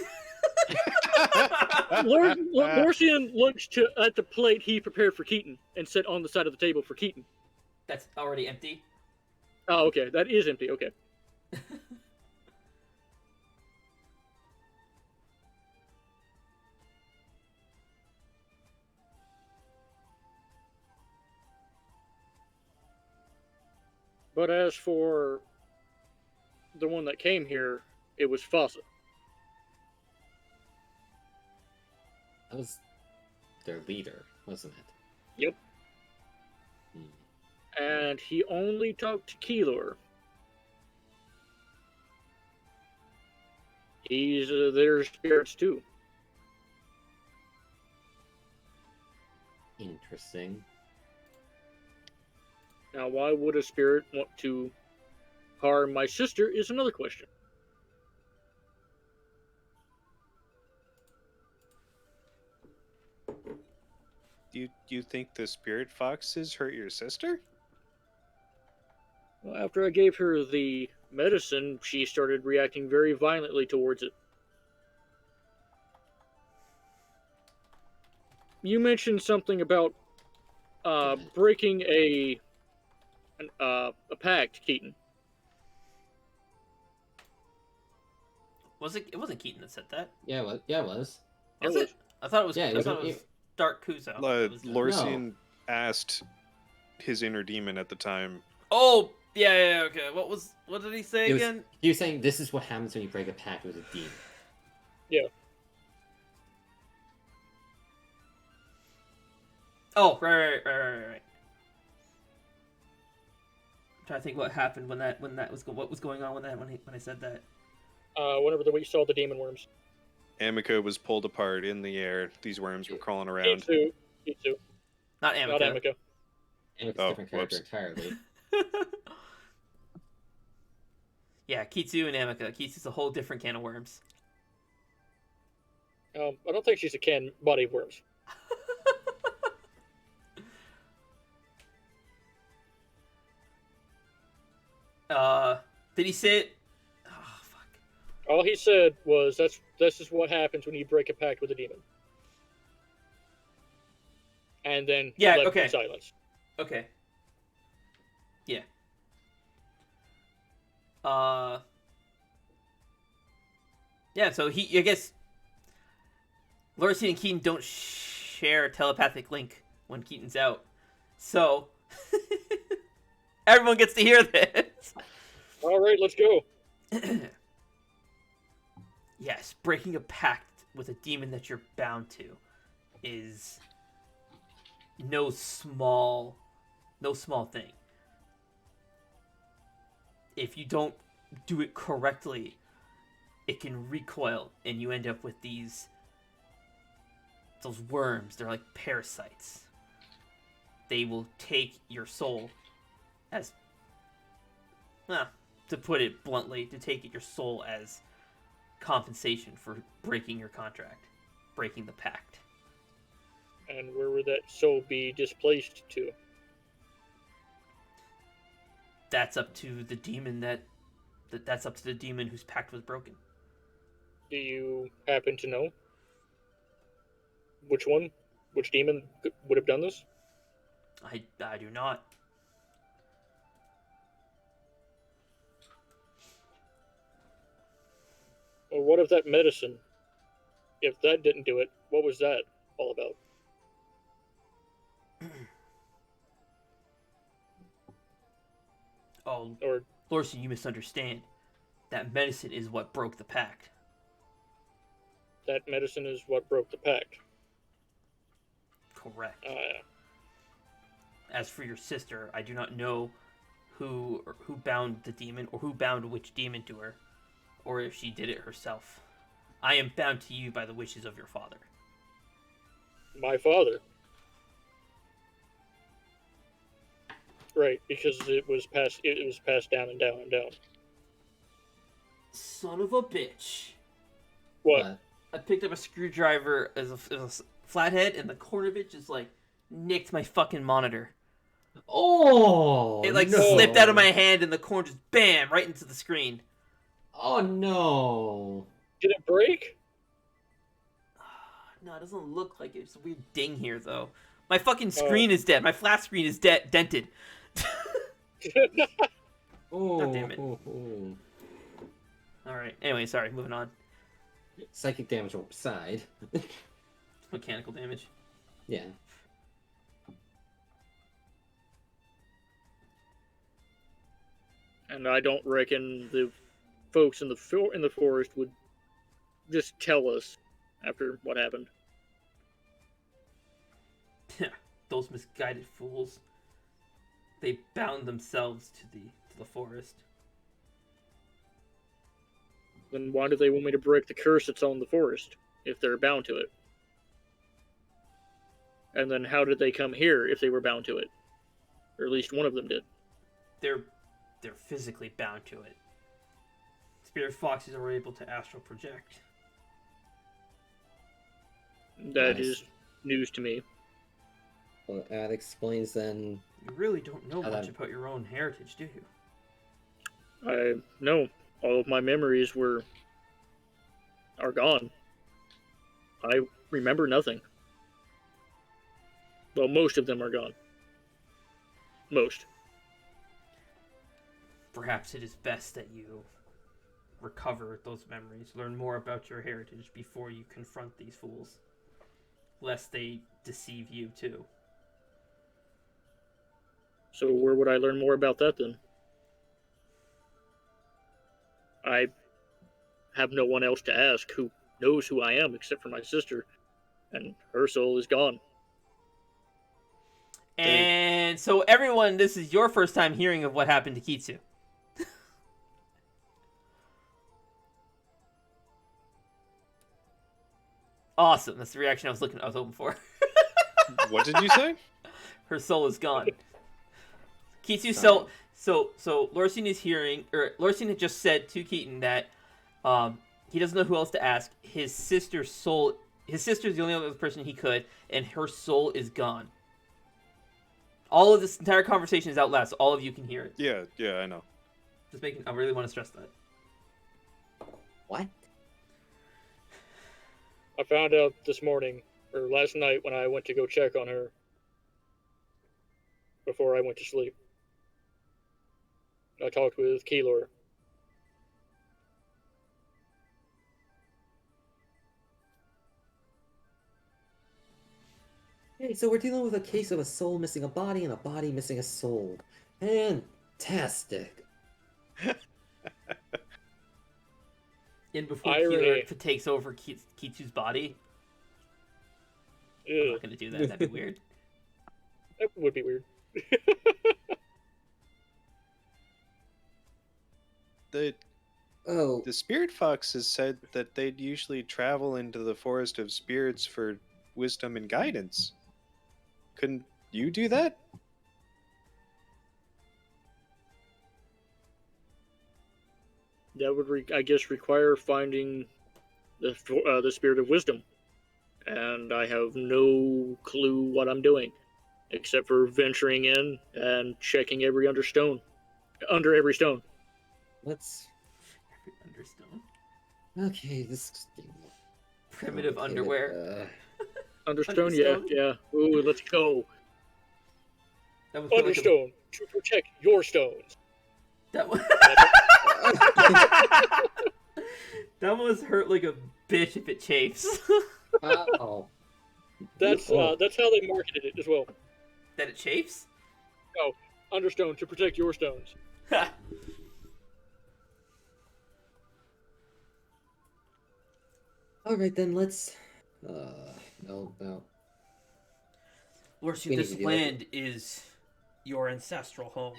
Lorcian looks at the plate he prepared for Keaton and set on the side of the table for Keaton. That's already empty. Oh, okay. That is empty. Okay. But as for the one that came here, it was Fawcett. That was their leader, wasn't it? Yep. And he only talked to Keylor. He's their spirits too. Interesting. Now, why would a spirit want to harm my sister is another question. You think the spirit foxes hurt your sister? Well, after I gave her the medicine, she started reacting very violently towards it. You mentioned something about breaking a pact, Keaton. Was it? It wasn't Keaton that said that. Yeah, it was. Was it? I thought it was. Yeah, I thought it was Dark Kuzo. Lorsian asked his inner demon at the time. Oh, yeah, okay. What did he say again? He was saying this is what happens when you break a pact with a demon. Yeah. Oh, right. I'm trying to think what happened when that was what was going on when I said that. Whenever we saw the demon worms. Amica was pulled apart in the air. These worms were crawling around. Kitsu. Not Amica. Not Amica. Amica's a different character entirely. Yeah, Kitsu and Amica. Kitsu's a whole different can of worms. I don't think she's a body of worms. Did he say it? Oh, fuck. All he said was, this is what happens when you break a pact with a demon. And then Yeah, left okay. in silence. Okay. Yeah. Yeah, so I guess Lorsian and Keaton don't share a telepathic link when Keaton's out. So everyone gets to hear this. All right, let's go. Yes, breaking a pact with a demon that you're bound to is no small thing. If you don't do it correctly, it can recoil and you end up with those worms. They're like parasites. They will take your soul as, to put it bluntly, your soul as compensation for breaking your contract, breaking the pact. And where would that soul be displaced to? That's up to the demon that's up to the demon whose pact was broken. Do you happen to know which demon would have done this? I do not. Or what of that medicine? If that didn't do it, what was that all about? Oh, Or Lorsian, you misunderstand. That medicine is what broke the pact. that medicine is what broke the pact. Correct. As for your sister, I do not know who bound the demon or who bound which demon to her, or if she did it herself. I am bound to you by the wishes of your father. My father. Right, because it was passed down and down and down. Son of a bitch. What? I picked up a screwdriver as a flathead, and the corner of it just nicked my fucking monitor. Oh! It no. slipped out of my hand, and the corner just bam right into the screen. Oh no! Did it break? No, it doesn't look like it. It's a weird ding here, though. My fucking screen is dead. My flat screen is dented. Oh, God damn it. oh, oh. Alright, anyway, sorry, moving on. Psychic damage aside. Mechanical damage. Yeah. and I don't reckon the folks in the forest would just tell us after what happened. Those misguided fools. They bound themselves to the forest. Then why do they want me to break the curse that's on the forest if they're bound to it? And then how did they come here if they were bound to it? Or at least one of them did. They're physically bound to it. Spirit foxes are able to astral project. That Nice. is news to me. Well, that explains then. You really don't know How much that- about your own heritage, do you? I know all of my memories are gone. I remember nothing. Well, most of them are gone. Most. Perhaps it is best that you recover those memories, learn more about your heritage before you confront these fools, lest they deceive you too. So where would I learn more about that then? I have no one else to ask who knows who I am except for my sister, and her soul is gone. And so everyone, this is your first time hearing of what happened to Kitsu. Awesome. That's the reaction I was hoping for. What did you say? Her soul is gone. Kitsu, Sorry. so Lorcine is hearing, or Lorcine had just said to Keaton that he doesn't know who else to ask. His sister's the only other person he could, and her soul is gone. All of this entire conversation is out loud, so all of you can hear it. Yeah, I know. I really want to stress that. What? I found out this morning, or last night when I went to go check on her before I went to sleep. I talked with Keylor. Hey, so we're dealing with a case of a soul missing a body and a body missing a soul. Fantastic. And before Irony. Keeler takes over Kitsu's body, I'm Ugh, not going to do that. That'd be weird. that would be weird. Oh, The spirit foxes said that they'd usually travel into the forest of spirits for wisdom and guidance. Couldn't you do that? That would, I guess, require finding the spirit of wisdom, and I have no clue what I'm doing, except for venturing in and checking under every stone. let's. Understone. Okay, this. Primitive complicated. underwear. Understone, yeah, Understone? yeah. Ooh, let's go. That was more like Understone to protect your stones. that one. That was hurt like a bitch if it chafes. Oh. That's Oh. that's how they marketed it as well. That it chafes? Understone to protect your stones. All right, then let's. No. Lorsu, We need this to deal with land is your ancestral home.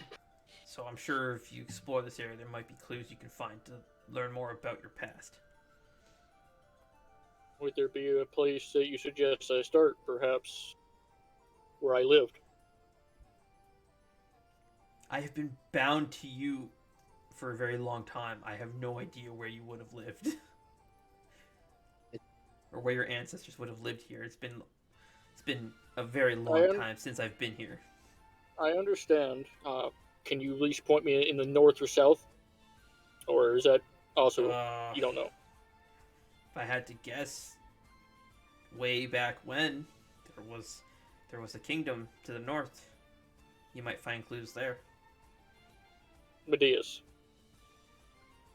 So I'm sure if you explore this area, there might be clues you can find to learn more about your past. Would there be a place that you suggest I start, perhaps where I lived? I have been bound to you for a very long time. I have no idea where you would have lived. Or where your ancestors would have lived here. It's been a very long time since I've been here. I understand. Can you at least point me in the north or south? Or is that also, you don't know? If I had to guess, way back when, there was a kingdom to the north. You might find clues there. Medeas.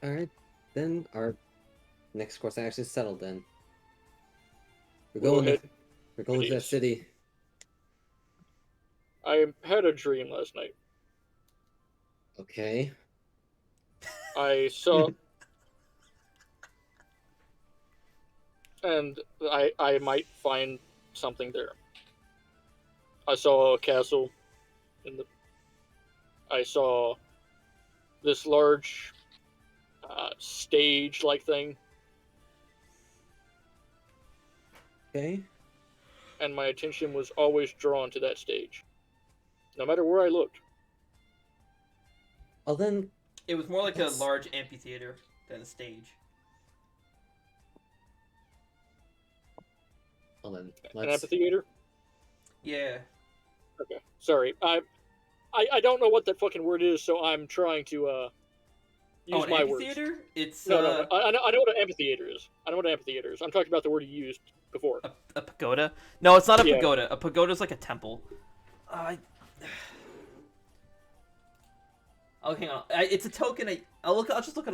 All right, then our next course actually settled. Then we're Go going. ahead. We're going to that Please. city. I had a dream last night. Okay. I saw, and I might find something there. I saw a castle in the. I saw this large stage-like thing, Okay. and my attention was always drawn to that stage, no matter where I looked. Well then, It was more like a That's- large amphitheater than a stage. An let's. amphitheater. Yeah. Okay, sorry. I don't know what that fucking word is, so I'm trying to use An my words. amphitheater? It's No. I know what an amphitheater is. I know what an amphitheater is. I'm talking about the word you used before. a pagoda. No, it's not a Yeah. pagoda. A pagoda is like a temple. Oh, hang on. It's a token. I'll just look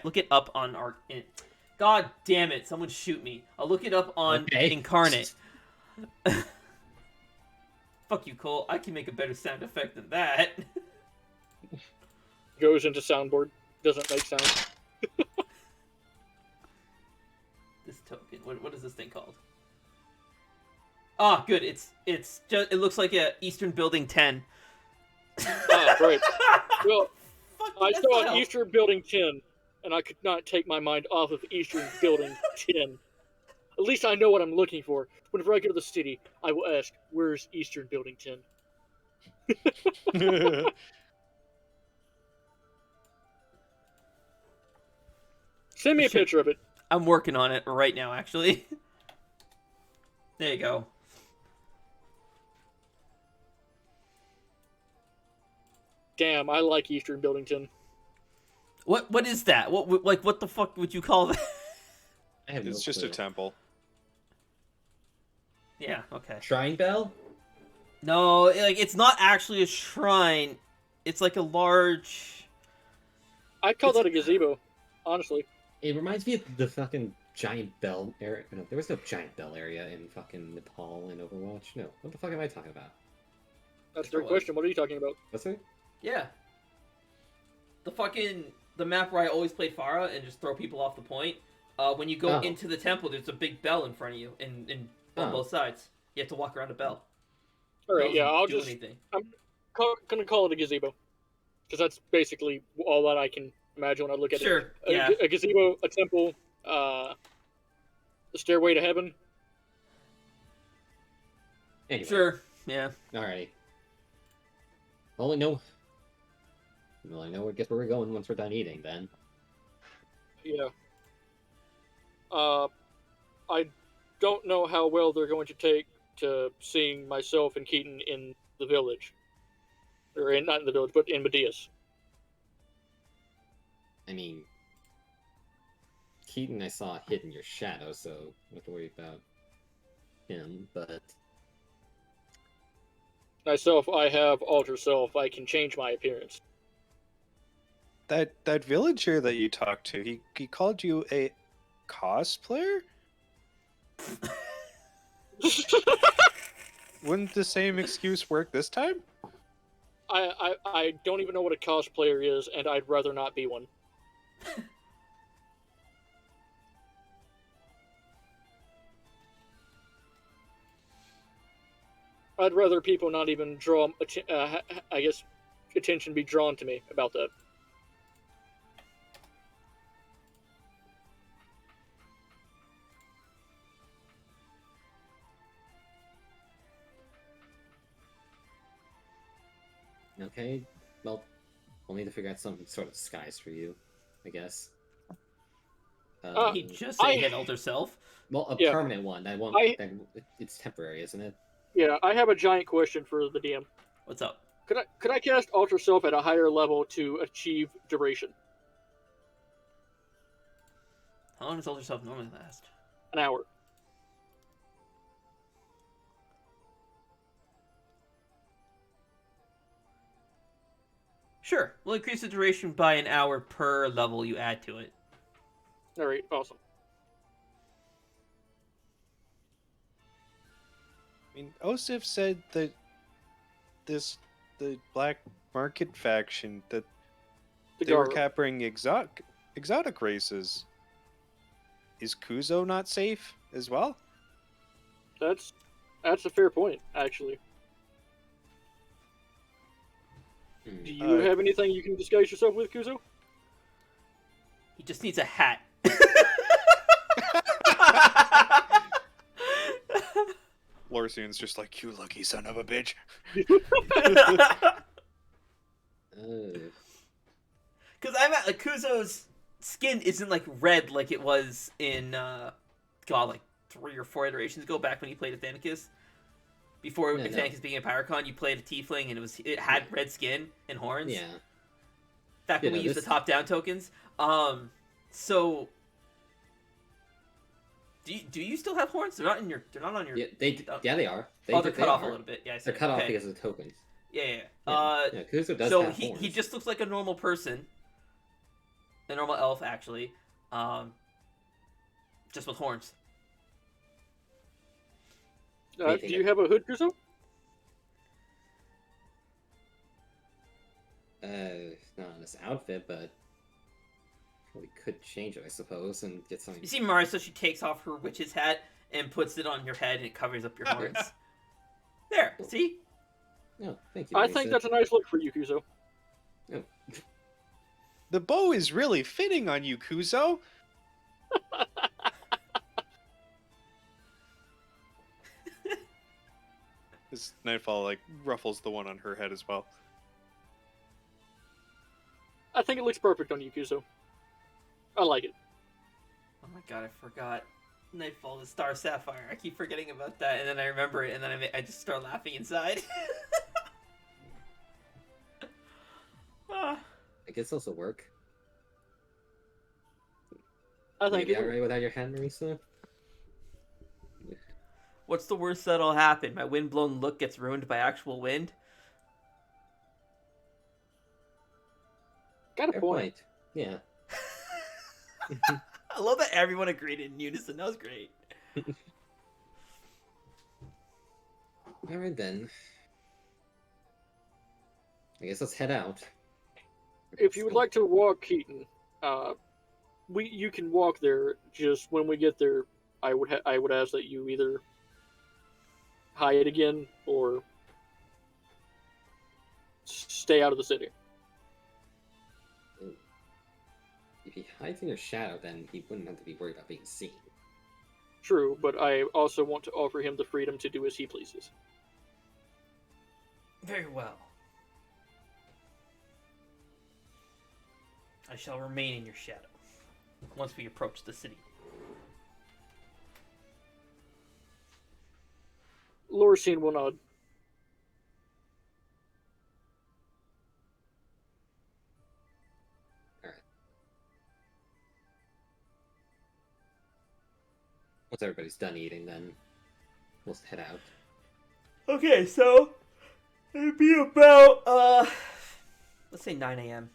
look it up on our. God damn it! Someone shoot me. I'll look it up on Okay. Incarnate. Fuck you, Cole. I can make a better sound effect than that. Goes into soundboard. Doesn't make sound. This token. What is this thing called? Ah, good. It's just. It looks like a Eastern Building 10. Ah, right. Well, Fuck, I that's saw not an Eastern Building 10, and I could not take my mind off of Eastern Building 10. At least I know what I'm looking for. Whenever I go to the city, I will ask, where's Eastern Building 10? Send me a Sure. picture of it. I'm working on it right now, actually. There you go. Damn, I like Eastern Building 10. What is that? What the fuck would you call that? I have It's no just clue. a temple. Yeah. Okay. Shrine bell. No, it's not actually a shrine. It's like a large. I'd call It's- that a gazebo, honestly. It reminds me of the fucking giant bell area. No, there was no giant bell area in fucking Nepal in Overwatch. No, what the fuck am I talking about? That's a There great was. question. What are you talking about? What's it? Yeah. The map where I always played Pharah and just throw people off the point. When you go Oh. into the temple, there's a big bell in front of you, on Oh. both sides. You have to walk around a bell. All right, Bells yeah, don't I'll do just anything. gonna call it a gazebo, because that's basically all that I can imagine when I look at Sure. it. Yeah. A gazebo, a temple, the stairway to heaven. Anyway. Sure. Yeah. Alrighty. Well, I know. Well, I know. I guess where we're going once we're done eating. Then. Yeah. I don't know how well they're going to take to seeing myself and Keaton in the village, or not in the village, but in Medeas. I mean, Keaton, I saw hid in your shadow, so I don't have to worry about him. But Myself, I have alter self. I can change my appearance. That villager that you talked to, he called you a cosplayer? Wouldn't the same excuse work this time? I don't even know what a cosplayer is, and I'd rather not be one. I'd rather people not even draw, I guess, attention be drawn to me about that. okay, well, we'll need to figure out some sort of disguise for you, I guess. He just said I- he had alter self. Well, a Yeah. permanent one. That won't. It's temporary, isn't it? Yeah, I have a giant question for the DM. What's up? Could I cast alter self at a higher level to achieve duration? How long does alter self normally last? An hour. Sure. We'll increase the duration by an hour per level you add to it. All right, awesome. I mean, Osiv said that the black market faction, that The They were Garo. capturing exotic races. Is Kuzo not safe as well? That's a fair point, actually. Hmm. Do you have anything you can disguise yourself with, Kuzo? He just needs a hat. Lorcian's just like, you lucky son of a bitch. Because I'm at like Kuzo's skin isn't like red like it was in like 3 or 4 iterations ago back when he played Athanicus. Before Yeah, Athanicus being a Pyrocon, you played a Tiefling and it had red skin and horns. Yeah. Back when we used the top down tokens. So do you still have horns? They're not on your. Yeah, they are. They're cut off a little bit. Yeah, I see. They're cut off because of the tokens. Yeah. Yeah, Kuzo does so have horns. he just looks like a normal person, a normal elf actually, just with horns. Do you have a hood, Kuzo? Not on this outfit, but we could change it, I suppose, and get something. You see Marissa, she takes off her witch's hat and puts it on your head, and it covers up your horns. There, see? No, thank you. I think that's a nice look for you, Kuzo. Oh. The bow is really fitting on you, Kuzo. This Nightfall like ruffles the one on her head as well. I think it looks perfect on you, Kuzo. I like it. Oh my god, I forgot. Nightfall, the Star Sapphire. I keep forgetting about that, and then I remember it, and then I just start laughing inside. I guess this will work. I think Maybe it. alright without your hat, Marisa? What's the worst that'll happen? My wind-blown look gets ruined by actual wind? Got a Fair point. point. Yeah. I love that everyone agreed in unison. That was great. Alright then. I guess let's head out. If you would like to walk Keaton, you can walk there. Just when we get there, I would ask that you either hide again or stay out of the city. If he hides in your shadow, then he wouldn't have to be worried about being seen. True, but I also want to offer him the freedom to do as he pleases. Very well. I shall remain in your shadow once we approach the city. Lorcine will nod. Alright. Once everybody's done eating, then we'll head out. Okay, so it'd be about let's say 9 a.m.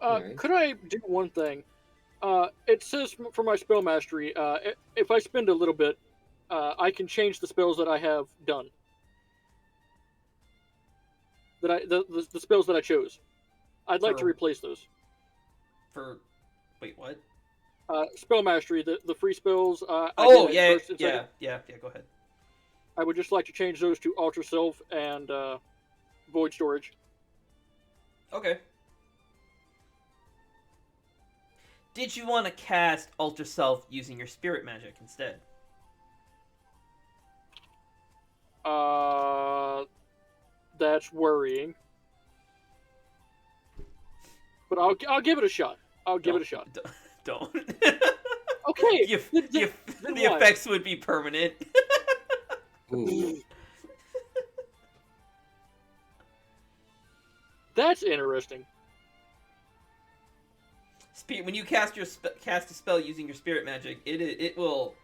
Alright. Could I do one thing? It says for my spell mastery, if I spend a little bit, I can change the spells that I have done. The spells that I chose. I'd like to Sure. replace those. Wait, what? Spell mastery, the free spells. I Oh, did yeah, first and second. yeah. Go ahead. I would just like to change those to Alter Self and Void Storage. Okay. Did you want to cast Ultra Self using your spirit magic instead? That's worrying. But I'll give it a shot. I'll give it a shot. Don't. Okay. The why? effects would be permanent. Ooh. That's interesting. When you cast cast a spell using your spirit magic, it will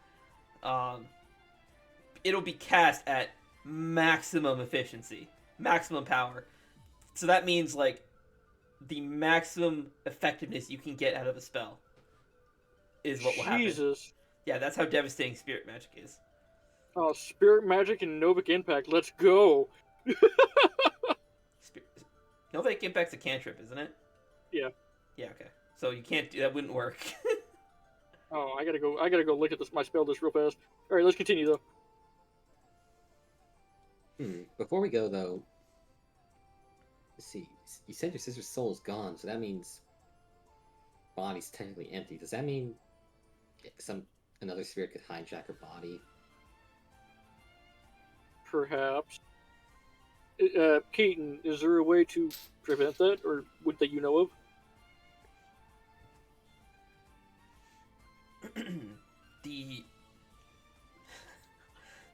it'll be cast at maximum efficiency, maximum power. So that means like the maximum effectiveness you can get out of a spell is what will happen. Jesus. Yeah, that's how devastating spirit magic is. Oh, Spirit Magic and Novic Impact. Let's go. Novak Impact's a cantrip, isn't it? Yeah. Yeah, okay. So you can't do that. Wouldn't work. Oh, I gotta go look at my spell list real fast. All right, let's continue though. Before we go, though, let's see. You said your sister's soul is gone, so that means body's technically empty. Does that mean another spirit could hijack her body? Perhaps. Keaton, is there a way to prevent that, or that you know of?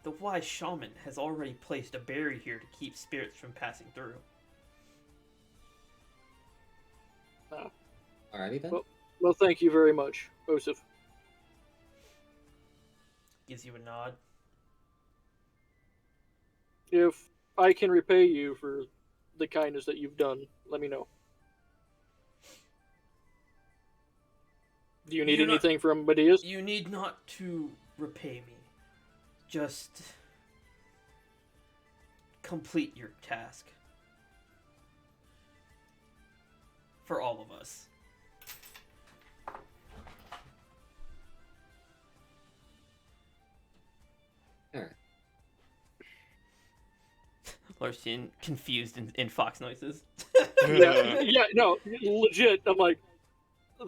The wise shaman has already placed a barrier here to keep spirits from passing through. Alrighty then. Well, thank you very much, Osiv. Gives you a nod. If I can repay you for the kindness that you've done, let me know. Do you need anything from Medeas? You need not to repay me. Just complete your task. For all of us. Alright. Larcian, confused in fox noises. Yeah, no, legit. I'm like,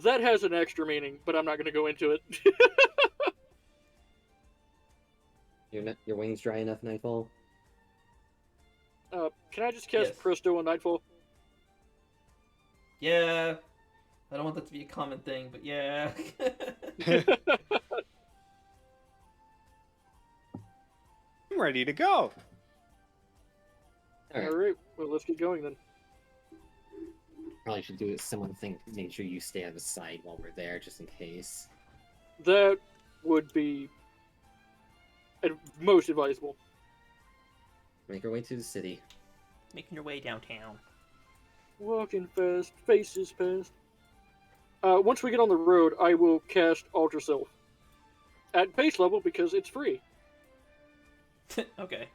that has an extra meaning, but I'm not going to go into it. Your wings dry enough, Nightfall? Can I just cast Yes. Presto on Nightfall? Yeah. I don't want that to be a common thing, but yeah. I'm ready to go. Alright. Alright, well, let's get going then. Probably should do a similar thing. Make sure you stay out of sight while we're there, just in case. That would be most advisable. Make our way to the city. Making your way downtown. Walking fast, faces past. Once we get on the road, I will cast Alter Self. At base level, because it's free. Okay.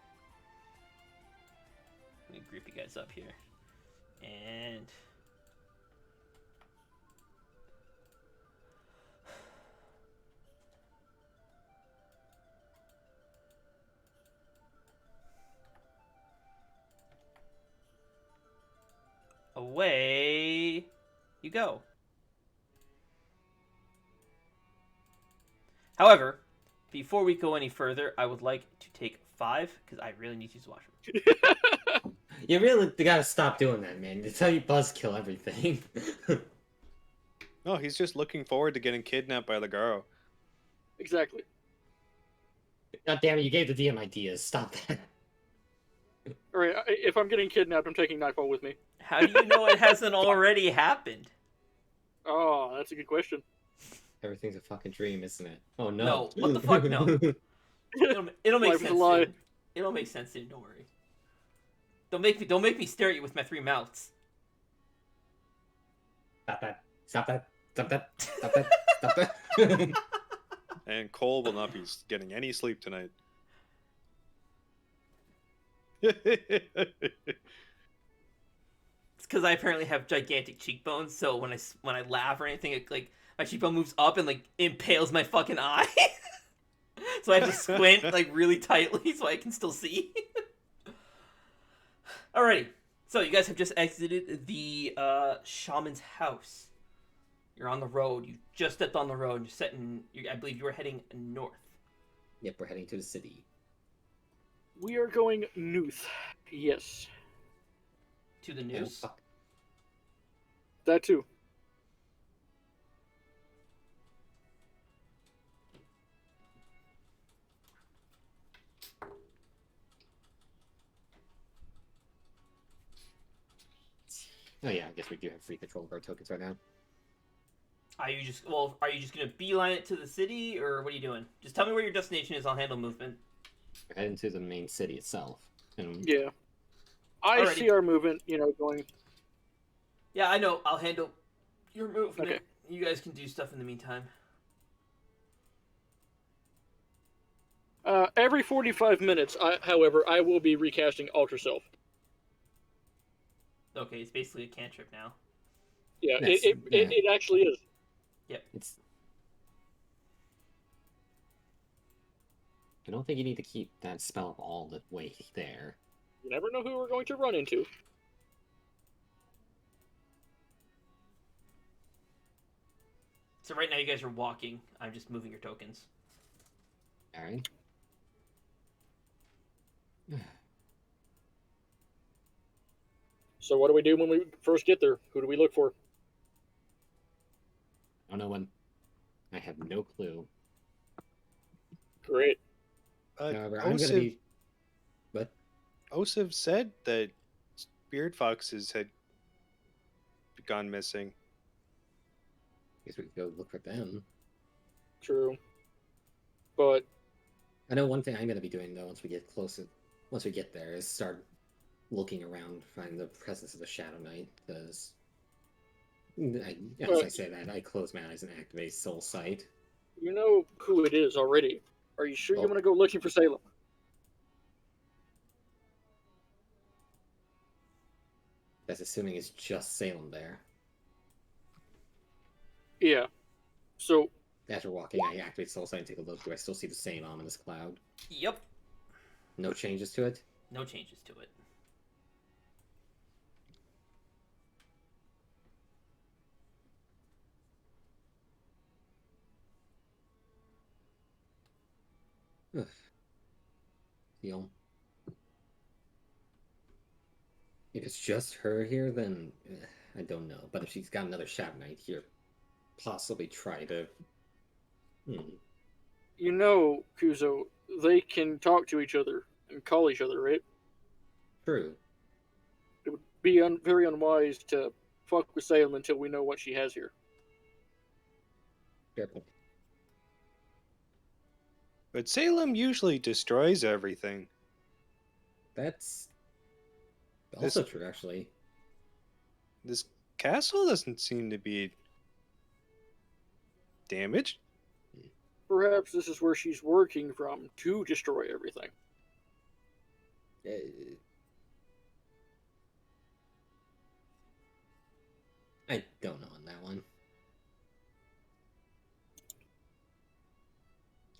Let me group you guys up here. And... away you go. However, before we go any further, I would like to take 5, because I really need to use the washroom. You really gotta stop doing that, man. It's how you buzzkill everything. No, he's just looking forward to getting kidnapped by the girl. Exactly. God damn it, you gave the DM ideas. Stop that. Alright, if I'm getting kidnapped, I'm taking Nightfall with me. How do you know it hasn't already happened? Oh, that's a good question. Everything's a fucking dream, isn't it? Oh no. No, what the fuck, no. It'll make Life is sense a lie. soon. It'll make sense soon, don't worry. Don't make me stare at you with my 3 mouths. Stop that. Stop that. Stop that. Stop that. Stop that. And Cole will not be getting any sleep tonight. It's because I apparently have gigantic cheekbones, so when I laugh or anything, it, like, my cheekbone moves up and like impales my fucking eye. So I have to squint like really tightly so I can still see. Alrighty, so you guys have just exited the shaman's house. You're on the road. You just stepped on the road. You're setting. I believe you were heading north. Yep, we're heading to the city. We are going north. Yes. To the Oh, noose. fuck. That too. Oh yeah, I guess we do have free control of our tokens right now. Are you just gonna beeline it to the city, or what are you doing? Just tell me where your destination is. I'll handle movement. We're heading to the main city itself. And Yeah. I Alrighty. see our movement, going. Yeah, I know. I'll handle your movement. Okay. You guys can do stuff in the meantime. Every 45 minutes, however, I will be recasting Alter Self. Okay, it's basically a cantrip now. Yeah, That's- it actually is. It's. I don't think you need to keep that spell all the way there. You never know who we're going to run into. So right now you guys are walking. I'm just moving your tokens. Alright. So what do we do when we first get there? Who do we look for? I don't know when. I have no clue. Great. However, I'm gonna Osiv, be. What? Osiv said that spirit foxes had gone missing. Guess we could go look for them. True. But I know one thing I'm gonna be doing though once we get closer, once we get there, is start looking around, find the presence of the Shadow Knight, because as I say that, I close my eyes and activate Soul Sight. you know who it is already. Are you sure you Oh. want to go looking for Salem? That's assuming it's just Salem there. Yeah. So After walking, I activate Soul Sight and take a look. Do I still see the same ominous cloud? Yep. No changes to it? No changes to it. Deal. If it's just her here, then I don't know. But if she's got another Shadow Knight here, possibly try to. you know, Kuzo, they can talk to each other and call each other, right? True. It would be very unwise to fuck with Salem until we know what she has here. Fair point. But Salem usually destroys everything. That's also true, actually. This castle doesn't seem to be damaged. Perhaps this is where she's working from to destroy everything. I don't know on that one.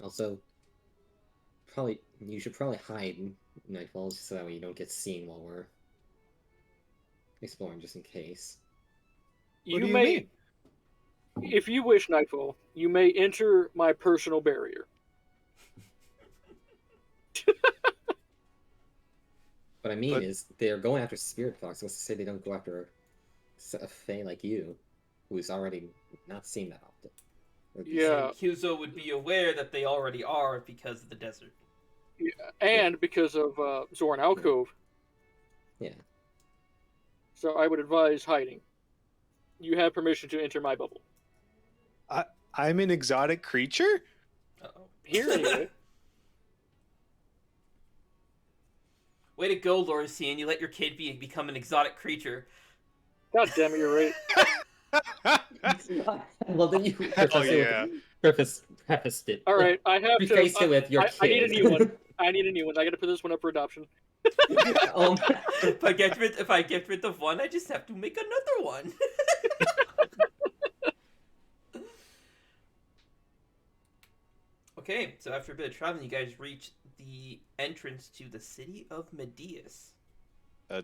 Also, you should probably hide Nightfall so that way you don't get seen while we're exploring, just in case. What do you mean? If you wish, Nightfall, you may enter my personal barrier. What I mean But- is, they're going after Spirit Fox. What's to say they don't go after a Fae like you, who's already not seen that often? Yeah. Huzo would be aware that they already are because of the desert. And because of Zoran Alcove. Yeah. So I would advise hiding. You have permission to enter my bubble. I'm an exotic creature? Uh-oh. Here, anyway. Way to go, Lorisian. You let your kid become an exotic creature. God damn it, you're right. Well, then you Oh, yeah. prefaced it. All right, I have to. Prefaced it with your I need a kid. new one. I need a new one. I got to put this one up for adoption. If I get rid of one, I just have to make another one. Okay, so after a bit of traveling, you guys reach the entrance to the city of Medius.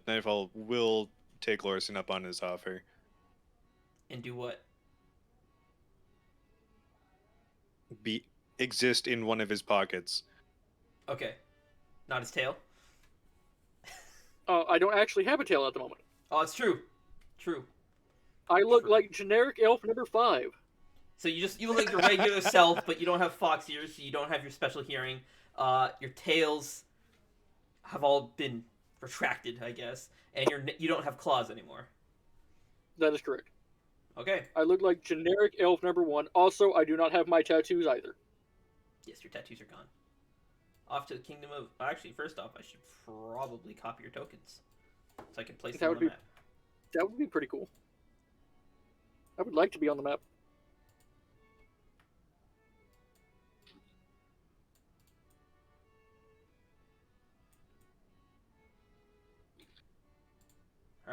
Nightfall will take Lorison up on his offer. And do what? Exist in one of his pockets. Okay. Not his tail? I don't actually have a tail at the moment. Oh, it's true. True. I look like generic elf number 5. So you look like your regular self, but you don't have fox ears, so you don't have your special hearing. Your tails have all been retracted, I guess, and you don't have claws anymore. That is correct. Okay. I look like generic elf number 1. Also, I do not have my tattoos either. Yes, your tattoos are gone. Off to the kingdom of... Actually, first off, I should probably copy your tokens, so I can place them on the map. That would be pretty cool. I would like to be on the map.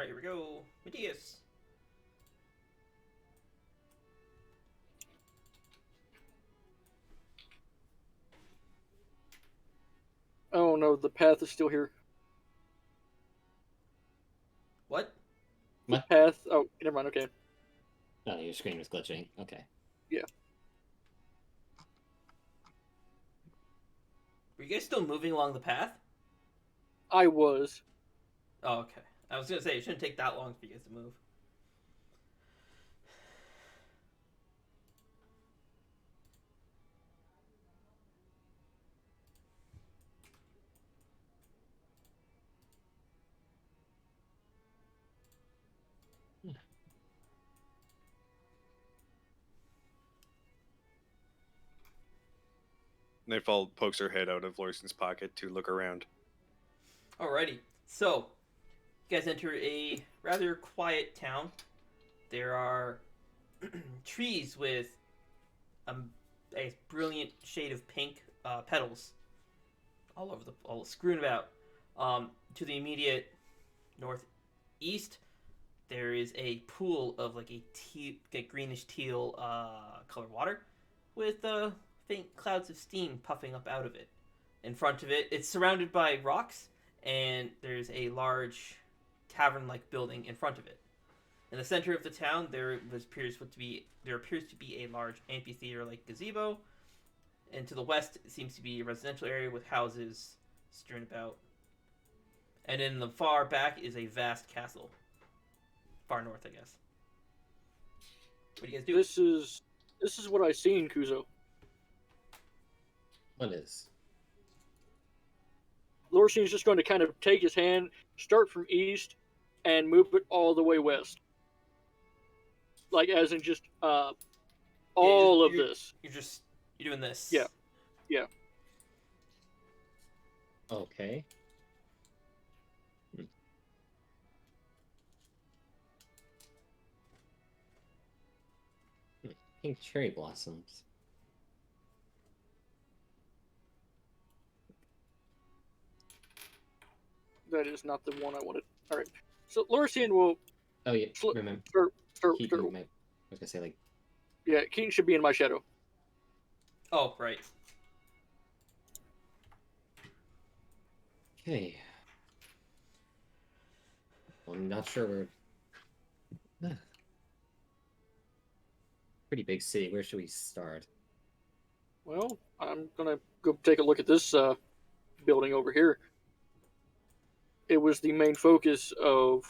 Alright, here we go. Medius. Oh no, the path is still here. What? What? Path. Oh, never mind. Okay. Oh, your screen was glitching. Okay. Yeah. Were you guys still moving along the path? I was. Oh, okay. I was gonna say, it shouldn't take that long for you guys to move. Nightfall pokes her head out of Lorsen's pocket to look around. Alrighty. So, you guys enter a rather quiet town. There are trees with a brilliant shade of pink petals all strewn about. To the immediate northeast, there is a pool of like a greenish teal color water with faint clouds of steam puffing up out of it. In front of it, it's surrounded by rocks, and there's a large tavern-like building in front of it. In the center of the town, there appears to be a large amphitheater-like gazebo, and to the west, it seems to be a residential area with houses strewn about. And in the far back is a vast castle. Far north, I guess. What do you guys do? This is what I seen, Kuzo. What is? Lorsine's just going to kind of take his hand, start from east, and move it all the way west. Like, as in just all of this. You're doing this. Yeah. Yeah. Okay. Pink cherry blossoms. That is not the one I wanted. All right. So Lorsine will. Oh yeah, remember. Keaton, I was gonna say like. Yeah, Keaton should be in my shadow. Oh, right. Okay. Well, I'm not sure where. Pretty big city. Where should we start? Well, I'm gonna go take a look at this building over here. It was the main focus of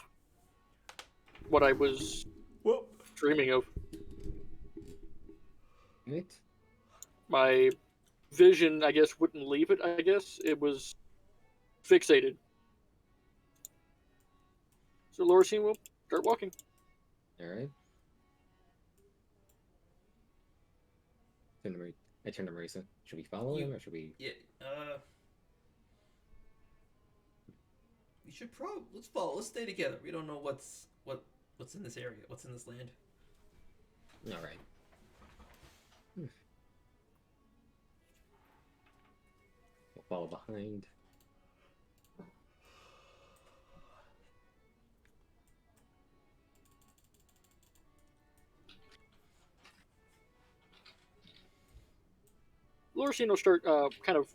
what I was dreaming of. Right. My vision, I guess, wouldn't leave it. I guess it was fixated. So Lorsine will start walking. All right. I turn to Marisa. Should we follow him or should we? Yeah. We should probably let's follow. Let's stay together. We don't know what's in this area. What's in this land. All right. We'll follow behind. Lorsine will start kind of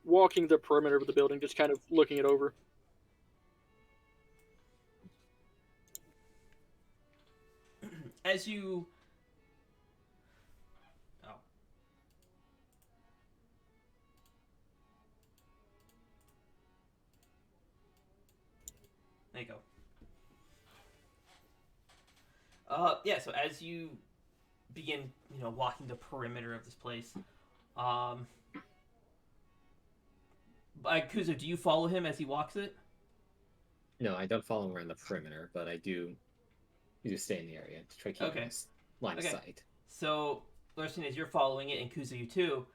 walking the perimeter of the building, just kind of looking it over. As you... Oh. There you go. Yeah, so as you begin, walking the perimeter of this place, Kuzo, do you follow him as he walks it? No, I don't follow him around the perimeter, but I do stay in the area to try to keep this line of sight. So, Larson, as you're following it, and Kuzo, you too,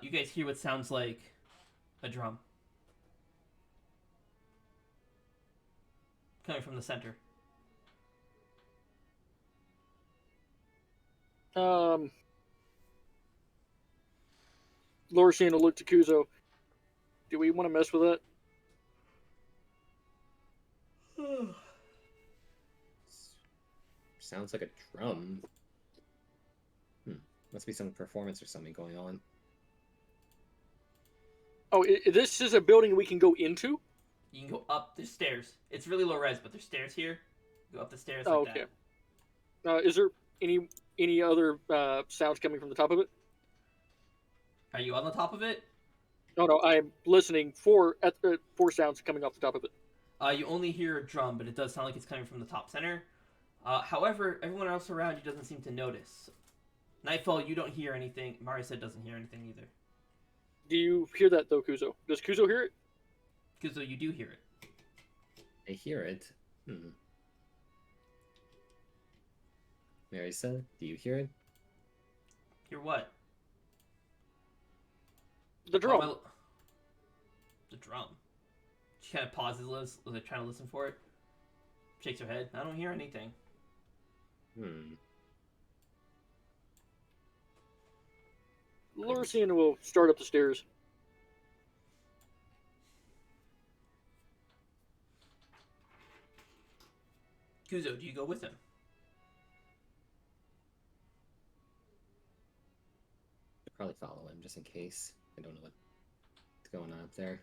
you guys hear what sounds like a drum. Coming from the center. Lorsine will look to Kuzo. Do we want to mess with that? sounds like a drum. Must be some performance or something going on. Oh, this is a building we can go into? You can go up the stairs. It's really low res, but there's stairs here. Go up the stairs Oh, like okay. that. Is there any other sounds coming from the top of it? Are you on the top of it? No, I'm listening for sounds coming off the top of it. You only hear a drum, but it does sound like it's coming from the top center. However, everyone else around you doesn't seem to notice. Nightfall, you don't hear anything. Marisa doesn't hear anything either. Do you hear that, though, Kuzo? Does Kuzo hear it? Kuzo, you do hear it. I hear it. Marisa, do you hear it? Hear what? The drum. The drum. She kind of pauses, like trying to listen for it. Shakes her head. I don't hear anything. Lursian will start up the stairs. Kuzo, do you go with him? I'd probably follow him just in case. I don't know what's going on up there.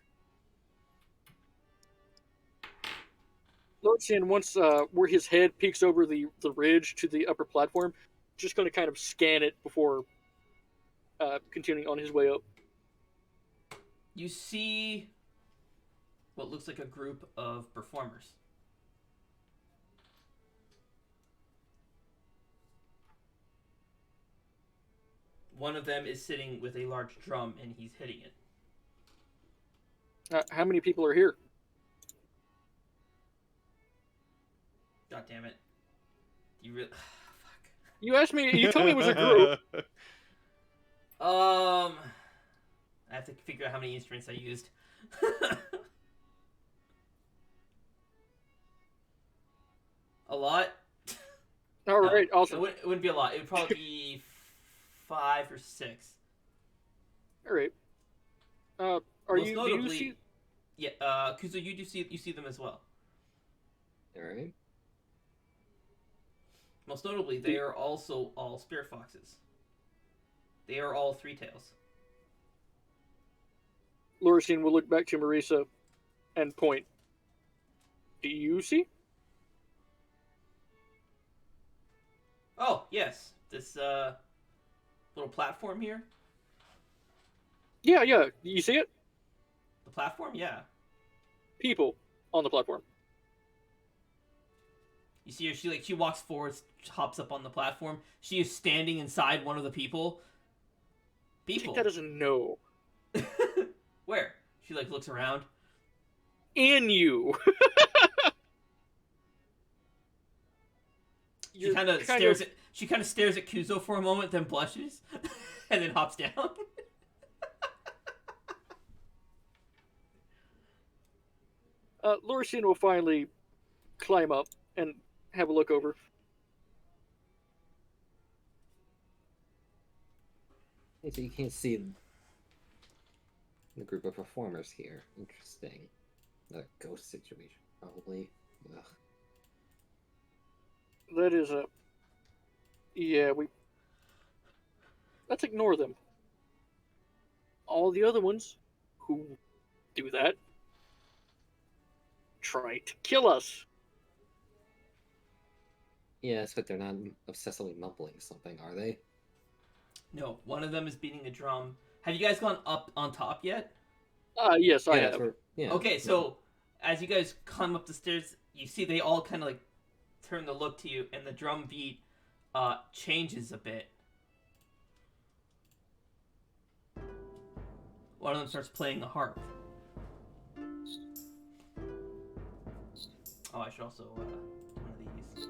Lursian, once where his head peeks over the ridge to the upper platform, just going to kind of scan it before continuing on his way up. You see what looks like a group of performers. One of them is sitting with a large drum and he's hitting it. How many people are here? God damn it. You really... fuck. You asked me, you told me it was a group. I have to figure out how many instruments I used. A lot? Alright, no, awesome. It wouldn't be a lot. It would probably be 5 or 6. Alright. Do you see... Yeah, Kuzo, you see them as well. Alright. Most notably, they are also all spirit foxes. They are all three tails. Lursian will look back to Marisa and point. Do you see? Oh, yes. This, little platform here. Yeah. You see it? The platform? Yeah. People on the platform. You see her, she walks forward, hops up on the platform. She is standing inside one of the people. People. That doesn't know. Where? She, looks around. In you! She kind of stares at Kuzo for a moment, then blushes, and then hops down. Lursian will finally climb up and have a look over. Okay, so you can't see the group of performers here. Interesting. The ghost situation, probably. Ugh. That is a... Yeah, let's ignore them. All the other ones who do that try to kill us. Yes, but they're not obsessively mumbling something, are they? No, one of them is beating a drum. Have you guys gone up on top yet? Yes, I have. Okay, so as you guys come up the stairs, you see they all kind of turn to look to you, and the drum beat changes a bit. One of them starts playing the harp. Oh, I should also do one of these.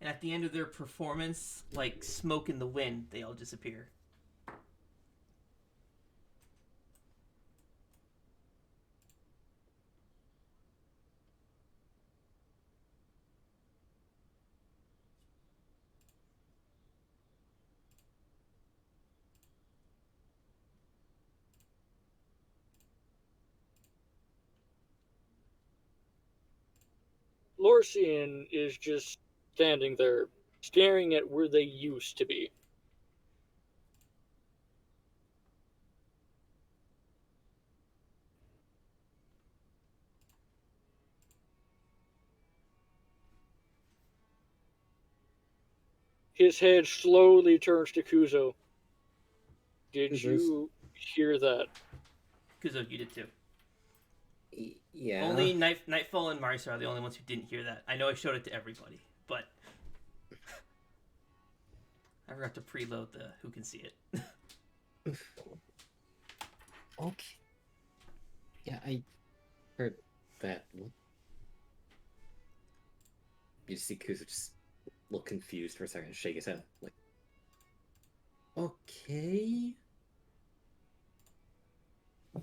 And at the end of their performance, like smoke in the wind, they all disappear. Lorcian is just standing there, staring at where they used to be. His head slowly turns to Kuzo. Did Kuzo's- you hear that? Kuzo, you did too. Yeah. Only Nightfall and Marisa are the only ones who didn't hear that. I know I showed it to everybody, but I forgot to preload the who can see it. Okay. Yeah, I heard that. You see Kuzo just look confused for a second, shake his head, like, okay.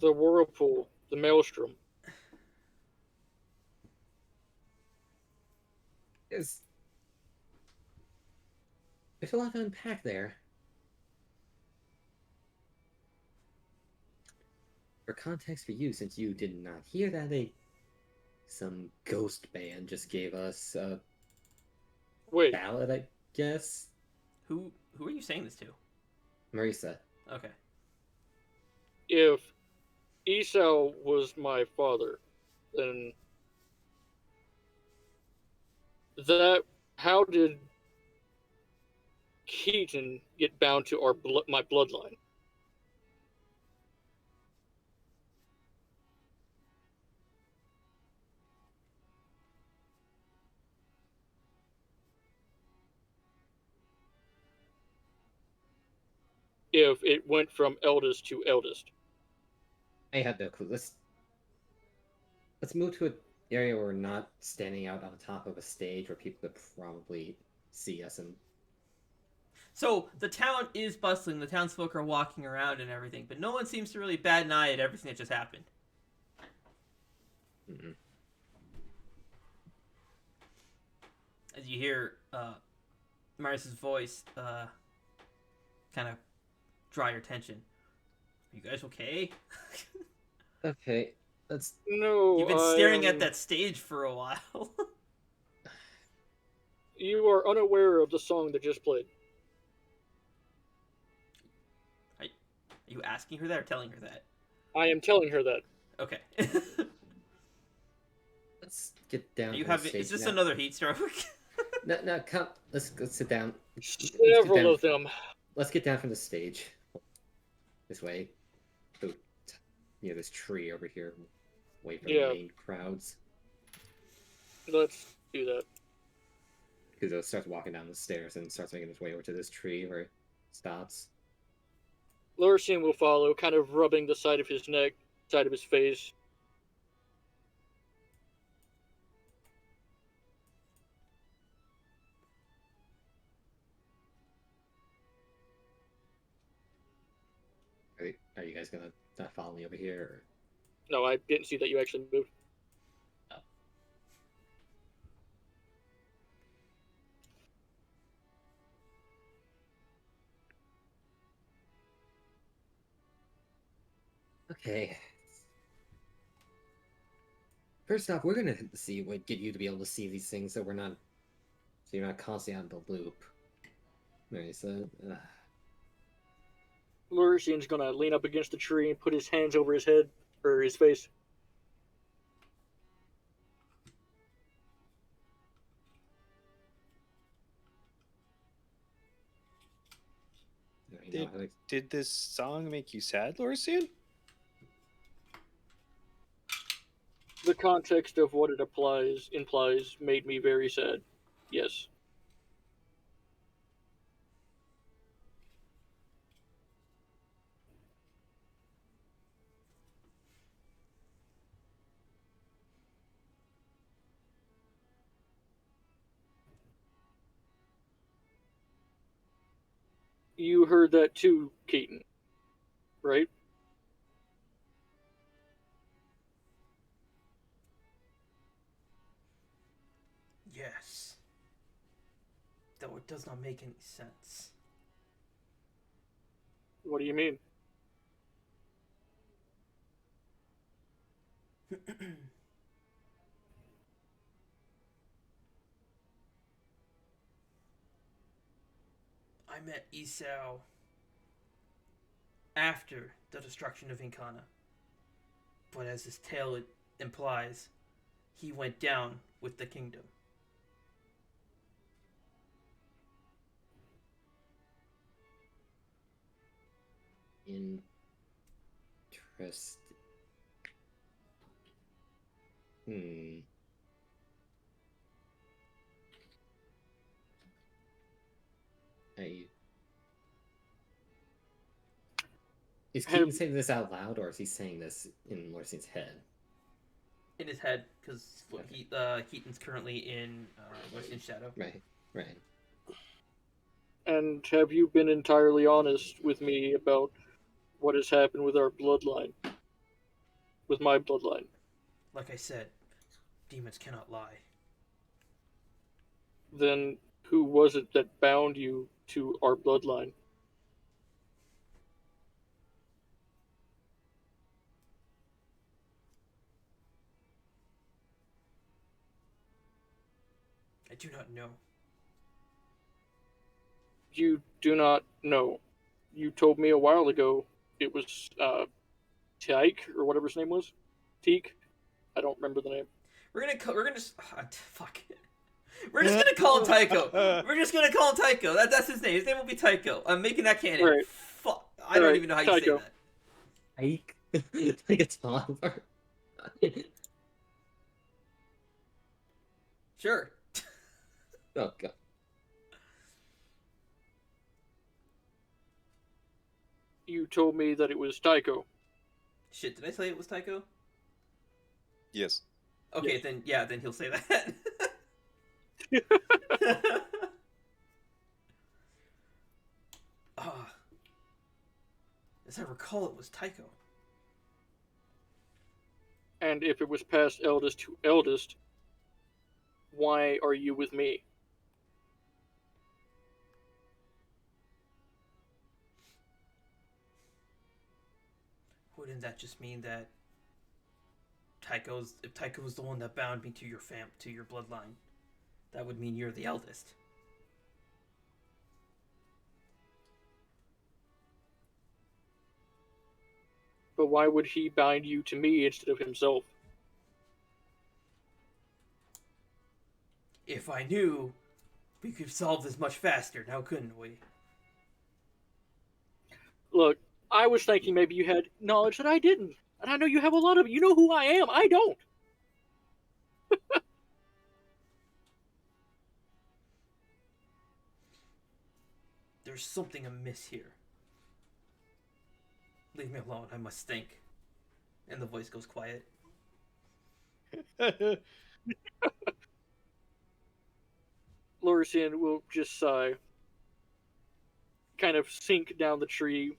The whirlpool, the maelstrom. There's a lot to unpack there. For context for you, since you did not hear that, some ghost band just gave us a Wait, ballad, I guess. Who are you saying this to? Marisa. Okay. if Esau was my father, then how did Keaton get bound to my bloodline? If it went from eldest to eldest. I had no clue. Let's move to an area where we're not standing out on the top of a stage where people could probably see us and So the town is bustling. The townsfolk are walking around and everything, but no one seems to really bat an eye at everything that just happened. mm-mm. As you hear Marisa's voice kind of draw your attention. Are you guys okay? Okay, let's No, You've been staring at that stage for a while. You are unaware of the song that just played. Are you asking her that or telling her that? I am telling her that. Okay. let's get down you from have the stage is this now. another heat stroke? No, come. Let's sit down. Several of them. Let's get down from the stage. This way. So, this tree over here, away from Yeah. the main crowds. Let's do that. Kuzo starts walking down the stairs and starts making his way over to this tree where he stops. Lursian will follow, kind of rubbing the side of his neck, side of his face. Are you guys gonna not follow me over here? Or... No, I didn't see that you actually moved. Oh. Okay. First off, we're gonna see what get you to be able to see these things so we're not, so you're not constantly on the loop. Marisa. Lursian's gonna lean up against the tree and put his hands over his head, or his face. Did this song make you sad, Lorsian? The context of what it implies made me very sad. Yes. You heard that too, Keaton, right? Yes. Though it does not make any sense. What do you mean? I met Esau after the destruction of Incana. But as his tale implies, he went down with the kingdom. Interest. Hmm. I... Is Keaton saying this out loud, or is he saying this in Lorsine's head? In his head, because Okay. Keaton's currently in Western Shadow. Right, right. And have you been entirely honest with me about what has happened with our bloodline? With my bloodline? Like I said, demons cannot lie. Then who was it that bound you to our bloodline? I do not know. You do not know. You told me a while ago it was Tyke or whatever his name was. Teak. I don't remember the name. We're gonna fuck. We're just gonna call him Tycho. We're just gonna call him Tycho. That's his name. His name will be Tycho. I'm making that canon. Right. Fuck. I don't Right, even know how you Tycho. say that. Ike? Like a toddler. Sure. Oh god. You told me that it was Tycho. Shit, did I say it was Tycho? Yes. Okay, Yes. then he'll say that. Ah, as I recall, it was Tycho. And if it was passed eldest to eldest, why are you with me? Wouldn't that just mean that if Tycho's the one that bound me to to your bloodline, that would mean you're the eldest. But why would he bind you to me instead of himself? If I knew, we could solve this much faster, now couldn't we? Look, I was thinking maybe you had knowledge that I didn't. And I know you have a lot of it. You know who I am. I don't. There's something amiss here. Leave me alone, I must think. And the voice goes quiet. Lorisian will just sigh, kind of sink down the tree.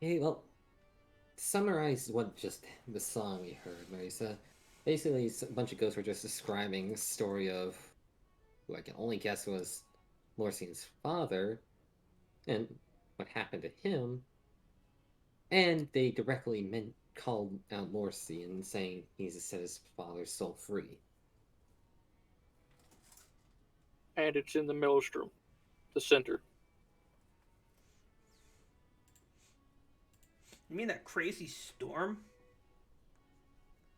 Hey, well, to summarize what just the song we heard, Marisa, basically a bunch of ghosts were just describing the story of who I can only guess was Lorsine's father and what happened to him, and they directly called out Lorsian, saying he needs to set his father's soul free. And it's in the maelstrom, the center. You mean that crazy storm?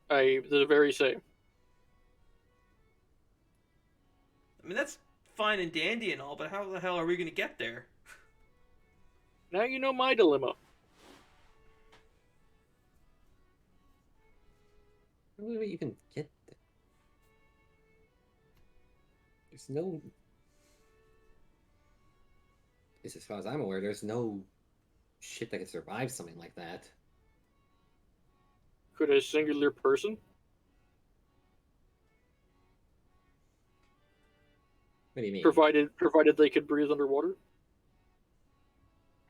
The very same. I mean, that's fine and dandy and all, but how the hell are we gonna get there? Now you know my dilemma. How do we even get there? There's no. As far as I'm aware, there's no shit that could survive something like that. Could a singular person? What do you mean? Provided they could breathe underwater?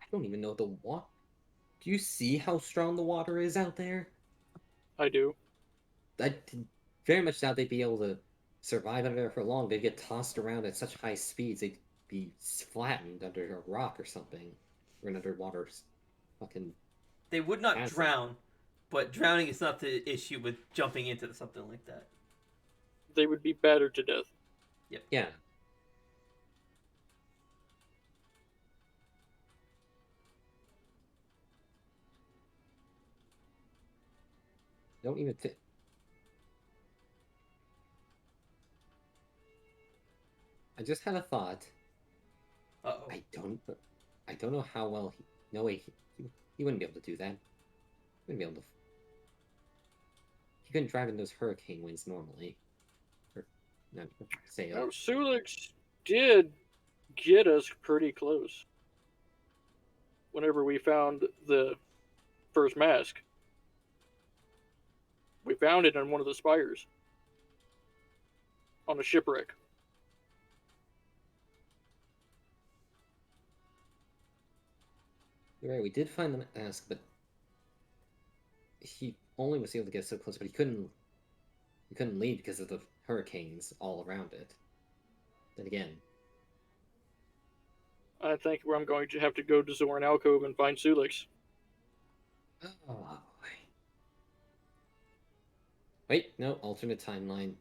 I don't even know the water. Do you see how strong the water is out there? I do. I very much doubt they'd be able to survive under there for long. They'd get tossed around at such high speeds, they'd be flattened under a rock or something, or an underwater fucking. They would not Acid. drown, but drowning is not the issue with jumping into something like that. They would be battered to death. Yeah. Don't even think. I just had a thought. Uh-oh. I don't know how well he. No way. He wouldn't be able to do that. He wouldn't be able to. He couldn't drive in those hurricane winds normally. Or, not sail. Now, Sulix did get us pretty close. Whenever we found the first mask, we found it on one of the spires on a shipwreck. You're right. We did find the mask, but he only was able to get so close. But he couldn't. He couldn't leave because of the hurricanes all around it. Then again, I think I'm going to have to go to Zoran Alcove and find Sulix. oh. Wait, no, alternate timeline.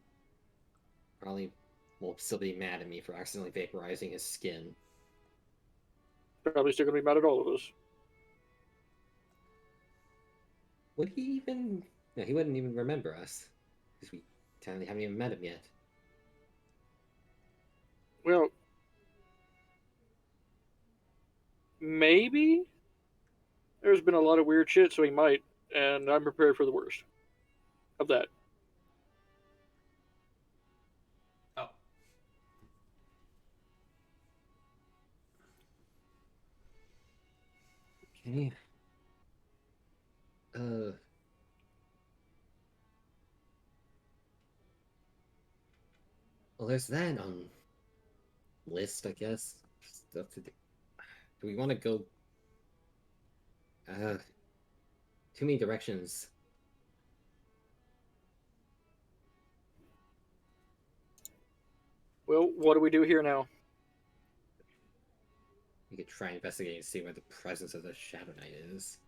Probably will still be mad at me for accidentally vaporizing his skin. Probably still going to be mad at all of us. Would he even? No, he wouldn't even remember us because we technically haven't even met him yet. Well, maybe? There's been a lot of weird shit, so he might, and I'm prepared for the worst of that. Oh. Okay. Well, there's that on list, I guess. Stuff to do. Do we want to go? Too many directions. Well, what do we do here now? We could try investigating and see where the presence of the Shadow Knight is.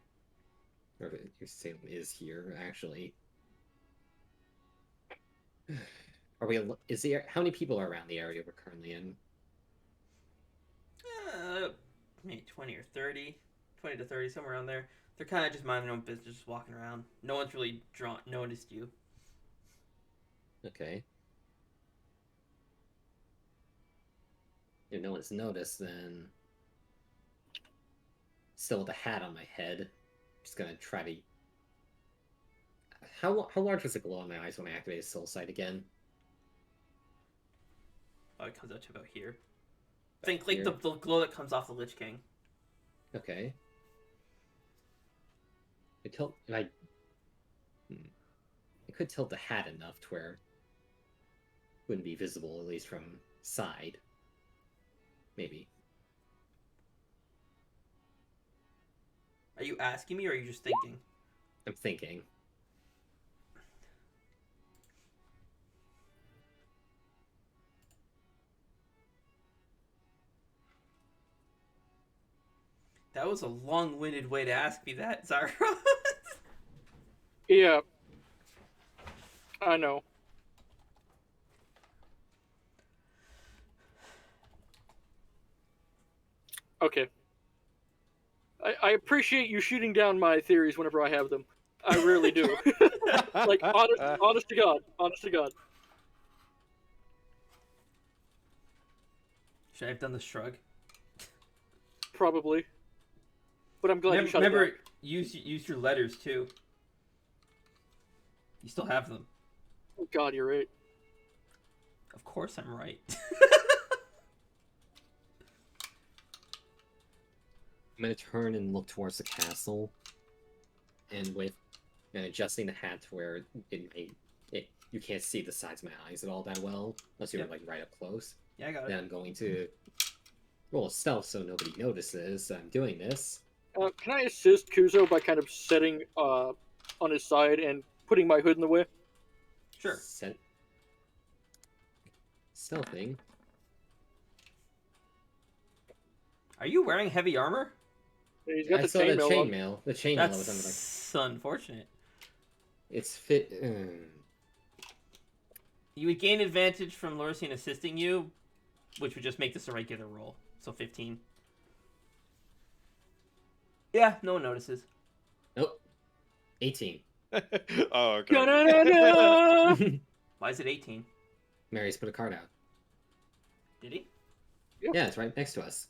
Or if your Salem is here, actually. Are we? Is there? How many people are around the area we're currently in? Maybe 20 or 30. 20 to 30, somewhere around there. They're kind of just minding their own business, just walking around. No one's really noticed you. Okay. If no one's noticed, then still with the hat on my head, just gonna try to. How large was the glow in my eyes when I activated Soul Sight again? Oh, it comes out to about here. About Think like here? the glow that comes off the Lich King. Okay. I could tilt the hat enough to where it wouldn't be visible, at least from side. Maybe. Are you asking me or are you just thinking? I'm thinking. That was a long-winded way to ask me that, Zara. Yeah. I know. Okay. I appreciate you shooting down my theories whenever I have them. I really do. Like, honest to God. Honest to God. Should I have done the shrug? Probably. But I'm glad you shut it Remember, down. use your letters too. You still have them. Oh God, you're right. Of course I'm right. I'm gonna turn and look towards the castle, and adjusting the hat to where you can't see the sides of my eyes at all that well, unless you're Yep. like right up close. Yeah, I got Then it. I'm going to roll a stealth so nobody notices that I'm doing this. Can I assist Kuzo by kind of setting on his side and putting my hood in the way? Sure. Stealthing. Are you wearing heavy armor? He's got I the saw the chainmail on. chainmail. The chainmail was under like That's unfortunate. it's fit. You would gain advantage from Lorisian assisting you, which would just make this a regular roll. So 15. Yeah, no one notices. Nope. 18. Oh, okay. Da-da-da-da! Why is it 18? Mary's put a card out. Did he? Yeah, it's right next to us.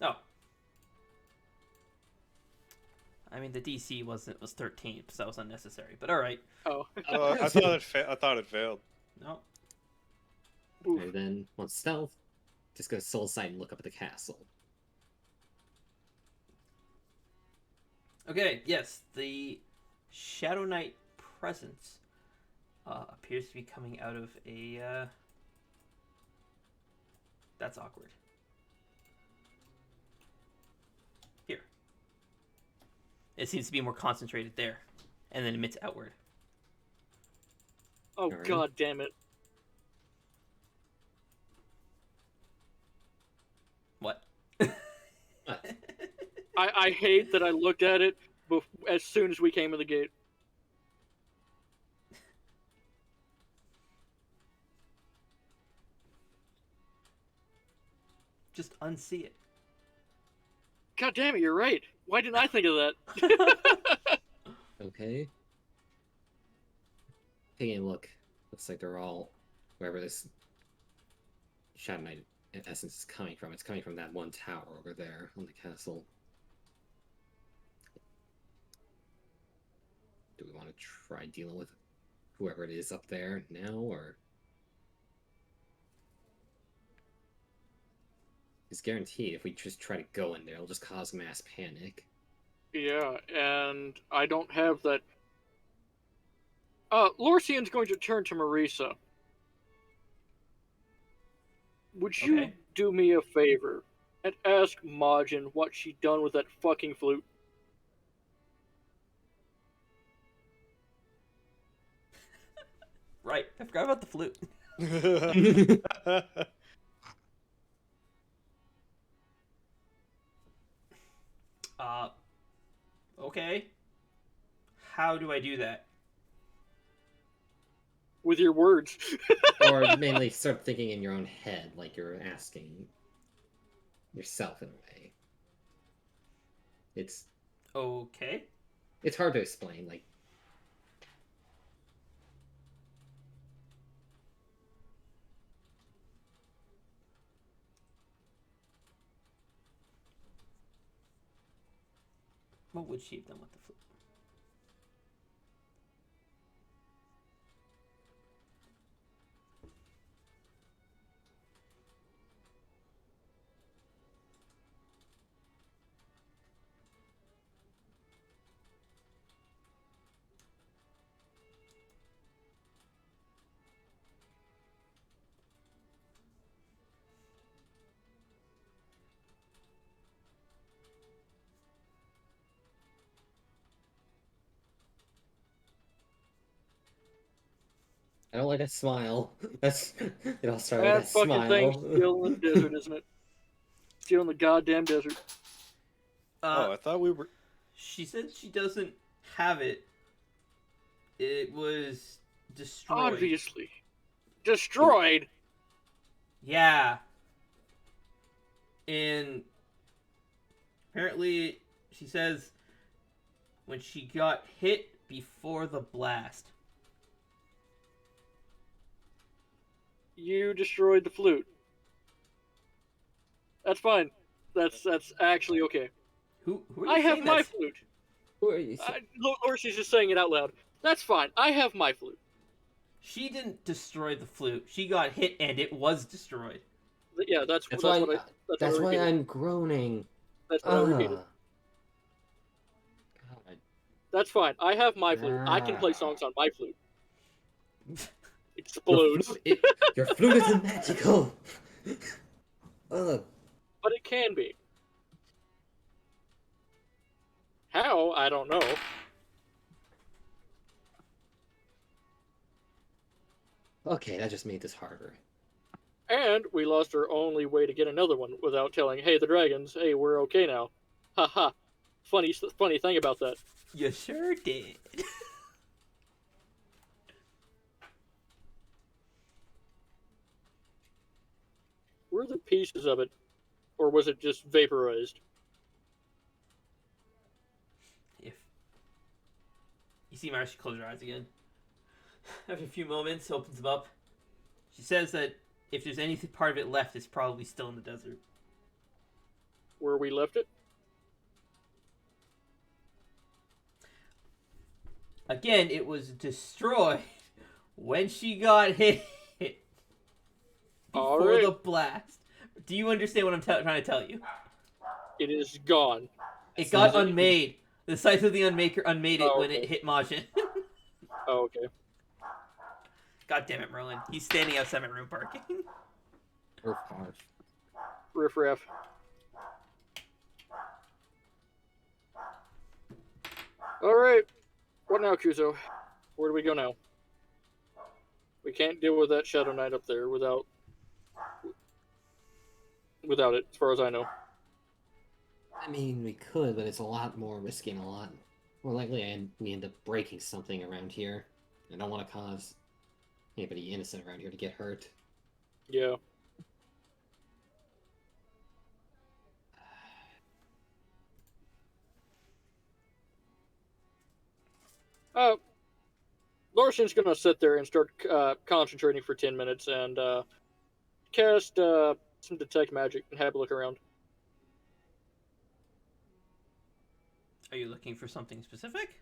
Oh. I mean, the DC was 13, so that was unnecessary. But all right. Oh. I thought it failed. No. Oof. And then, on stealth, just go soul sight and look up at the castle. Okay. Yes, the Shadow Knight presence appears to be coming out of a. That's awkward. Here. It seems to be more concentrated there, and then emits outward. Oh, Alright. god damn it. What? What? I hate that I looked at it as soon as we came in the gate. Just unsee it. God damn it, you're right. Why didn't I think of that? Okay. Taking a look. Looks like they're all wherever this Shadow Knight in essence is coming from. It's coming from that one tower over there on the castle. Do we want to try dealing with whoever it is up there now, or? It's guaranteed if we just try to go in there, it'll just cause mass panic. Yeah, and I don't have that. Lorsian's going to turn to Marisa. Would you Okay. do me a favor and ask Majin what she done with that fucking flute? Right. I forgot about the flute. Okay. How do I do that? With your words. Or mainly start thinking in your own head, like you're asking yourself in a way. It's Okay. hard to explain, like What would she have done with the flute? I don't like that smile. That's it all started That with that fucking smile. thing's still in the desert, isn't it? Still in the goddamn desert. Oh, I thought we were. She said she doesn't have it. It was destroyed. Obviously. Destroyed? Yeah. And apparently, she says when she got hit before the blast. You destroyed the flute. That's fine. That's actually okay. Who are you I have saying my that's- flute. Who are you? Or she's just saying it out loud. That's fine. I have my flute. She didn't destroy the flute. She got hit and it was destroyed. Yeah, that's That's what why. I. That's what I why repeated. I'm groaning. That's what I repeated. God. That's fine. I have my flute. I can play Ah. songs on my flute. Your Explodes. your flute is magical. Ugh. But it can be. How? I don't know. Okay, that just made this harder. And we lost our only way to get another one without telling, hey, the dragons, hey, we're okay now. Ha ha. Funny thing about that. You sure did. Were the pieces of it, or was it just vaporized? If you see Marcy close her eyes again. After a few moments, opens them up. She says that if there's any part of it left, it's probably still in the desert. Where we left it? Again, it was destroyed when she got hit before Alright. the blast. Do you understand what I'm trying to tell you? It is gone. It got unmade. The size of the unmaker unmade it Oh, when okay. it hit Majin. Oh, okay. God damn it, Merlin. He's standing outside my room parking. Or five. Riff raff. Alright. What now, Kuzo? Where do we go now? We can't deal with that Shadow Knight up there without it, as far as I know. I mean, we could, but it's a lot more risky and a lot more likely we end up breaking something around here. I don't want to cause anybody innocent around here to get hurt. Yeah. Larson's gonna sit there and start concentrating for 10 minutes and cast some detect magic and have a look around. Are you looking for something specific?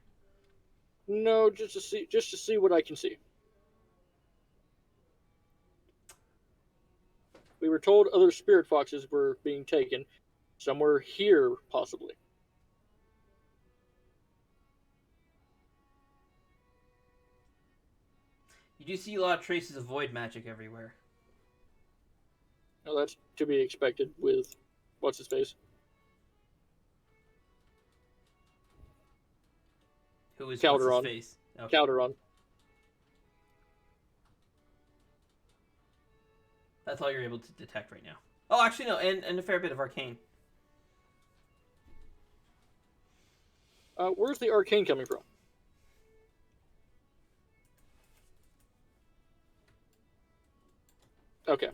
No, just to see what I can see. We were told other spirit foxes were being taken. Somewhere here, possibly. You do see a lot of traces of void magic everywhere. Now that's to be expected with what's his face. Who is Calderon. what's his face? Okay. Calderon. That's all you're able to detect right now. Oh, actually, no, and a fair bit of arcane. Where's the arcane coming from? Okay.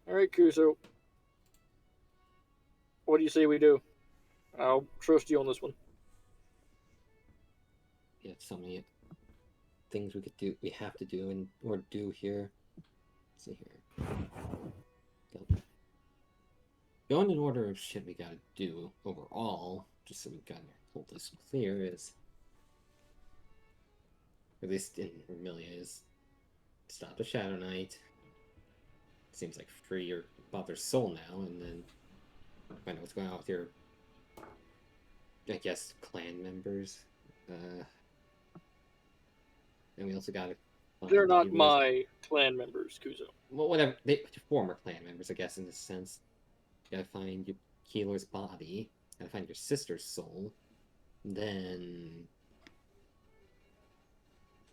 Alright, Kuzo. What do you say we do? I'll trust you on this one. We have so many things we have to do and or do here. Let's see here. Going in order of shit we gotta do overall, just so we've gotten our whole list clear, is, at least in Remilia, is stop the Shadow Knight. Seems like free your father's soul now, and then find out what's going on with your, I guess, clan members. And we also gotta. They're not my clan members, Kuzo. Well, whatever. They former clan members, I guess, in this sense. You gotta find your healer's body. Gotta find your sister's soul. Then.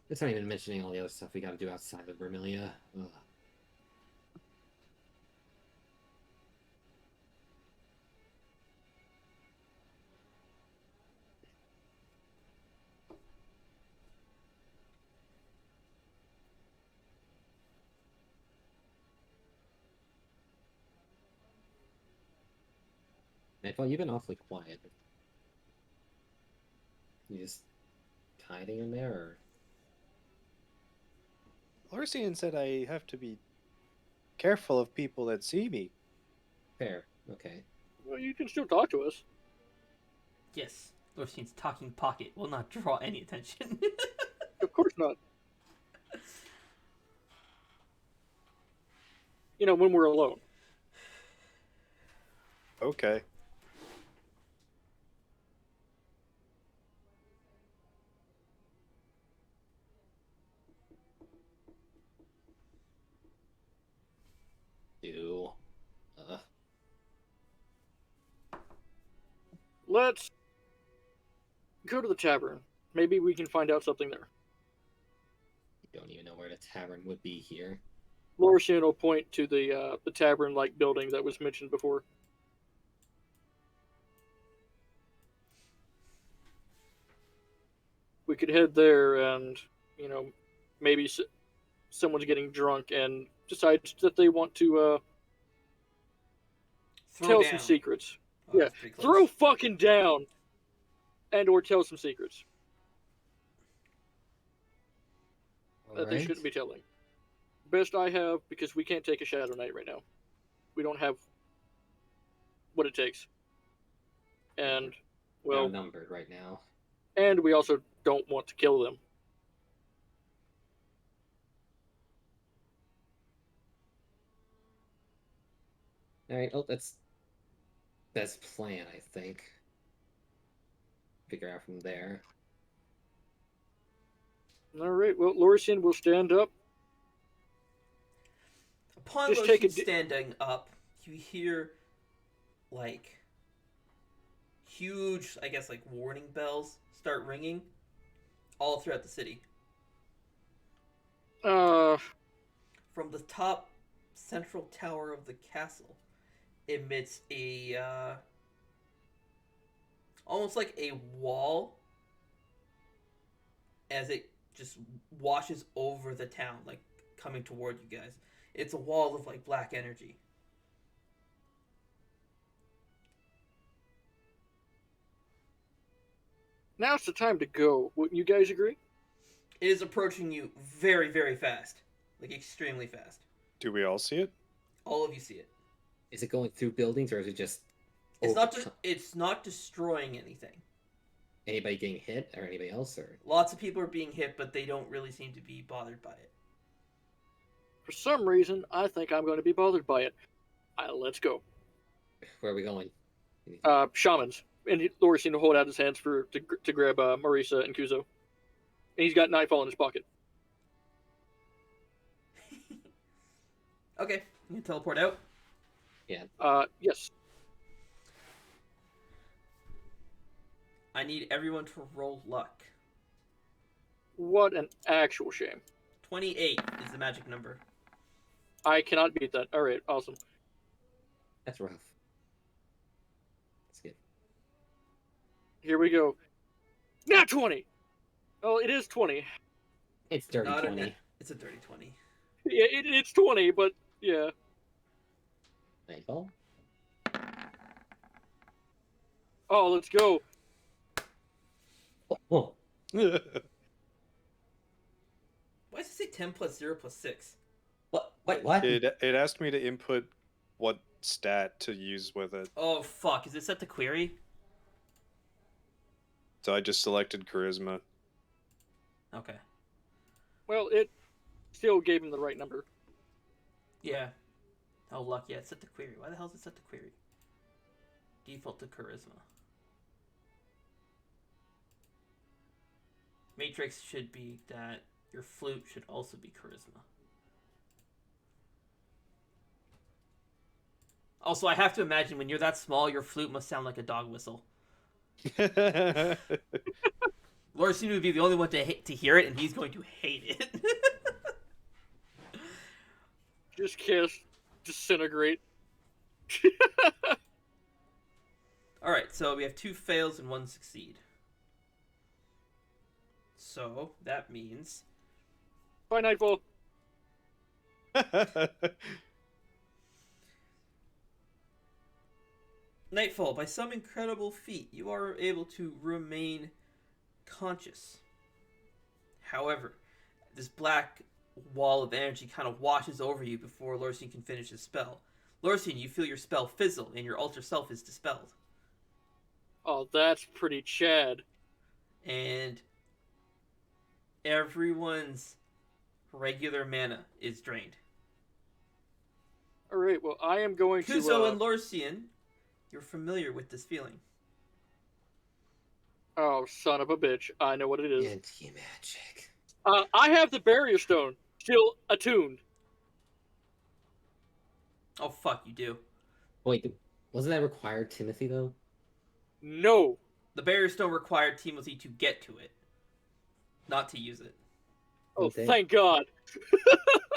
It's not even mentioning all the other stuff we gotta do outside of Remilia. Ugh. Nightfall, you've been awfully quiet. You just hiding in there, or? Lorsian said I have to be careful of people that see me. Fair. Okay. Well, you can still talk to us. Yes, Lorstein's talking pocket will not draw any attention. Of course not. You know, when we're alone. Okay. let's go to the tavern. Maybe we can find out something there. You don't even know where the tavern would be here. Lorisian will point to the tavern-like building that was mentioned before. We could head there and, maybe someone's getting drunk and decides that they want to Throw tell down. some secrets. Oh, Yeah, that's pretty close. throw fucking down and or tell some secrets that they shouldn't be telling. Best I have, because we can't take a Shadow Knight right now. We don't have what it takes. And, We're well, outnumbered right now. and we also don't want to kill them. Alright, oh, that's best plan, I think. Figure out from there. Alright, well, Lorisian will stand up. Upon Just take Lorisian a standing up, you hear, like, huge, I guess, like, warning bells start ringing all throughout the city. From the top central tower of the castle emits a, almost like a wall as it just washes over the town, like, coming toward you guys. It's a wall of, like, black energy. Now's the time to go. Wouldn't you guys agree? It is approaching you very, very fast. Like, extremely fast. Do we all see it? All of you see it. Is it going through buildings or is it just It's not destroying anything. anybody getting hit or anybody else or Lots of people are being hit, but they don't really seem to be bothered by it. For some reason, I think I'm going to be bothered by it. Let's go. where are we going? Shamans. And Lorisian will hold out his hands to grab Marisa and Kuzo. And he's got Nightfall in his pocket. Okay, you can teleport out. Yes. I need everyone to roll luck. What an actual shame. 28 is the magic number. I cannot beat that. Alright, awesome. That's rough. That's good. Here we go. Not 20! Oh, it is 20. It's dirty Not 20. It's a dirty 20. Yeah, it's 20, but yeah. Nightfall? Oh, let's go. Oh. Why does it say 10 plus 0 plus 6? What? Wait, what? It asked me to input what stat to use with it, Oh, fuck. Is it set to query? so I just selected charisma. Okay. Well, it still gave him the right number. Yeah. Oh, luck. Yeah, it's set to query. Why the hell is it set to query? Default to charisma. Matrix should be that your flute should also be charisma. Also, I have to imagine when you're that small, your flute must sound like a dog whistle. Lorisian would be the only one to hear it, and he's going to hate it. Just kiss. Disintegrate. Alright, so we have 2 fails and 1 succeed. So, that means... Bye, Nightfall. Nightfall, by some incredible feat, you are able to remain conscious. However, this black wall of energy kind of washes over you before Lorisian can finish his spell. Lorisian, you feel your spell fizzle, and your alter self is dispelled. Oh, that's pretty Chad. And everyone's regular mana is drained. Alright, well, I am going Kuzo to... and Lorisian, you're familiar with this feeling. Oh, son of a bitch. I know what it is. Anti-magic. I have the Barrier Stone still attuned. Oh, fuck, you do. Wait, wasn't that required Timothy, though? No. The barrier stone required Timothy to get to it, not to use it. Oh, Okay. thank God.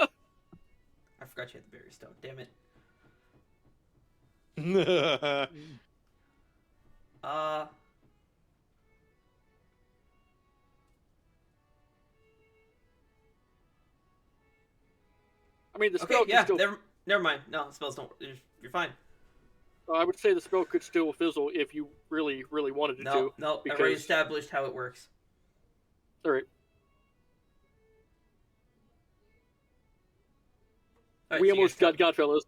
I forgot you had the barrier stone. Damn it. Uh. I mean, the Okay. spell Yeah. could still. Never mind. No, the spells don't. You're fine. I would say the spell could still fizzle if you really, really wanted it No. to. No. because- I already established how it works. All right. All right, We so you almost guys got Godfellas.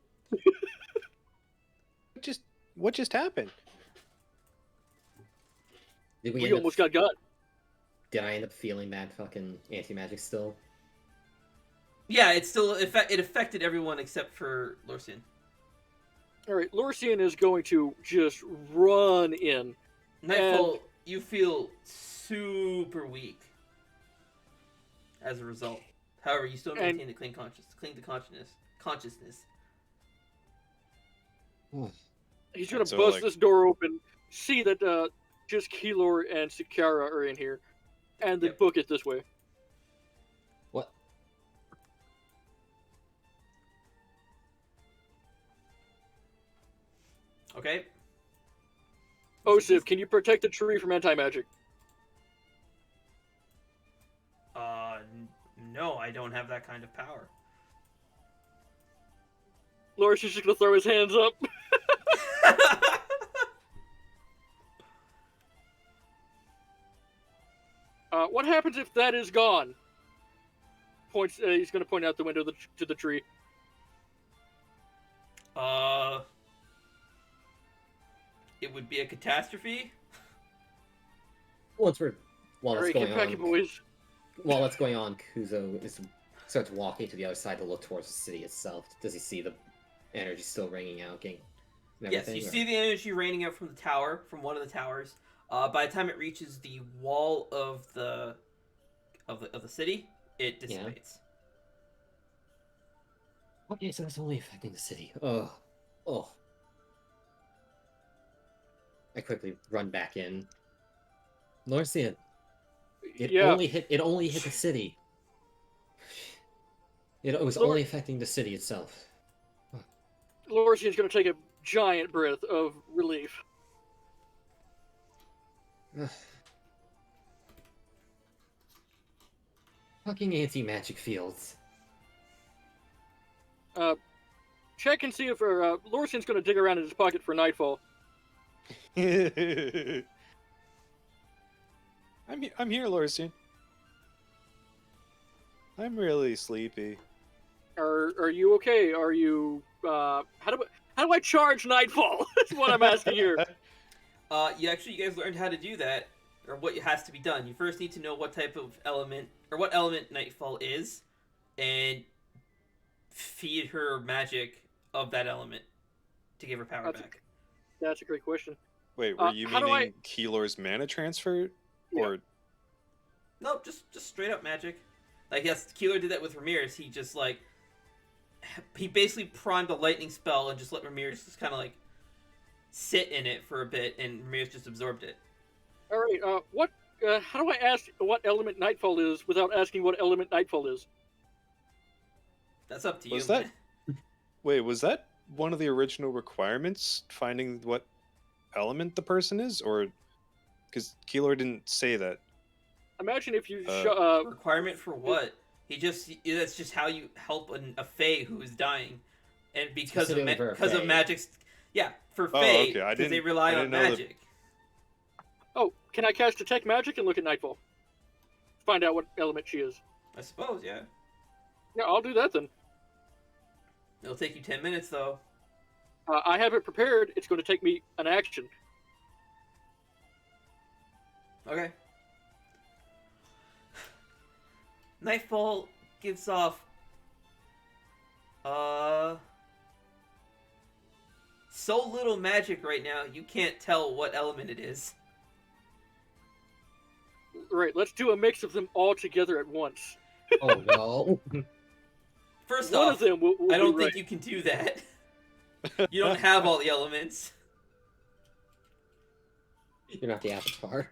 What just happened? Did we We end almost up, got God. Did I end up feeling that fucking anti-magic still? Yeah, it still it affected everyone except for Lorsian. All right, Lorsian is going to just run in. Nightfall, you feel super weak as a result. However, you still maintain the clean to consciousness. He's going to So, bust like- this door open, see that just Keylor and Sikara are in here, and then Yep. book it this way. What? Okay. Osiv, can you protect the tree from anti-magic? No, I don't have that kind of power. Lorsian's just going to throw his hands up. What happens if that is gone? He's going to point out the window to the tree. It would be a catastrophe. While that's Alright, going get back, on, boys. while that's going on, Kuzo starts walking to the other side to look towards the city itself. Does he see the energy still ringing out, and Yes, everything? you or- see the energy raining out from the tower, from one of the towers. By the time it reaches the wall of the city, it dissipates. Okay, so it's only affecting the city. Oh. I quickly run back in. Lorsian, it only hit the city. It was Lor- only affecting the city itself. Lorsian's going to take a giant breath of relief. Fucking anti-magic fields. Check and see if Lorsian's going to dig around in his pocket for Nightfall. I'm here, Lorsian. I'm really sleepy. Are you okay? Are you how do I charge Nightfall? That's what I'm asking here. You guys learned how to do that, or what has to be done. You first need to know what type of element, or what element Nightfall is, and feed her magic of that element to give her power back. That's a great question. Wait, were you how do meaning Keylor's mana transfer? Or No, just straight up magic. Like, yes, Keeler did that with Ramirez. He just, like, he basically primed a lightning spell and just let Ramirez just kind of, like, sit in it for a bit, and Ramirez just absorbed it. All right. How do I ask what element Nightfall is without asking what element Nightfall is? That's up to you. Was that- man. wait, was that one of the original requirements? Finding what element the person is, or because Keylor didn't say that. Imagine if you Requirement for what? That's just how you help a Fae who is dying, and because of Specifically for a because of Fae. magic's. Yeah, for Oh, Fae, okay, I because they didn't- rely I on didn't know that- magic. Oh, can I cast Detect Magic and look at Nightfall? Find out what element she is. I suppose, yeah. Yeah, I'll do that then. It'll take you 10 minutes, though. I have it prepared. It's going to take me an action. Okay. Nightfall gives off so little magic right now, you can't tell what element it is. Right, let's do a mix of them all together at once. Oh no. First One off, of them will I don't be think you can do that. You don't have all the elements. You're not the avatar.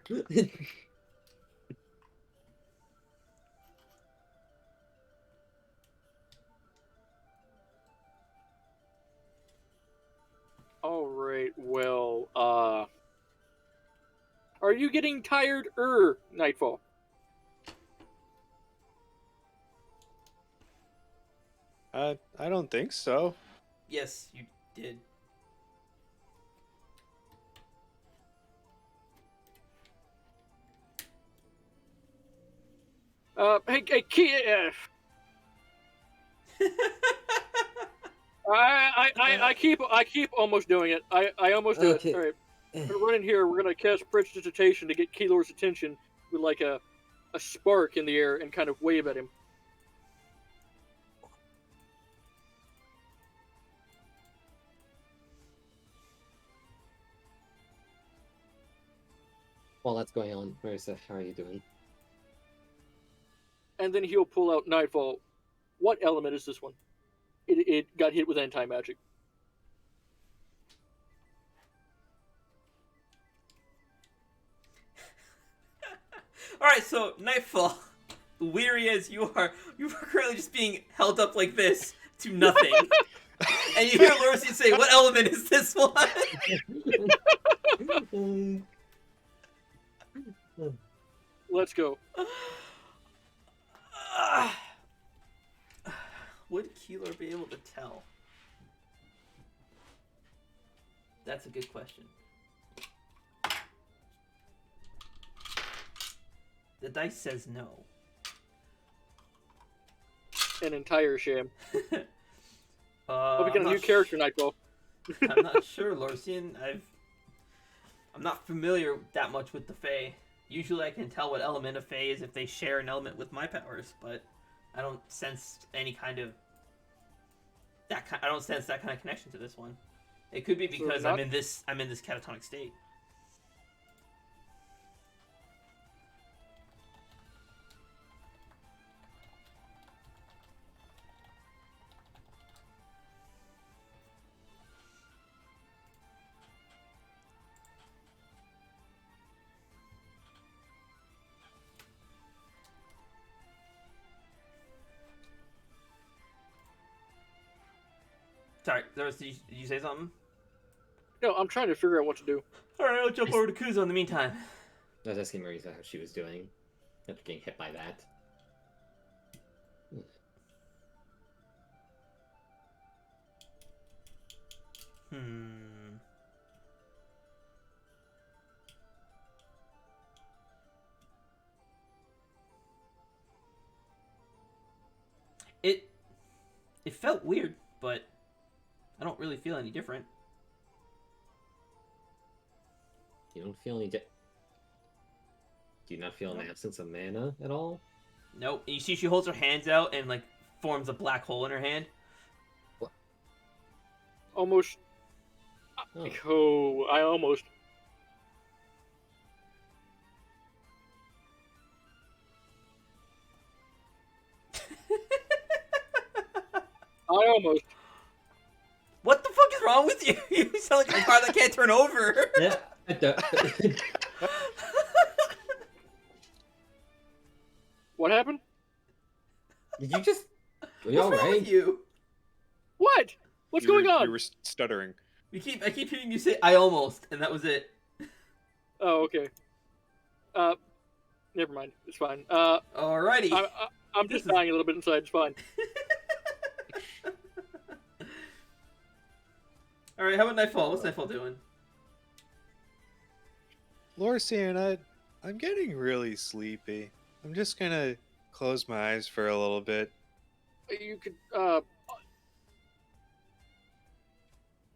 All right. Well, are you getting tired, Nightfall? I don't think so. Yes, you did. Hey, I keep almost doing it. I almost do it. Okay. All right. We're gonna run in here. We're gonna cast prestidigitation to get Keylor's attention with like a spark in the air and kind of wave at him. While that's going on, Marissa, how are you doing? And then he'll pull out Nightfall. What element is this one? It got hit with anti-magic. All right, so Nightfall, weary as you are currently just being held up like this to nothing. And you hear Lorisian say, "What element is this one?" Let's go. Would Keylor be able to tell? That's a good question. The dice says no. An entire sham. Oh, we got a new character, Nightfall. I'm not sure, Lorisian. I'm not familiar that much with the Fae. Usually I can tell what element a Fae is if they share an element with my powers, but I don't sense any kind of I don't sense that kind of connection to this one. It could be because I'm in this catatonic state. Sorry, did you say something? No, I'm trying to figure out what to do. Alright, I'll jump over to Kuzo in the meantime. I was asking Marissa how she was doing after getting hit by that. It felt weird, but I don't really feel any different. You don't feel any Do you not feel an absence of mana at all? Nope. You see she holds her hands out and like forms a black hole in her hand. Almost. Oh. I almost. I almost. What the fuck is wrong with you? You sound like a car that can't turn over. Yeah. What happened? Did you just... Are you What's wrong alright? with you? What? What's going on? You were stuttering. I keep hearing you say "I almost," and that was it. Oh, okay. Never mind. It's fine. Alrighty. I'm just dying a little bit inside. It's fine. All right. How about Nightfall? What's Nightfall doing? Lorisian, I'm getting really sleepy. I'm just gonna close my eyes for a little bit. You could.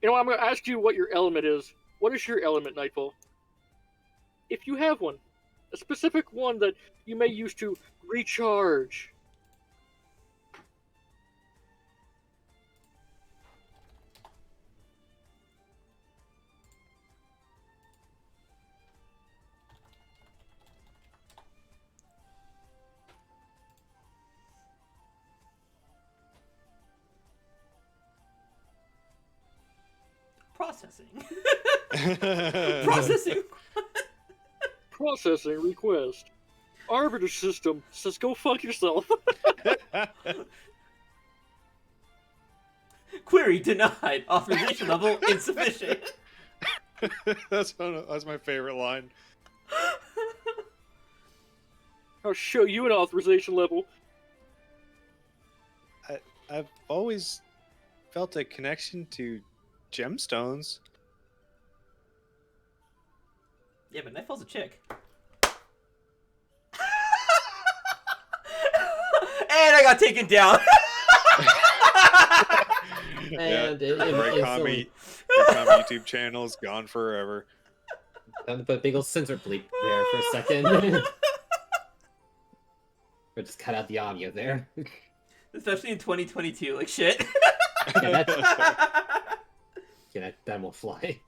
You know, I'm going to ask you what your element is. What is your element, Nightfall? If you have one, a specific one that you may use to recharge. Processing. Processing. Processing request. Arbiter system says go fuck yourself. Query denied. Authorization level insufficient. That's my favorite line. I'll show you an authorization level. I've always felt a connection to gemstones. Yeah, but Nightfall's a chick. And I got taken down. And yeah, it Raycom YouTube channel is gone forever. Time to put a big old censor bleep there for a second. Or just cut out the audio there. Especially in 2022, like shit. Yeah, that won't fly.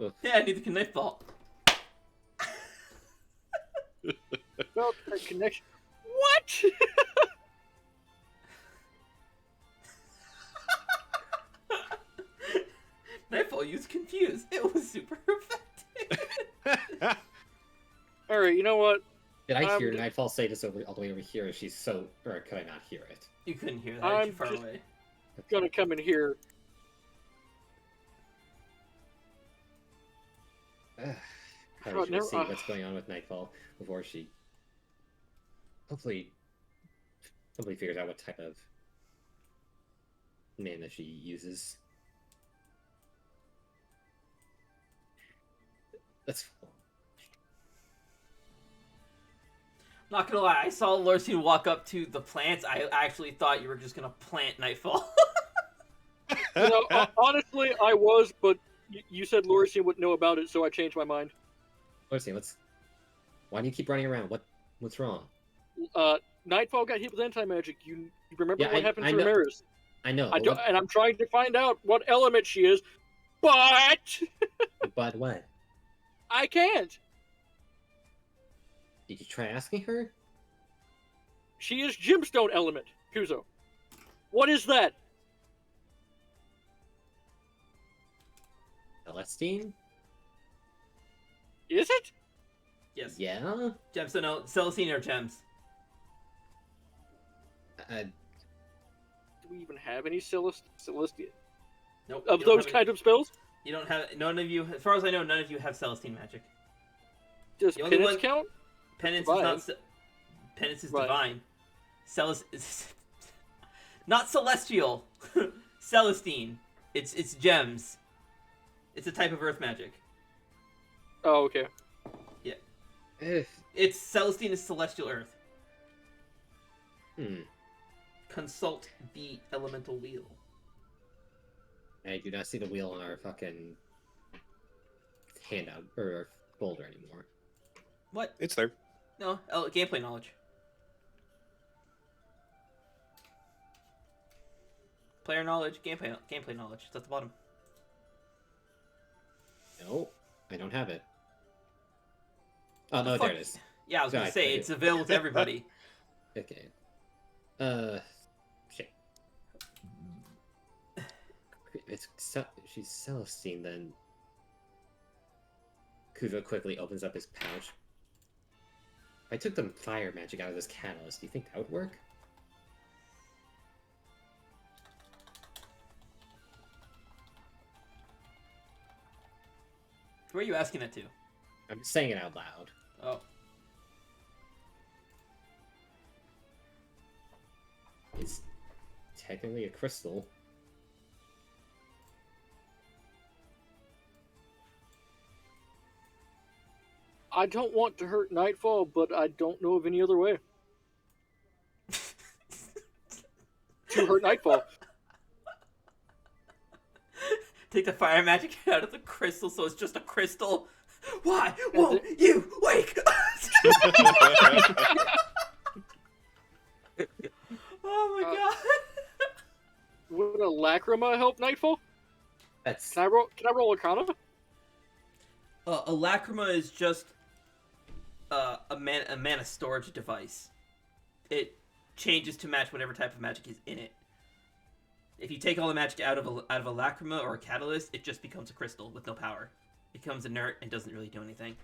Ugh. Yeah, I need the Nightfall. Felt that connection. What? Nightfall used confused. It was super effective. Alright, you know what? Did I hear Nightfall say this all the way over here? She's so... Or could I not hear it? You couldn't hear that. I'm You're far just- away. Gonna come in here. Probably should never- see what's going on with Nightfall before she... Hopefully figures out what type of mana she uses. That's... Not gonna lie, I saw Lorcine walk up to the plants. I actually thought you were just gonna plant Nightfall. You know, honestly, I was, but you said Lorisian wouldn't know about it, so I changed my mind. Let's see, why do you keep running around? What's wrong? Nightfall got hit with anti-magic. You remember Yeah, what happened I to know. Ramirez? I know, I but don't, and I'm trying to find out what element she is, but but what? I can't. Did you try asking her? She is gemstone element, Kuzo. What is that? Celestine? Is it? Yes. Yeah? Gems, so no, Celestine or gems. Do we even have any Celestian Nope. of you don't those have kind of spells? You don't have. None of you, as far as I know, none of you have Celestine magic. Does The only penance one- count? Penance Divine. is not. Penance is Right. divine. Not celestial. Celestine. It's gems. It's a type of earth magic. Oh, okay. Eh, It's Celestine is celestial earth. Consult the elemental wheel. I do not see the wheel on our fucking handout or our folder anymore. What? It's there. No, gameplay knowledge. Player knowledge, gameplay knowledge. It's at the bottom. No, I don't have it. Oh no, Fuck. there it is. Yeah, I was gonna Right, say right. it's available to everybody. Okay. Shit. She's Celestine then. Kuzo quickly opens up his pouch. If I took the fire magic out of this catalyst, do you think that would work? Who are you asking that to? I'm just saying it out loud. Oh. It's technically a crystal. I don't want to hurt Nightfall, but I don't know of any other way to hurt Nightfall. Take the fire magic out of the crystal so it's just a crystal. Why won't you wake up? Oh my god. Would a lacrima help Nightfall? That's Can I roll Arcana? A lacrima is just a mana storage device. It changes to match whatever type of magic is in it. If you take all the magic out of a lacrima or a catalyst, it just becomes a crystal with no power. becomes inert and doesn't really do anything.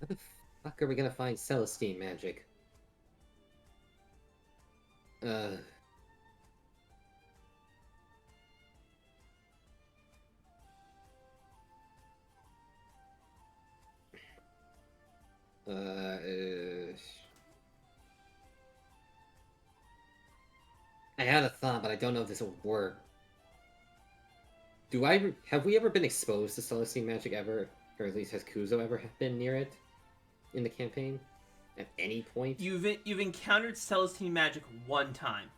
How the fuck are we gonna find Celestine magic? Uh... I had a thought, but I don't know if this will work. Have we ever been exposed to Celestine magic ever? Or at least has Kuzo ever been near it in the campaign? At any point? You've encountered Celestine magic one time.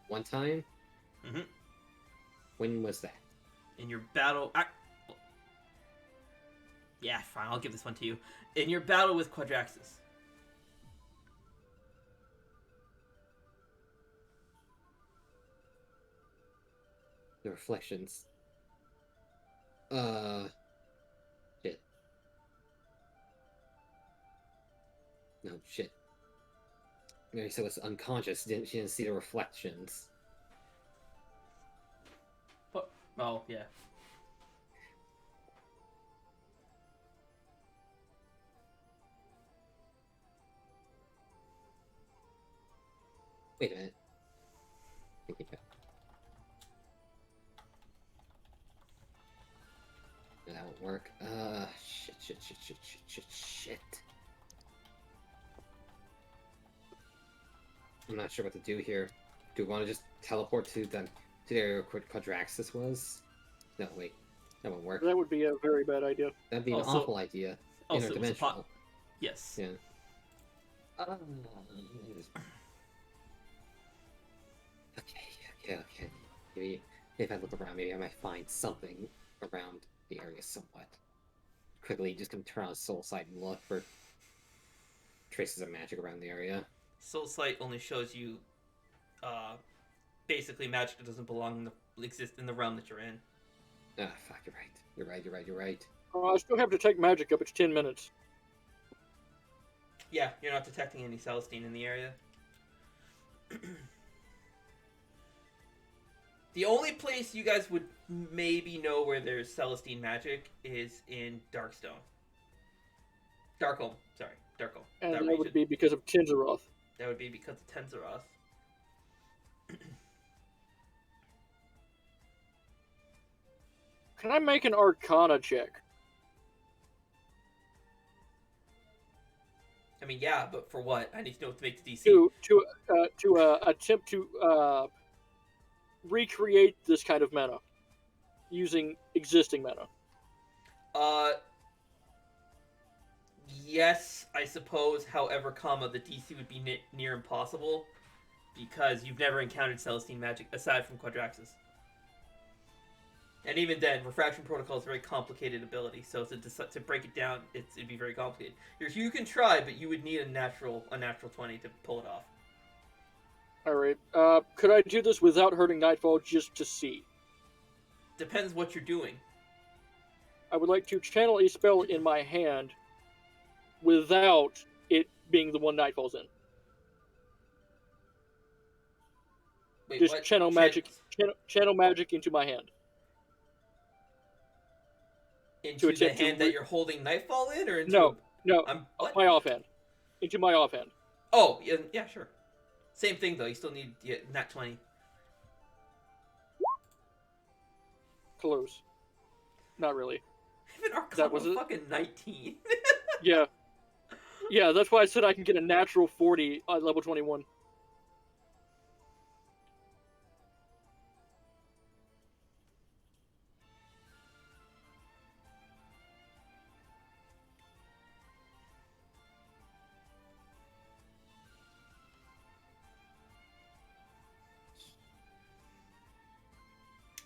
One time? Mm-hmm. When was that? In your battle... Yeah, fine, I'll give this one to you. In your battle with Quadraxis. The reflections. Shit. No, shit. Mary said was unconscious. She didn't see the reflections. What? Oh, yeah. Wait a minute. Think about it. That won't work. Shit. I'm not sure what to do here. Do we want to just teleport to the area where Quadraxis was? No, wait. That won't work. That would be a very bad idea. That'd be an Also- awful idea. Also, it was a Interdimensional. Yes. Yeah. Okay. Maybe if I look around, maybe I might find something around the area somewhat. Quickly, just gonna turn on Soul Sight and look for traces of magic around the area. Soul Sight only shows you, basically magic that doesn't exist in the realm that you're in. Ah, fuck, you're right. I still have to take magic up. It's 10 minutes. Yeah, you're not detecting any Celestine in the area. The only place you guys would maybe know where there's Celestine magic is in Darkstone. Darkholm. And that region. would be because of Tinzeroth. That would be because of Tenzeroth. Can I make an Arcana check? I mean, yeah, but for what? I need to know what to make the DC. To attempt to recreate this kind of mana using existing mana. Yes, I suppose. However, the DC would be near impossible because you've never encountered Celestine magic aside from Quadraxis. And even then, Refraction Protocol is a very complicated ability, so to break it down, it'd be very complicated. You can try, but you would need a natural 20 to pull it off. Alright. Could I do this without hurting Nightfall just to see? Depends what you're doing. I would like to channel a spell in my hand without it being the one Nightfall's in. Wait, Just what? channel magic into my hand. Into the attempt to hand that you're holding Nightfall in, or into No, what? my offhand. Into my offhand. Oh, yeah, sure. Same thing though. You still need nat 20. Close. Not really. Even Arcana That was it? fucking 19. Yeah. Yeah, that's why I said I can get a natural 40 at level 21.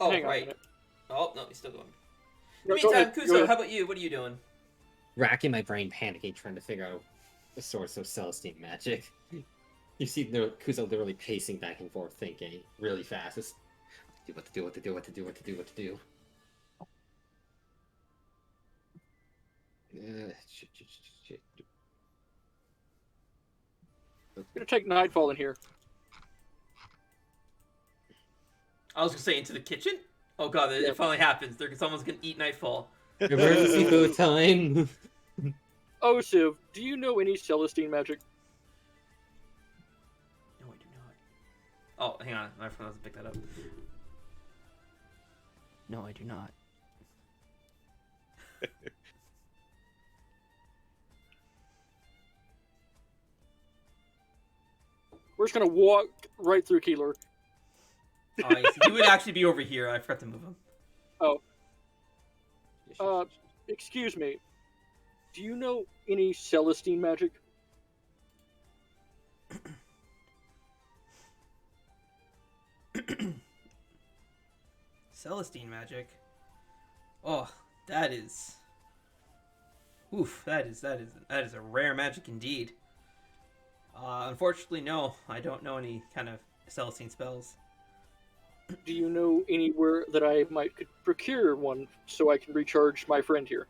Oh, Hang on a right. minute. Oh, no, he's still going. No, In the go meantime, ahead, go Kuzo, ahead. how about you? What are you doing? Racking my brain, panicking, trying to figure out the source of Celestine magic. You see Kuzo literally pacing back and forth, thinking really fast. Just what to do. Shit. I'm gonna take Nightfall in here. I was gonna say into the kitchen. Oh god, it Yeah. finally happens. Someone's gonna eat Nightfall. Emergency food time. Osiv, do you know any Celestine magic? No, I do not. Oh, hang on. I forgot to pick that up. No, I do not. We're just gonna walk right through Keeler. Oh, I see. He would actually be over here. I forgot to move him. Excuse me. Do you know any Celestine magic? Celestine magic. Oh, that is. Oof, that is a rare magic indeed. Unfortunately, no, I don't know any kind of Celestine spells. Do you know anywhere that I might could procure one so I can recharge my friend here?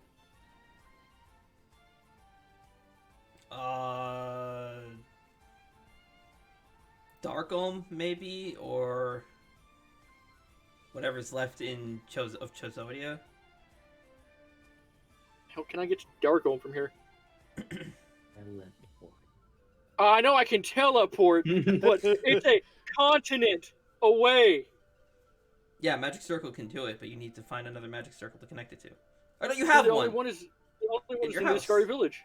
Darkholm maybe, or whatever's left in Chozodia. How can I get to Darkholm from here? I know I can teleport, but it's a continent away. Yeah, Magic Circle can do it, but you need to find another Magic Circle to connect it to. Oh no, you have the one. Only one is In your in house. Niscari Village.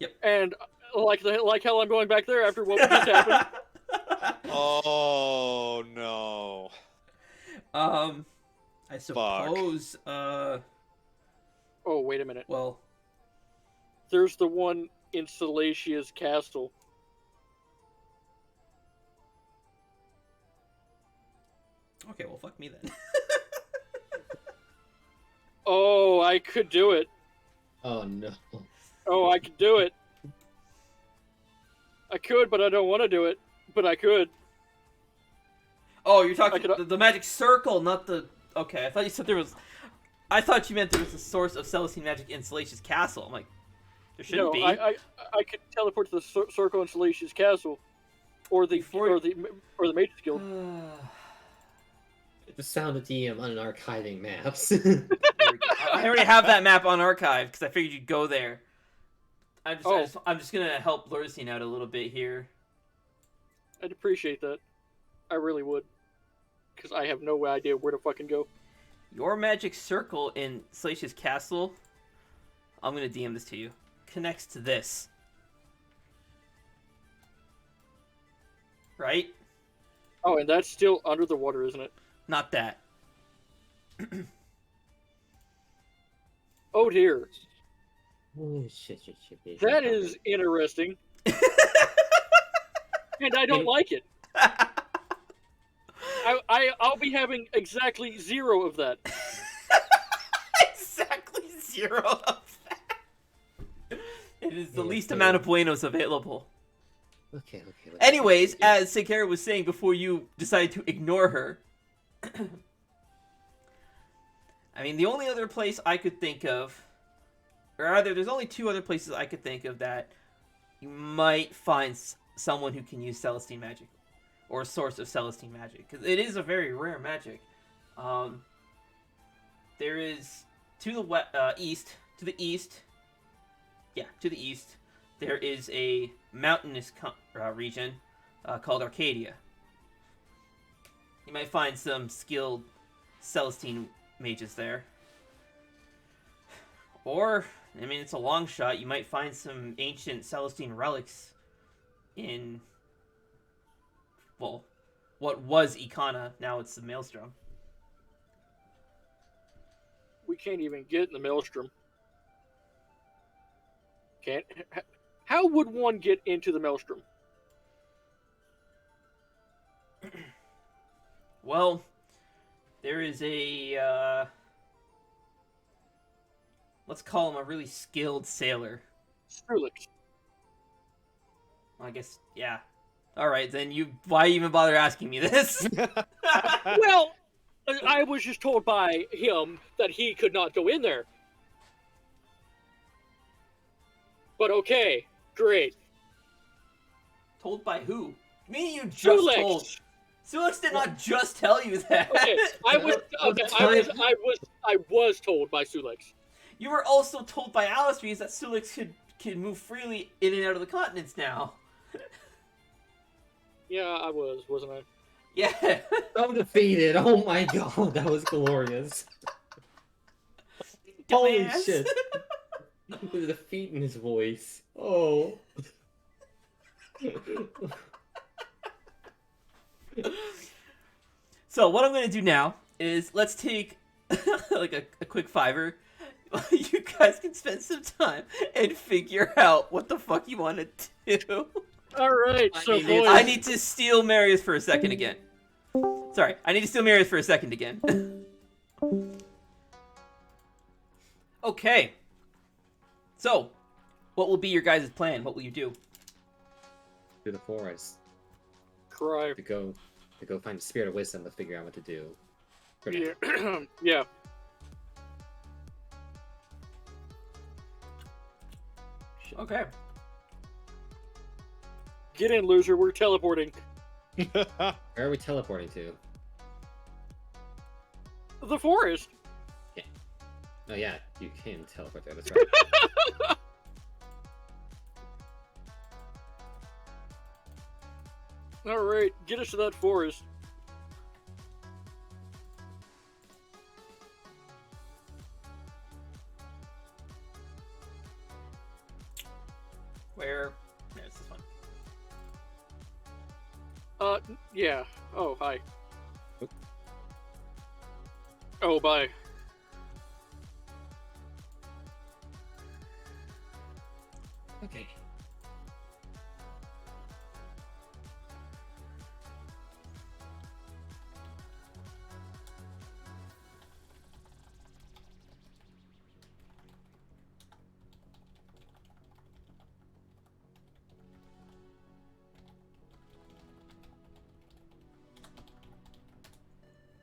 Yep. And like hell, I'm going back there after what just happened. Oh no. I suppose. Oh, wait a minute. Well, There's the one in Celestia's castle. okay, well, fuck me then. Oh, I could do it. Oh no. Oh, I could do it. I could, but I don't want to do it. But I could. Oh, you're talking I could- the Magic Circle, not the. Okay, I thought you said there was. I thought you meant there was a source of Celestine magic in Salacious Castle. I'm like, there shouldn't No, be. I could teleport to the circle in Celestia's castle, or the Before- or the Mage's Guild. The sound of DM unarchiving maps. There we go. I already have that map on archive because I figured you'd go there. I'm just gonna help Lurcine out a little bit here. I'd appreciate that. I really would, because I have no idea where to fucking go. Your magic circle in Salacious Castle, I'm gonna DM this to you, connects to this. Right? Oh, and that's still under the water, isn't it? Not that. Oh dear, Oh, shit, shit, shit, shit, that shit. is interesting, and I don't like it. I'll be having exactly 0 of that. Exactly 0 of that. It is the Yeah, least so- amount of buenos available. Okay. Anyways, as Sakara was saying before you decided to ignore her, I mean, the only other place I could think of, or rather, there's only 2 other places I could think of that you might find someone who can use Celestine magic, or a source of Celestine magic, because it is a very rare magic. There is to the east, there is a mountainous region called Arcadia. You might find some skilled Celestine mages there. Or, I mean, it's a long shot, you might find some ancient Celestine relics in, well, what was Icana, now it's the Maelstrom. We can't even get in the Maelstrom. Can't. How would one get into the Maelstrom? Well, there is a, let's call him a really skilled sailor. Skrillex. I guess, yeah. Alright, then why even bother asking me this? Well, I was just told by him that he could not go in there. But okay, great. Told by who? Me, you just Skrillex. told. Sulix did not just tell you that. Okay, I was told by Sulex. You were also told by Alistries that Sulix can move freely in and out of the continents now. Yeah, I wasn't I? Yeah. I'm defeated. Oh my god, that was glorious. Holy Dumbass. shit. The defeat in his voice. Oh. So what I'm gonna do now is let's take like a quick fiver. You guys can spend some time and figure out what the fuck you want to do. All right, so mean, boys, I need to steal Marius for a second again. Sorry, I need to steal Marius for a second again. Okay. So, what will be your guys' plan? What will you do? To the forest. cry. To go find the spirit of wisdom to figure out what to do. For now. Yeah, yeah. Okay. Get in, loser. We're teleporting. Where are we teleporting to? The forest. Oh yeah, you can teleport there, that's right. All right, get us to that forest. Where? Yeah, it's this one. Yeah. Oh, hi. Oop. Oh, bye. Okay.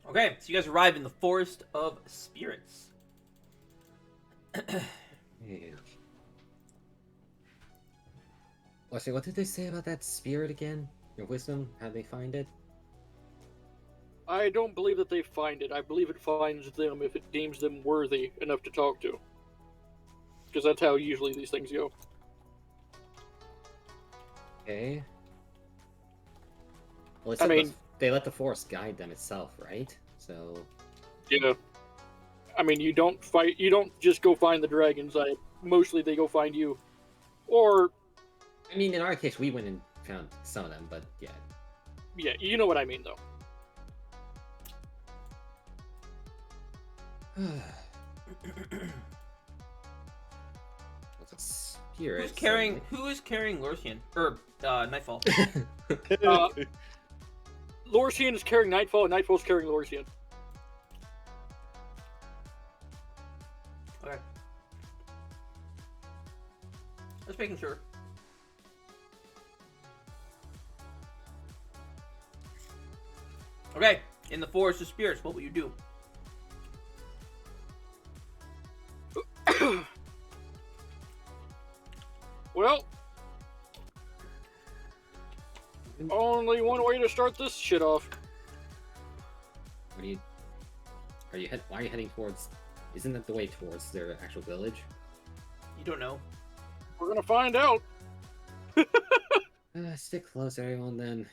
Okay, so you guys arrive in the Forest of Spirits. Ew. Actually, what did they say about that spirit again? Your wisdom? How'd they find it? I don't believe that they find it. I believe it finds them if it deems them worthy enough to talk to. Because that's how usually these things go. Okay. Well, I mean- they let the forest guide them itself, right? So Yeah. I mean, you don't just go find the dragons. Mostly they go find you. Or, I mean, in our case, we went and found some of them, but yeah. yeah, you know what I mean, though. What's a spirit? Who is carrying Lorthian? Or Nightfall? Lorthian is carrying Nightfall, and Nightfall's carrying Lorthian. Okay. Just making sure. Okay, in the Forest of Spirits, what will you do? Well, only one way to start this shit off. What do you? Why are you heading towards? Isn't that the way towards their actual village? You don't know. We're gonna find out. Stick close, everyone. Then.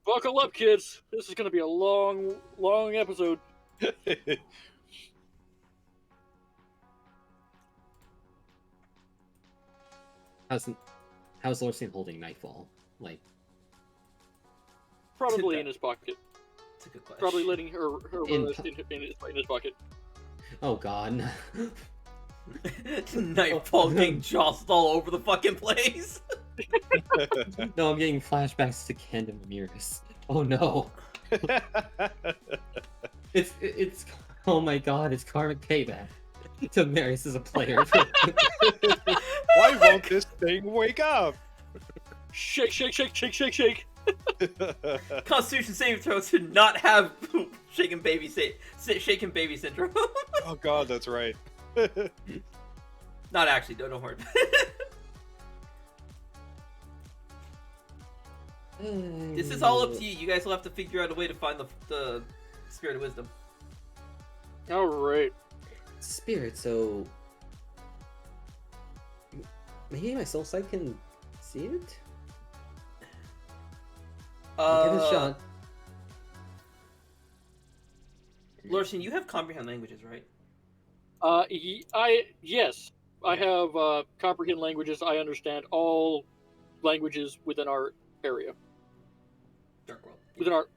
Buckle up, kids. This is gonna be a long, long episode. How's Lorsian holding Nightfall? Like, Probably in his pocket. It's a good question. Probably letting her In rest in his pocket. oh god. Nightfall getting jostled all over the fucking place. No, I'm getting flashbacks to Ken and Ramirez. Oh no. It's oh my god, it's karmic payback to Marius as a player. Why won't this thing wake up? Shake, shake, shake, shake, shake, shake. Constitution saving throw to not have shaken baby syndrome. Oh god, that's right. Not actually, don't worry. This is all up to you. You guys will have to figure out a way to find the spirit of wisdom. All right. Spirit, so maybe my soul sight can see it? I'll give it a shot. Lorsian, you have comprehend languages, right? Yes, I have comprehend languages. I understand all languages within our area. Dark World. Within our,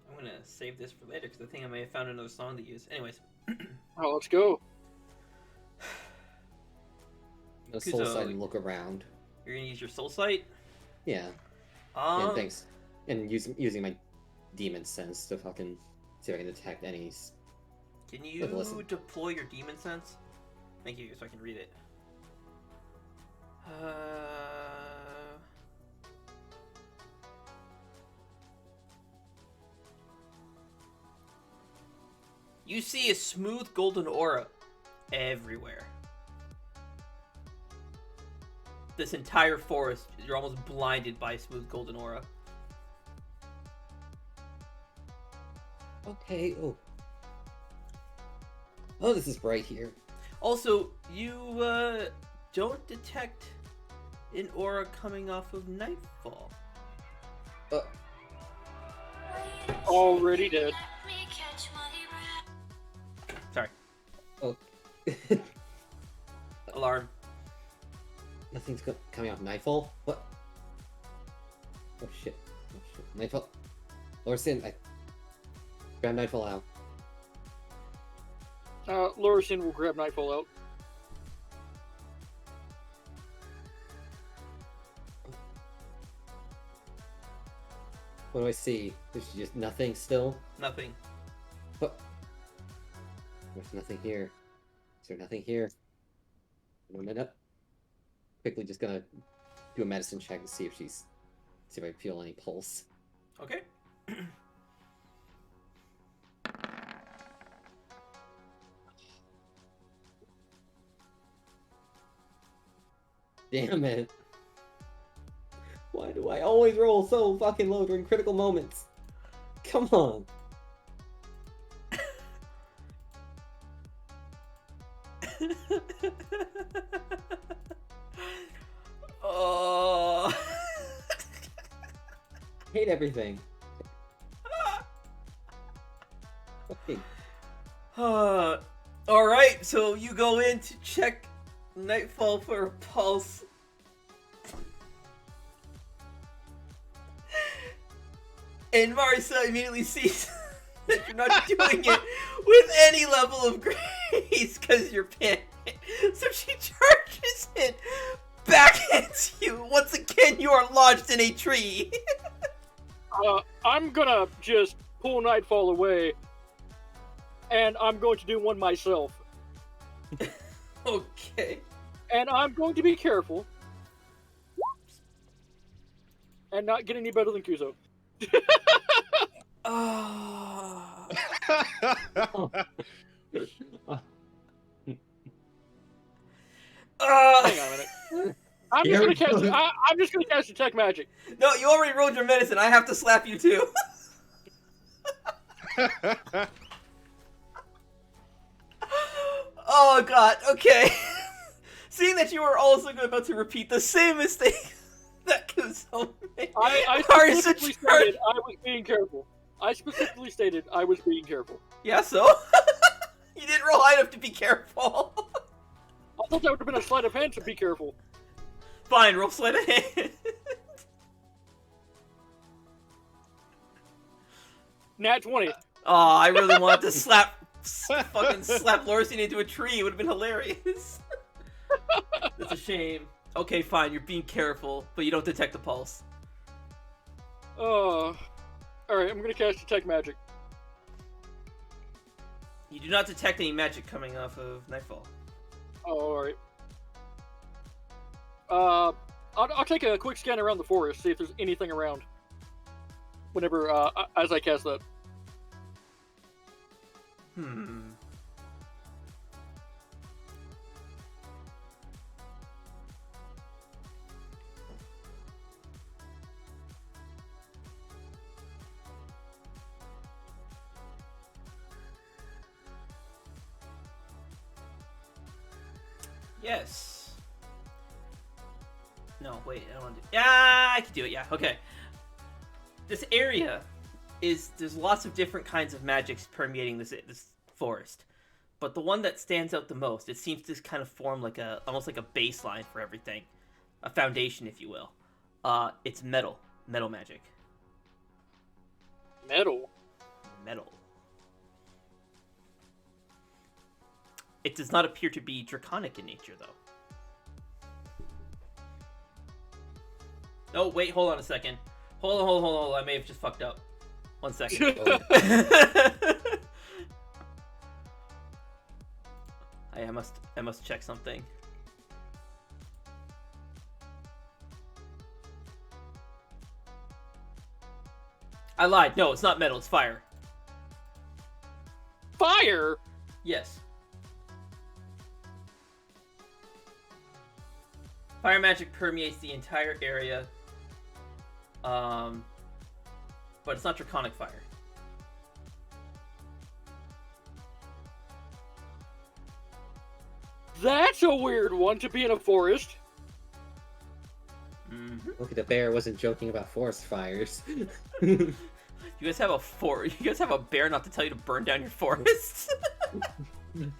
I'm gonna save this for later because I think I may have found another song to use. Anyways. oh, let's go. No soul Kuzo, sight and look around. You're gonna use your soul sight. Yeah. And thanks. And using my demon sense to fucking see if I can detect any. Can you listen. deploy your demon sense? Thank you, so I can read it. You see a smooth golden aura everywhere. This entire forest, you're almost blinded by a smooth golden aura. Okay. Oh, this is bright here. Also, you don't detect an aura coming off of Nightfall. Already dead. Sorry. Oh. Alarm. Nothing's coming off Nightfall? What? Oh shit. Nightfall. Lorsin, I grab Nightfall out. Lorison will grab Nightfall out. What do I see? There's just nothing still? Nothing. What? There's nothing here. Is there nothing here? 1 minute. Quickly just gonna do a medicine check to see if I feel any pulse. Okay. Damn it. Why do I always roll so fucking low during critical moments? Come on. Oh. Hate everything. Okay. Alright, so you go in to check Nightfall for a pulse. And Marisa immediately sees that you're not doing it with any level of grace because you're panicked. So she charges it back at you. Once again, you are lodged in a tree. I'm gonna just pull Nightfall away, and I'm going to do one myself. Okay. And I'm going to be careful, and not get any better than Kuzo. Oh. Hang on a minute. I'm just gonna cast Detect Magic. No, you already rolled your medicine. I have to slap you too. Oh god, okay. Seeing that you were also about to repeat the same mistake that Kuzo made. I Marisa specifically charged- stated I was being careful. I specifically stated I was being careful. Yeah, so? You didn't roll high enough to be careful. I thought that would have been a sleight of hand to be careful. Fine, roll sleight of hand. Nat 20. Oh, I really wanted to fucking slap Lorsian into a tree. It would have been hilarious. That's a shame. Okay, fine, you're being careful, but you don't detect the pulse. Alright, I'm gonna cast Detect Magic. You do not detect any magic coming off of Nightfall. Oh, alright. I'll take a quick scan around the forest, see if there's anything around. Whenever, as I cast that. Yes. No, wait, I don't want to do. Yeah, I can do it. Yeah, okay. This area there's lots of different kinds of magics permeating this forest, but the one that stands out the most, it seems to kind of form like almost like a baseline for everything, a foundation, if you will. It's metal magic. Metal. It does not appear to be draconic in nature, though. No, wait, hold on a second. Hold on. I may have just fucked up. 1 second. I must check something. I lied. No, it's not metal. It's fire. Fire. Yes. Fire magic permeates the entire area. But it's not draconic fire. That's a weird one to be in a forest. Mm-hmm. Look, the bear wasn't joking about forest fires. You guys have a bear not to tell you to burn down your forests.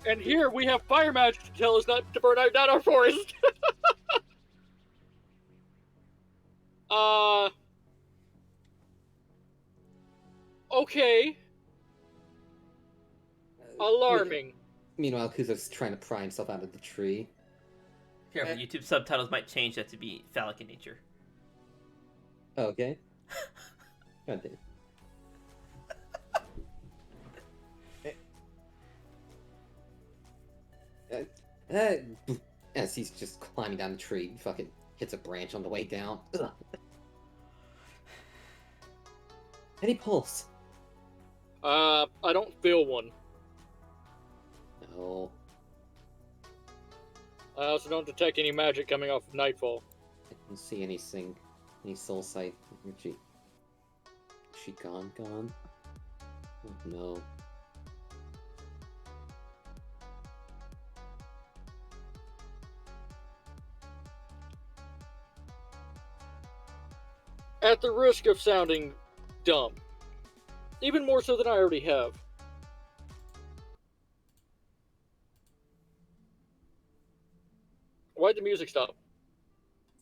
And here we have fire magic to tell us not to burn down our forest. Okay. Alarming. Meanwhile, Kuzo's trying to pry himself out of the tree. Careful, YouTube subtitles might change that to be phallic in nature. Okay. God damn. As he's just climbing down the tree, fucking hits a branch on the way down. Ugh. Any pulse? I don't feel one. No. I also don't detect any magic coming off of Nightfall. I don't see anything. Any soul sight energy. Is she gone? Oh, no. At the risk of sounding dumb, even more so than I already have, why'd the music stop?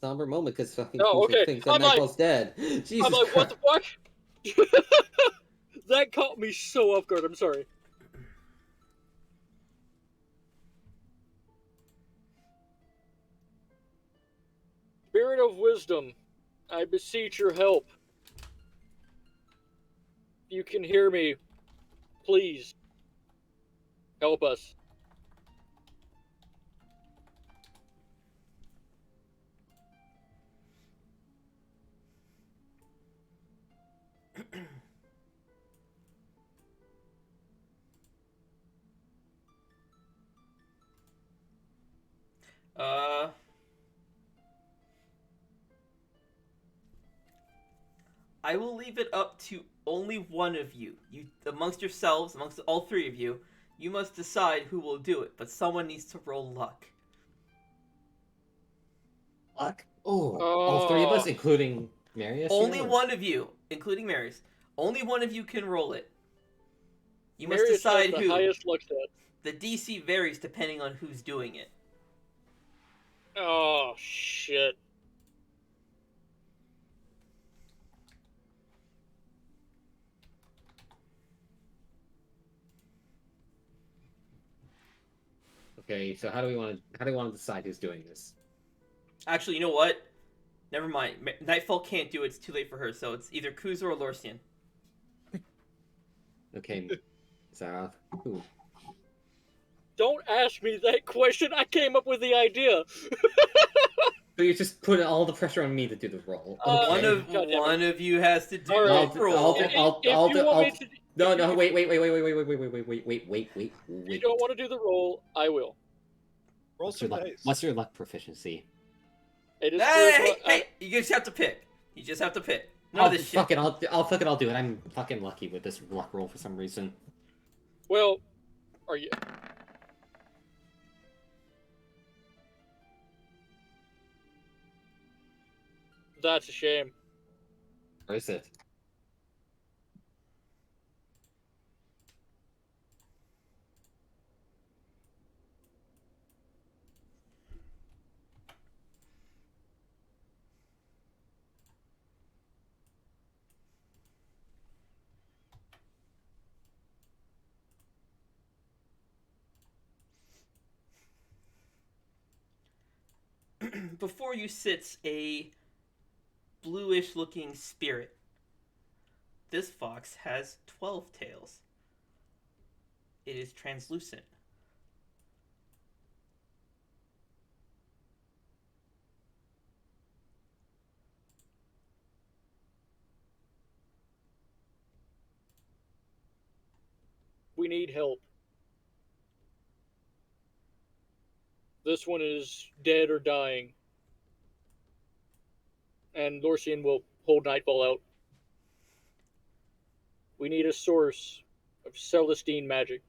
Somber moment because fucking Oh, Kuzo okay. thinks that I'm like- Nightfall's dead. Jesus I'm like, what Christ. the fuck? That caught me so off guard, I'm sorry. Spirit of wisdom, I beseech your help. If you can hear me, please help us. I will leave it up to only one of you. You amongst yourselves, amongst all three of you, you must decide who will do it, but someone needs to roll luck. Luck? Oh, all three of us, Oh. including Marius? Only here, or- one of you, including Marius. Only one of you can roll it. You must Marius has decide the who. highest luck stat. The DC varies depending on who's doing it. Oh, shit. Okay, so how do we want to decide who's doing this? Actually, you know what? Never mind. Nightfall can't do it. It's too late for her. So it's either Kuzo or Lorsian. Okay, Zara. Who? Don't ask me that question. I came up with the idea. So you're just putting all the pressure on me to do the roll. Okay. Okay. One of you has to do All right. the roll. If you want me to- No, if no, you- wait. If you don't want to do the roll, I will. Roll some dice. What's your luck proficiency? It is Hey! You just have to pick. You just have to pick. None of this shit. Fuck it, I'll do it. I'm fucking lucky with this luck roll for some reason. Well, are you? That's a shame. Or is it? Before you sits a bluish looking spirit. This fox has 12 tails. It is translucent. We need help. This one is dead or dying. And Lorcian will hold Nightfall out. We need a source of Celestine magic.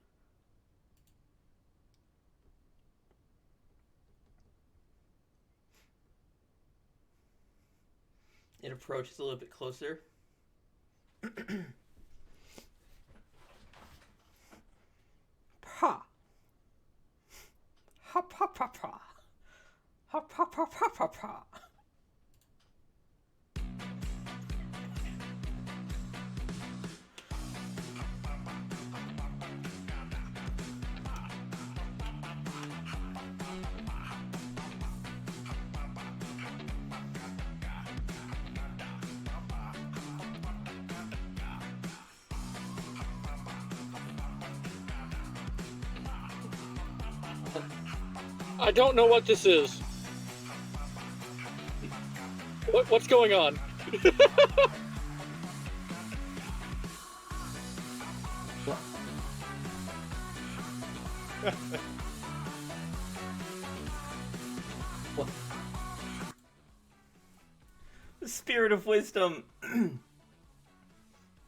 It approaches a little bit closer. Pa. Ha pa pa pa. Ha pa pa pa pa pa. I don't know what this is. What's going on? What? The spirit of wisdom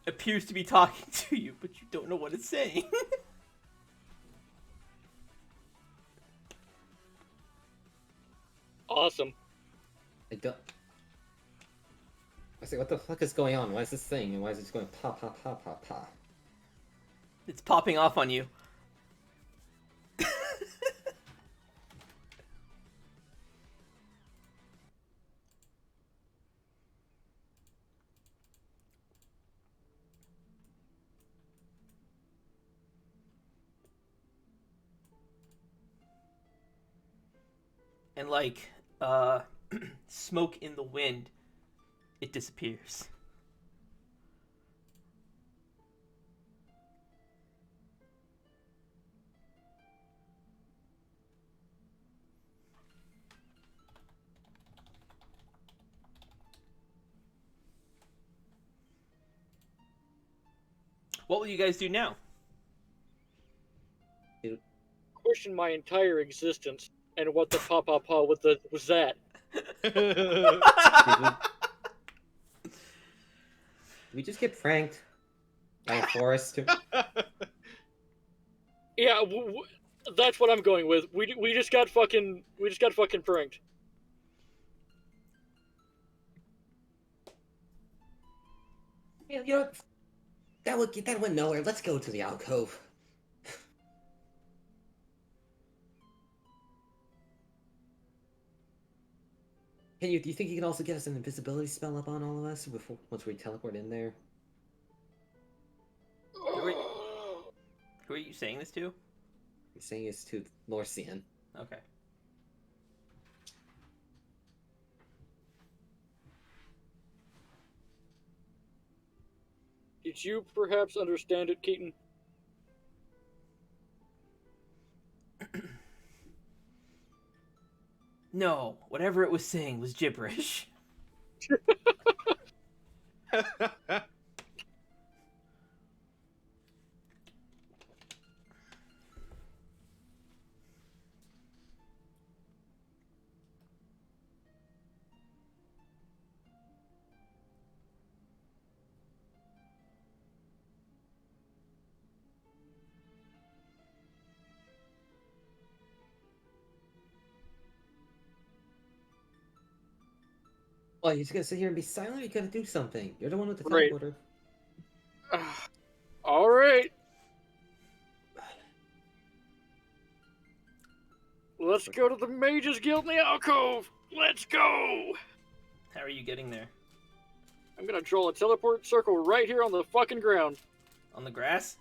appears to be talking to you, but you don't know what it's saying. Awesome. I don't. I say, what the fuck is going on? Why is this thing? And why is it just going pa pa pa pa pa? It's popping off on you. And like smoke in the wind, it disappears. What will you guys do now? Question my entire existence and what the pa pa pa was that? Did we just get pranked by a forest? Yeah, that's what I'm going with. We just got fucking pranked. You know, that went nowhere. Let's go to the alcove. Do you think you can also get us an invisibility spell up on all of us once we teleport in there? Who are you saying this to? I'm saying it's to Lorcian. Okay. Did you perhaps understand it, Keaton? No, whatever it was saying was gibberish. Well, you're just gonna sit here and be silent? You gotta do something. You're the one with the Right. teleporter. All right. Let's go to the Mages Guild in the alcove. Let's go. How are you getting there? I'm gonna draw a teleport circle right here on the fucking ground. On the grass?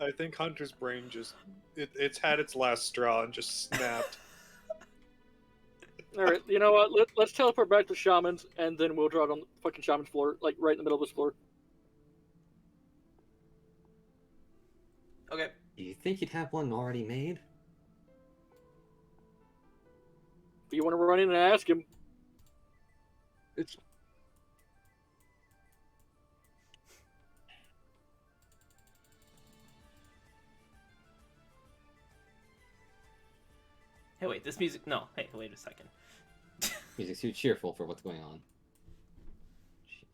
I think Hunter's brain just it's had its last straw and just snapped. All right, you know what? Let's teleport back to Shaman's, and then we'll draw it on the fucking Shaman's floor, like right in the middle of this floor. Okay. Do you think you'd have one already made? If you want to run in and ask him, It's... Hey, wait, this music... No, hey, wait a second. Music's too cheerful for what's going on. Shit.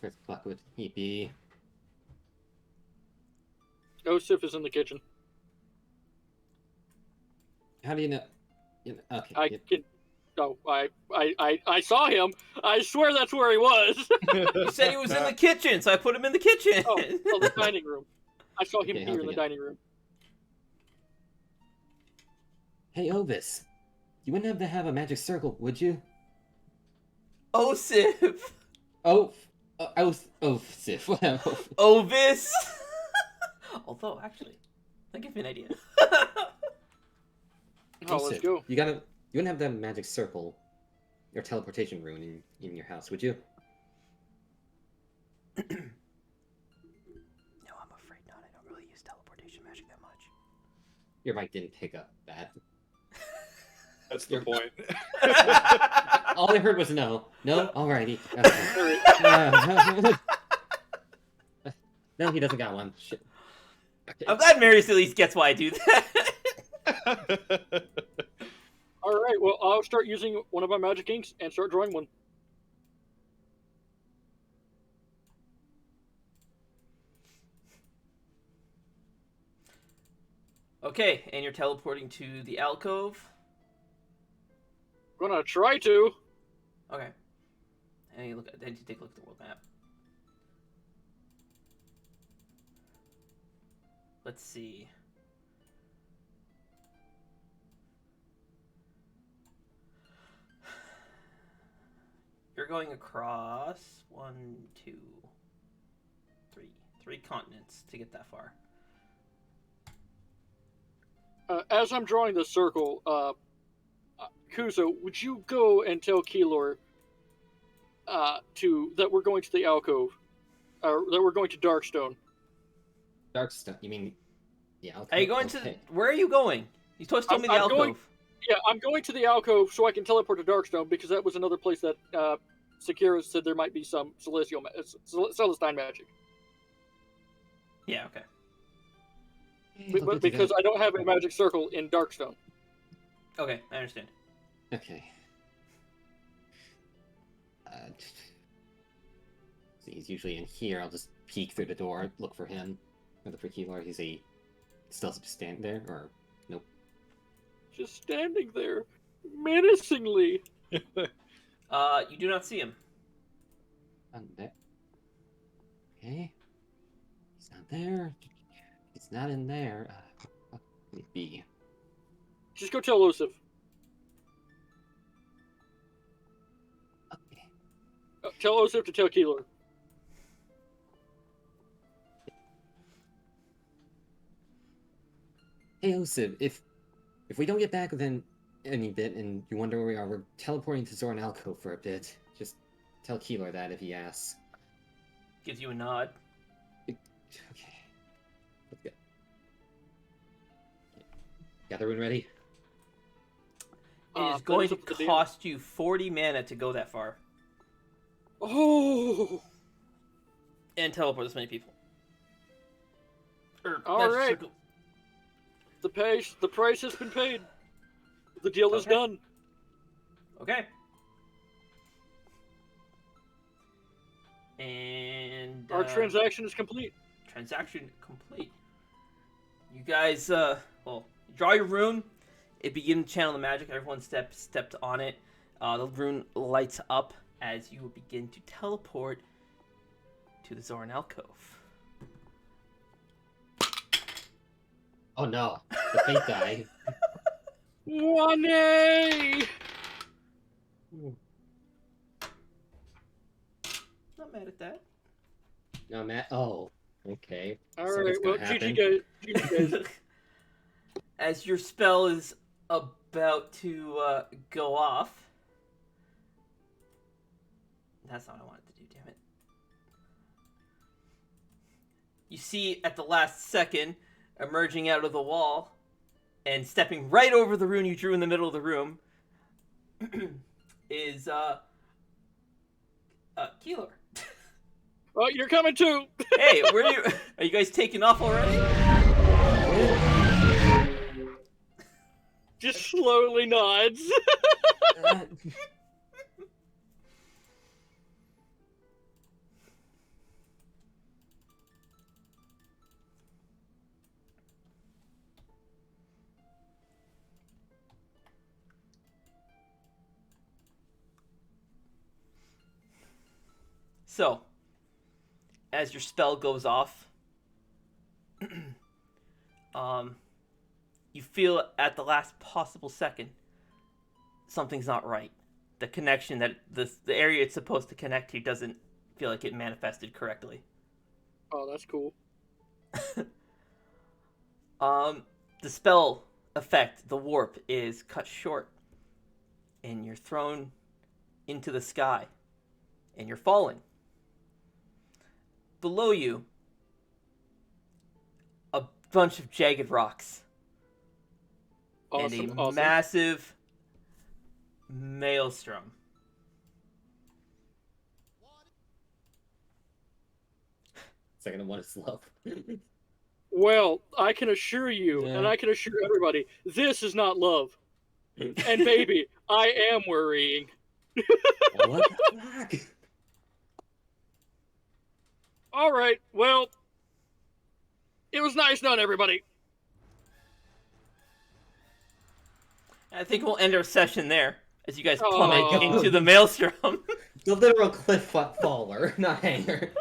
Where's the clock would he be? Osiv is in the kitchen. How do you know? Okay. I can. Oh, I saw him. I swear that's where he was. You said he was in the kitchen, so I put him in the kitchen. Oh, the dining room. I saw him Okay, here in the okay. dining room. Hey, Ovis. You wouldn't have to have a magic circle, would you? Osiv. Sif. Whatever. Ovis. Although, actually, that gives me an idea. Oh, let's go. You wouldn't have that magic circle or teleportation rune in your house, would you? No, I'm afraid not. I don't really use teleportation magic that much. Your mic didn't pick up that. That's the point. All I heard was no. No? Alrighty. No, he doesn't got one. Shit. Okay. I'm glad Marius at least gets why I do that. All right. Well, I'll start using one of my magic inks and start drawing one. Okay, and you're teleporting to the alcove. Gonna try to. Okay. And you take a look at the world map. Let's see. You're going across 1, 2, 3 continents to get that far. As I'm drawing the circle, Kuzo, would you go and tell Keylor that we're going to the alcove, or that we're going to Darkstone? Darkstone? You mean? Yeah. Okay. Are you going to? Where are you going? You told me the I'm alcove. Yeah, I'm going to the alcove so I can teleport to Darkstone because that was another place that Sakura said there might be some Celestine magic. Yeah. Okay. But because I don't have a magic circle in Darkstone. Okay, I understand. Okay. So he's usually in here. I'll just peek through the door, look for him. Look for Keylor. Is he still standing there, or nope? Just standing there, menacingly. You do not see him. There. Okay. He's not there. He's not in there. What could it be? Just go tell Osiv. Okay. Tell Osiv to tell Keylor. Hey, Osiv, if we don't get back within any bit and you wonder where we are, we're teleporting to Zoran Alcove for a bit. Just tell Keylor that if he asks. Gives you a nod. Okay. Let's go. Got the rune ready? It is going to cost you 40 mana to go that far. Oh! And teleport this many people. All right. The price has been paid. The deal is done. Okay. And Our transaction is complete. transaction complete. You guys, draw your rune. It begins to channel the magic. Everyone stepped on it. The rune lights up as you begin to teleport to the Zoran alcove. Oh no, the fake guy. Money! Not mad at that. No, Matt. Oh, okay. All So right, that's well, gonna happen. GG guys. As your spell is about to go off. That's not what I wanted to do, damn it. You see at the last second, emerging out of the wall, and stepping right over the rune you drew in the middle of the room, is Keeler. Oh, you're coming too. Hey, where are you? Are you guys taking off already? Just slowly nods. So, as your spell goes off, you feel at the last possible second something's not right. The connection that the area it's supposed to connect to doesn't feel like it manifested correctly. Oh, that's cool. The spell effect, the warp, is cut short, and you're thrown into the sky, and you're falling. Below you, a bunch of jagged rocks. Awesome, And a awesome. massive maelstrom. Second one is love. Well, I can assure you, Yeah. and I can assure everybody, this is not love. And baby, I am worrying. What the fuck? All right, well, it was nice knowing everybody. I think we'll end our session there as you guys Oh plummet my God. into the maelstrom. The literal cliff faller, not hanger.